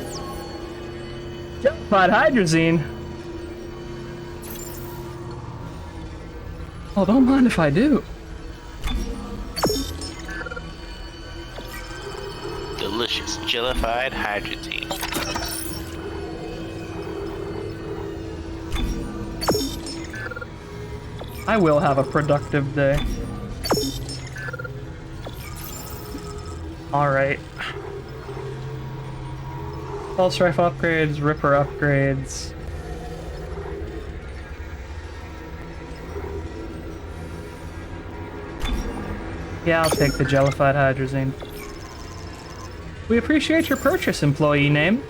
But hydrazine. Oh, don't mind if I do. Delicious jellified hydrazine. I will have a productive day. Alright. Pulse rifle upgrades, Ripper upgrades. Yeah, I'll take the jellified hydrazine. We appreciate your purchase, employee name.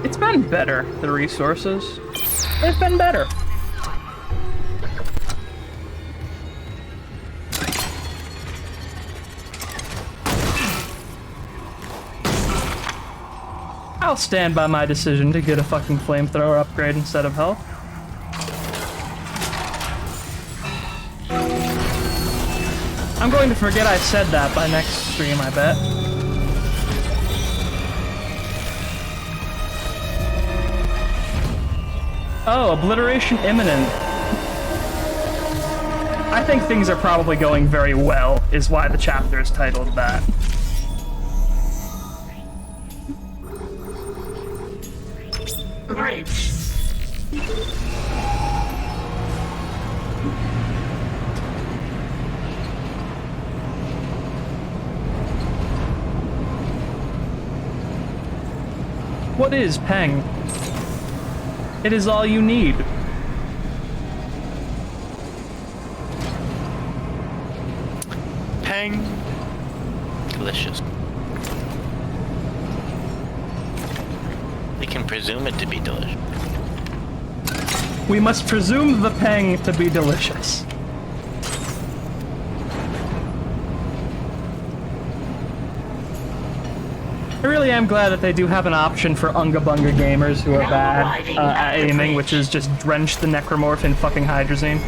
It's been better, the resources. It's been better. I'll stand by my decision to get a fucking flamethrower upgrade instead of health. I'm going to forget I said that by next stream, I bet. Oh, obliteration imminent. I think things are probably going very well, is why the chapter is titled that. Right. What is Peng? It is all you need. Peng. Delicious. We can presume it to be delicious. We must presume the Peng to be delicious. I really am glad that they do have an option for Unga Bunga gamers who are bad at aiming, which is just drench the necromorph in fucking hydrazine.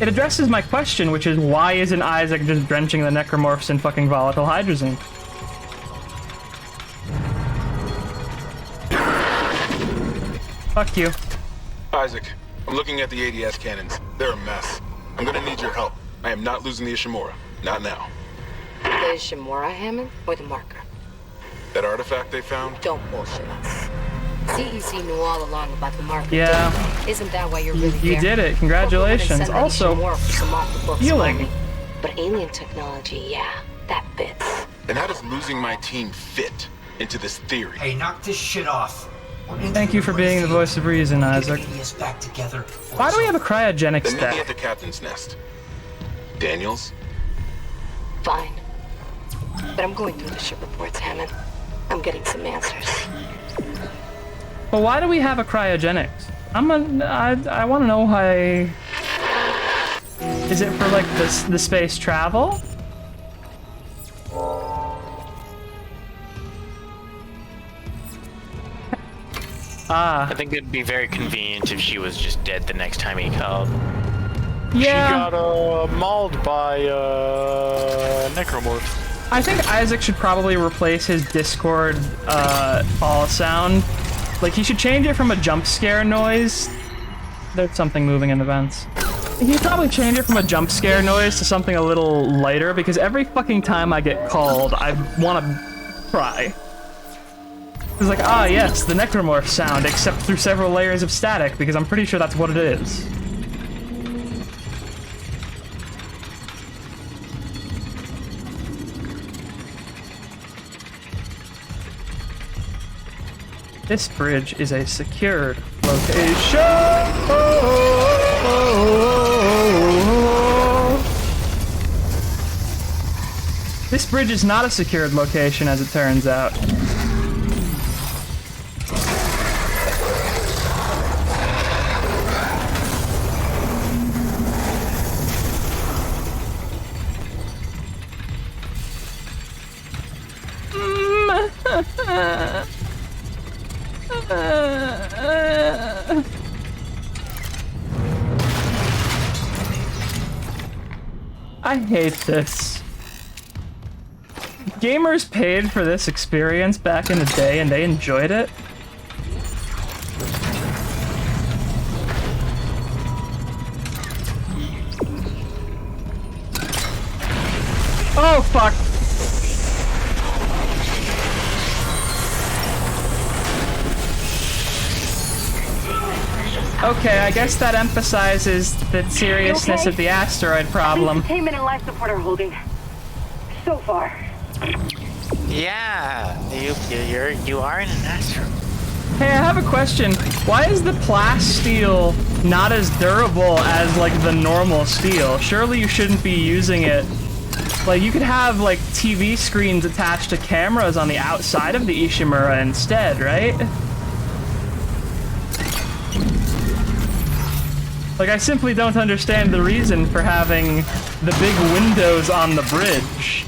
It addresses my question, which is why isn't Isaac just drenching the necromorphs in fucking volatile hydrazine? Fuck you. Isaac, I'm looking at the ADS cannons. They're a mess. I'm gonna need your help. I am not losing the Ishimura. Not now. The Ishimura, Hammond, or the marker? That artifact they found? Don't bullshit us. CEC knew all along about the marker. Yeah. Isn't that why you're really You here? did it. Congratulations. Also, healing. But alien technology, yeah, that fits. And how does losing my team fit into this theory? Hey, knock this shit off. Thank you for being the voice of reason, Isaac. Back together. Why do we have a cryogenics Then meet me deck? at the captain's nest. Daniels? Fine. But I'm going through the ship reports, Hammond. I'm getting some answers. But why do we have a cryogenics? I want to know why. Is it for like the space travel? I think it'd be very convenient if she was just dead the next time he called. Yeah. She got mauled by necromorphs. I think Isaac should probably replace his Discord fall sound. Like, he should change it from a jump scare noise. There's something moving in the vents. He should probably change it from a jump scare noise to something a little lighter, because every fucking time I get called, I want to cry. It's like, ah yes, the necromorph sound, except through several layers of static, because I'm pretty sure that's what it is. This bridge is a secured location. This bridge is not a secured location, as it turns out. I hate this. Gamers paid for this experience back in the day and they enjoyed it. Oh fuck. Okay, I guess that emphasizes the seriousness of the asteroid problem. Containment and life support are holding. So far. Yeah, you are in an asteroid. Hey, I have a question. Why is the plasteel not as durable as, like, the normal steel? Surely you shouldn't be using it. Like, you could have, like, TV screens attached to cameras on the outside of the Ishimura instead, right? Like, I simply don't understand the reason for having the big windows on the bridge,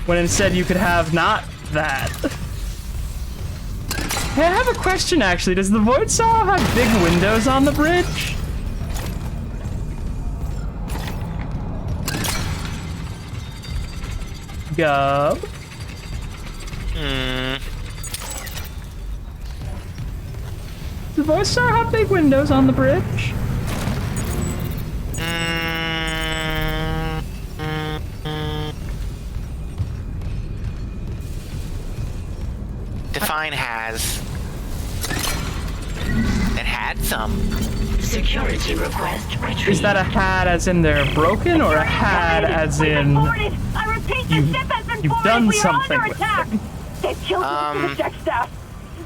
when instead you could have not that. Hey, I have a question, actually. Does the Void Saw have big windows on the bridge? Gub? Does the Void Saw have big windows on the bridge? Define has. It had some. Security request retrieved. Is that a had as in they're broken, or a had as in I repeat, the ship has been you've boarded. done We are something under with attack. them? They've killed the deck staff.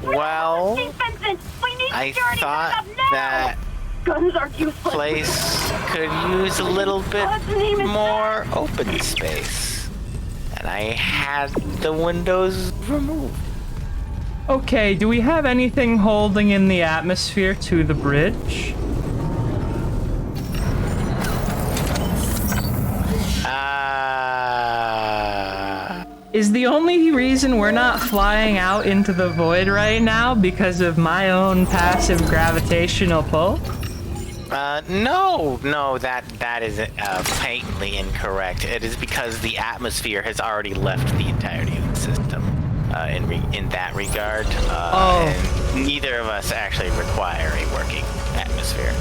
Well, Vincent, we need I security thought backup now. that Guns are useless. place could use a little bit more open space. And I had the windows removed. Okay, do we have anything holding in the atmosphere to the bridge? Is the only reason we're not flying out into the void right now because of my own passive gravitational pull? No, that is patently incorrect. It is because the atmosphere has already left the entirety of the system. In that regard, and neither of us actually require a working atmosphere.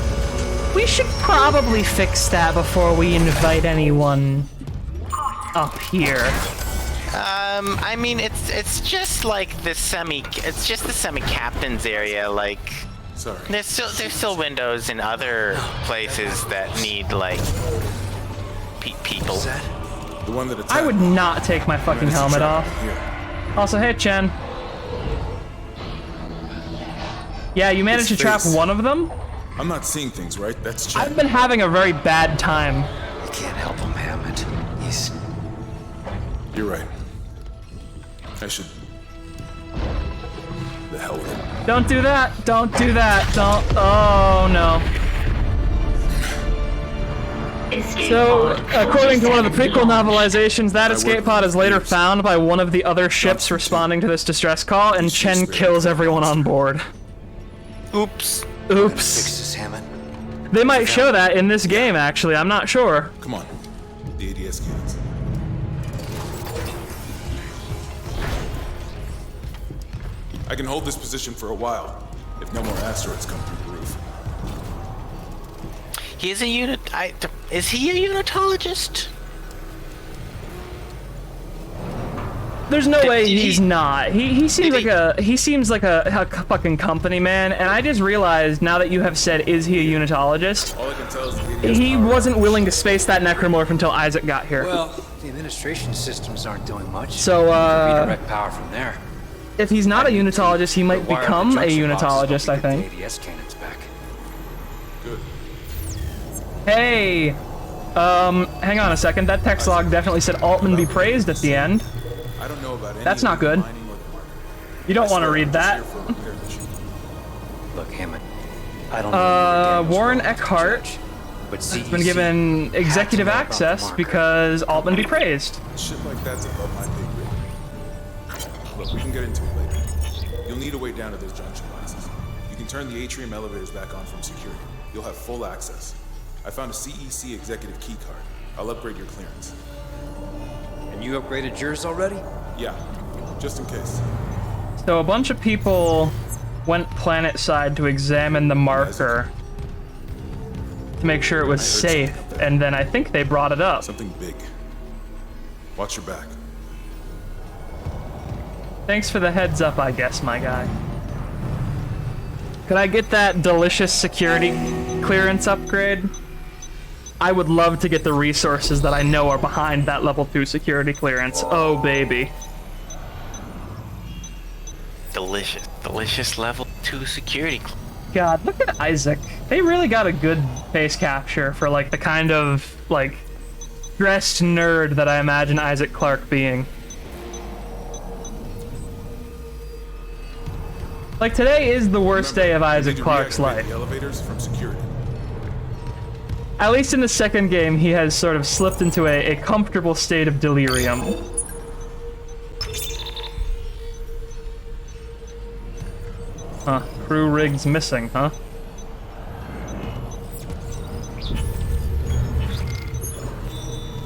We should probably fix that before we invite anyone up here. I mean, it's just like the semi-captain's area. Like, Sorry. there's still windows in other places that need like people. The one that attacked. I would not take my fucking helmet off. Here. Also, hey, Chen. Yeah, you managed to trap one of them? I'm not seeing things, right? That's Chen. I've been having a very bad time. You can't help him, Hammond. He's... You're right. I should... The hell with it. Don't do that. Don't do that. Don't. Oh, no. So, according to one of the prequel novelizations, that escape pod is later found by one of the other ships responding to this distress call, and Chen kills everyone on board. Oops. Oops. Fix this, Hammond. They might show that in this game, actually. I'm not sure. Come on. The ADS cannons. I can hold this position for a while, if no more asteroids come through the roof. He is a unit. Is he a unitologist? There's no way he's not. He seems like a fucking company man, and I just realized now that you have said, is he a unitologist? All I can tell is the ADS He power. wasn't willing to space that necromorph until Isaac got here. Well, the administration systems aren't doing much. So, Redirect power from there. if he's not a unitologist, he might become a unitologist, I think. ADS cannons back. Good. Hey! Hang on a second. That text log definitely said Altman be praised at the end. I don't know about any That's not good. You don't want to read that. Look, Hammond, I don't know. Warren Eckhart has been given executive access because Altman be praised. Shit like that's above my pay grade. Look, we can get into it later. You'll need a way down to those junction boxes. You can turn the atrium elevators back on from security. You'll have full access. I found a CEC executive key card. I'll upgrade your clearance. And you upgraded yours already? Yeah, just in case. So a bunch of people went planet-side to examine the marker to make sure it was safe, and then I think they brought it up. Something big. Watch your back. Thanks for the heads up, I guess, my guy. Could I get that delicious security clearance upgrade? I would love to get the resources that I know are behind that level 2 security clearance. Oh, baby. Delicious level 2 security. God, look at Isaac. They really got a good face capture for, like, the kind of, like, dressed nerd that I imagine Isaac Clarke being. Like, today is the worst day of Isaac Clarke's life. The elevators from security. At least in the second game, he has sort of slipped into a comfortable state of delirium. Huh. Crew rig's missing, huh?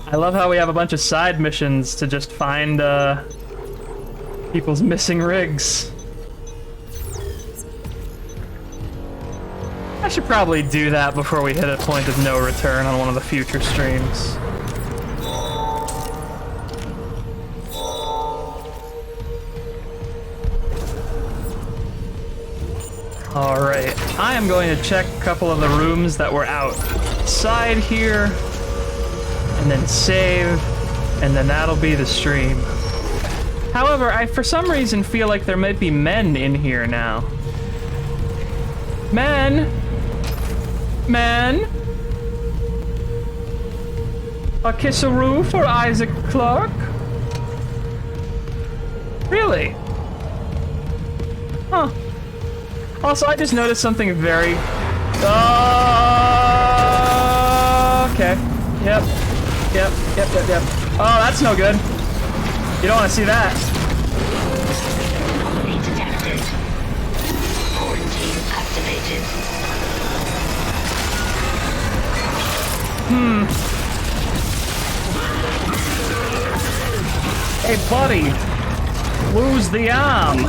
I love how we have a bunch of side missions to just find, people's missing rigs. I should probably do that before we hit a point of no return on one of the future streams. Alright, I am going to check a couple of the rooms that were outside here, and then save, and then that'll be the stream. However, I for some reason feel like there might be men in here now. Men! Men! A kisseroo for Isaac Clarke? Really? Huh. Also, I just noticed something very... okay. Yep. Oh, that's no good. You don't want to see that. Detected. Quarantine activated. Hey, buddy. Lose the arm.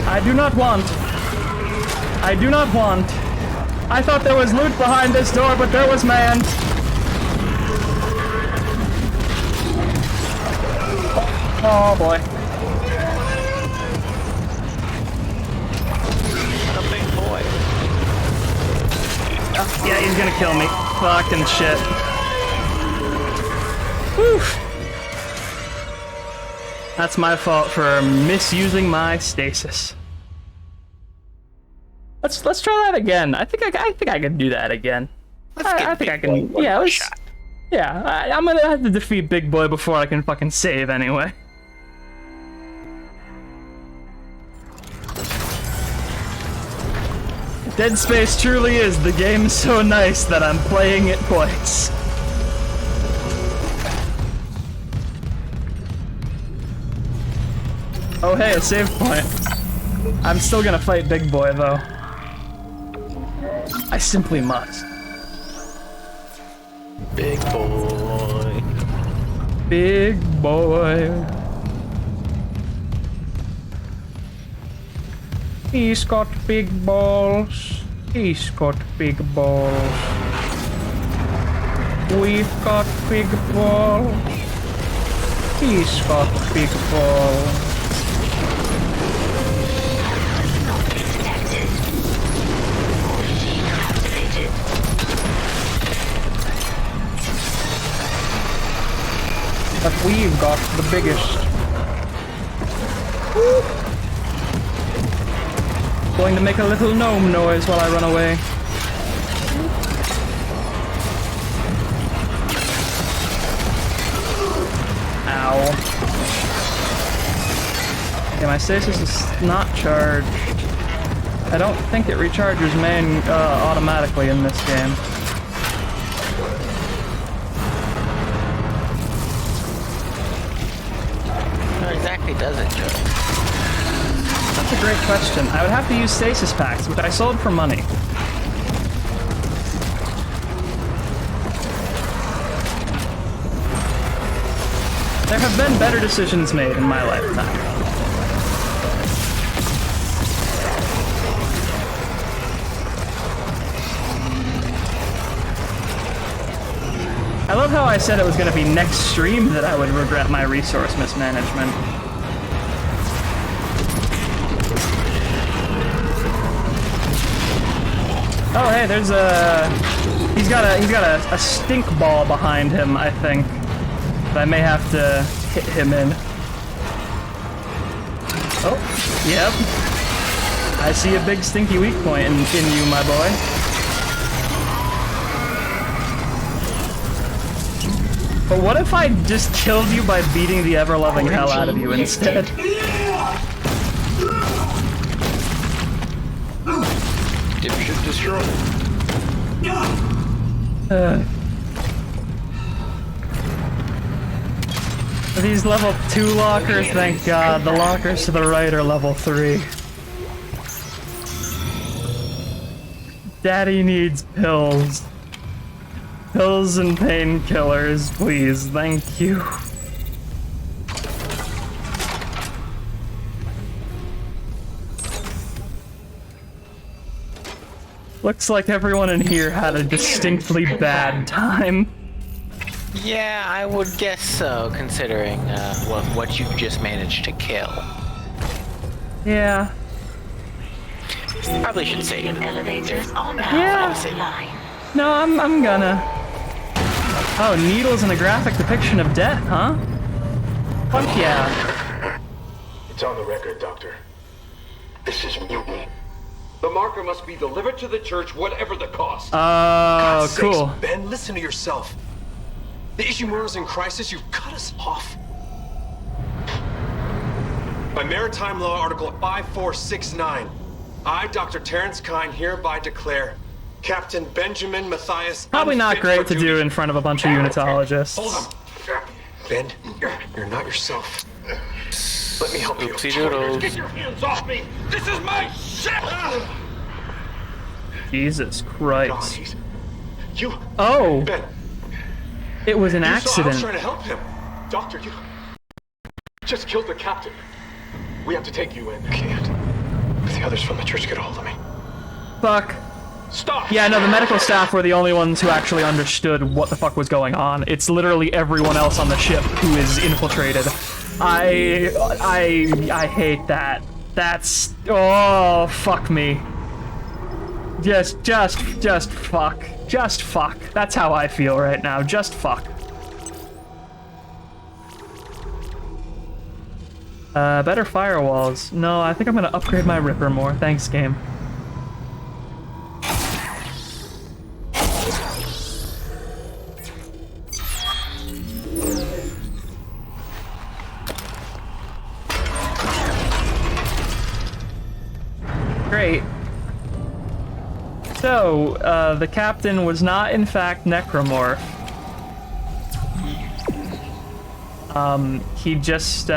I do not want. I thought there was loot behind this door, but there was man. Oh boy. What a big boy. Yeah, he's gonna kill me. Fucking shit. Whew. That's my fault for misusing my stasis. Let's try that again. I think I can do that again. I think I can. Yeah, I'm gonna have to defeat Big Boy before I can fucking save anyway. Dead Space truly is the game so nice that I'm playing it twice. Oh hey, a save point. I'm still gonna fight Big Boy though. I simply must. Big boy. Big boy. He's got big balls. He's got big balls. We've got big balls. He's got big balls. But we've got the biggest. Woo. Going to make a little gnome noise while I run away. Ow. Okay, my stasis is not charged. I don't think it recharges automatically in this game. How exactly does it, Joe? That's a great question. I would have to use stasis packs, which I sold for money. There have been better decisions made in my lifetime. I love how I said it was going to be next stream that I would regret my resource mismanagement. Oh, hey, there's a... He's got a stink ball behind him, I think. But I may have to hit him in. Oh, yep. I see a big stinky weak point in you, my boy. But what if I just killed you by beating the ever-loving hell out of you instead? Dipshit destroyed. These level 2 lockers, thank God. The lockers to the right are level 3. Daddy needs pills. Pills and painkillers, please. Thank you. Looks like everyone in here had a distinctly bad time. Yeah, I would guess so, considering what you just managed to kill. Yeah. Probably should save it. Elevators on the line. No, I'm gonna. Oh, needles and a graphic depiction of death, huh? Fuck yeah. It's on the record, Doctor. This is mutiny. The marker must be delivered to the church, whatever the cost. Oh, cool. Sakes, Ben, listen to yourself. The Ishimura's in crisis. You've cut us off. By Maritime Law Article 5469, I, Dr. Terrence Kine, hereby declare Captain Benjamin Matthias. Probably not great to do in front of a bunch of unitologists. Hold on. Ben, you're not yourself. Let me help you. Oopsie doodles. Get your hands off me! This is my ship! Jesus Christ. You. Oh. Ben. It was an I was accident. trying to help him. Doctor, you just killed the captain. We have to take you in. I can't. If the others from the church get a hold of me. Fuck. Stop! Yeah, no, the medical staff were the only ones who actually understood what the fuck was going on. It's literally everyone else on the ship who is infiltrated. I hate that. That's... Oh, fuck me. Just fuck. Just fuck. That's how I feel right now. Just fuck. Better firewalls. No, I think I'm gonna upgrade my Ripper more. Thanks, game. Great. So, the captain was not in fact necromorph. He just,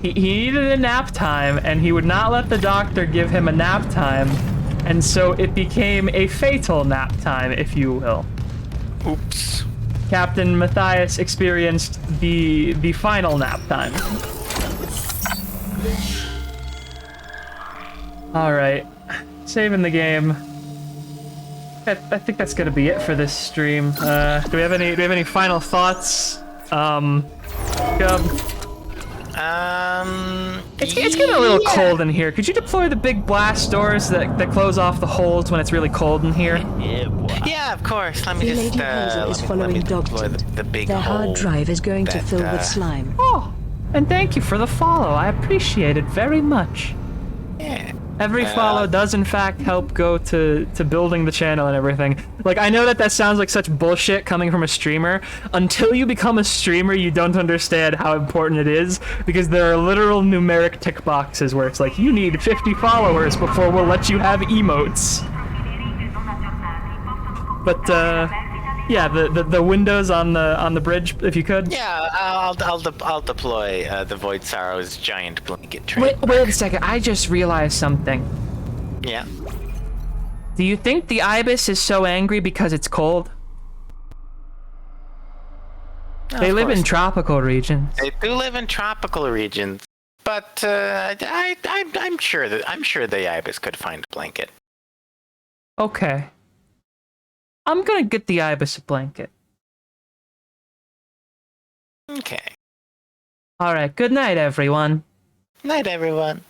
he needed a nap time, and he would not let the doctor give him a nap time, and so it became a fatal nap time, if you will. Oops. Captain Matthias experienced the final nap time. Alright. Saving the game. I think that's gonna be it for this stream. Do we have any final thoughts? Gub? It's getting a little cold in here. Could you deploy the big blast doors that close off the holes when it's really cold in here? Yeah, of course. Let me The just Lady Hazel is let following me deploy Dogtooth. the big Their hard hole drive is going to that, fill with slime. Oh, and thank you for the follow. I appreciate it very much. Yeah. Every follow does in fact help go to building the channel and everything. Like, I know that sounds like such bullshit coming from a streamer. Until you become a streamer, you don't understand how important it is, because there are literal numeric tick boxes where it's like, you need 50 followers before we'll let you have emotes. But yeah, the windows on the bridge, if you could. Yeah, I'll deploy the Void Sorrow's giant blanket train. Wait a second. I just realized something. Yeah. Do you think the ibis is so angry because it's cold? They live in tropical regions. They do live in tropical regions, but I'm sure the ibis could find a blanket. Okay. I'm gonna get the ibis a blanket. Okay. Alright, good night, everyone. Night, everyone.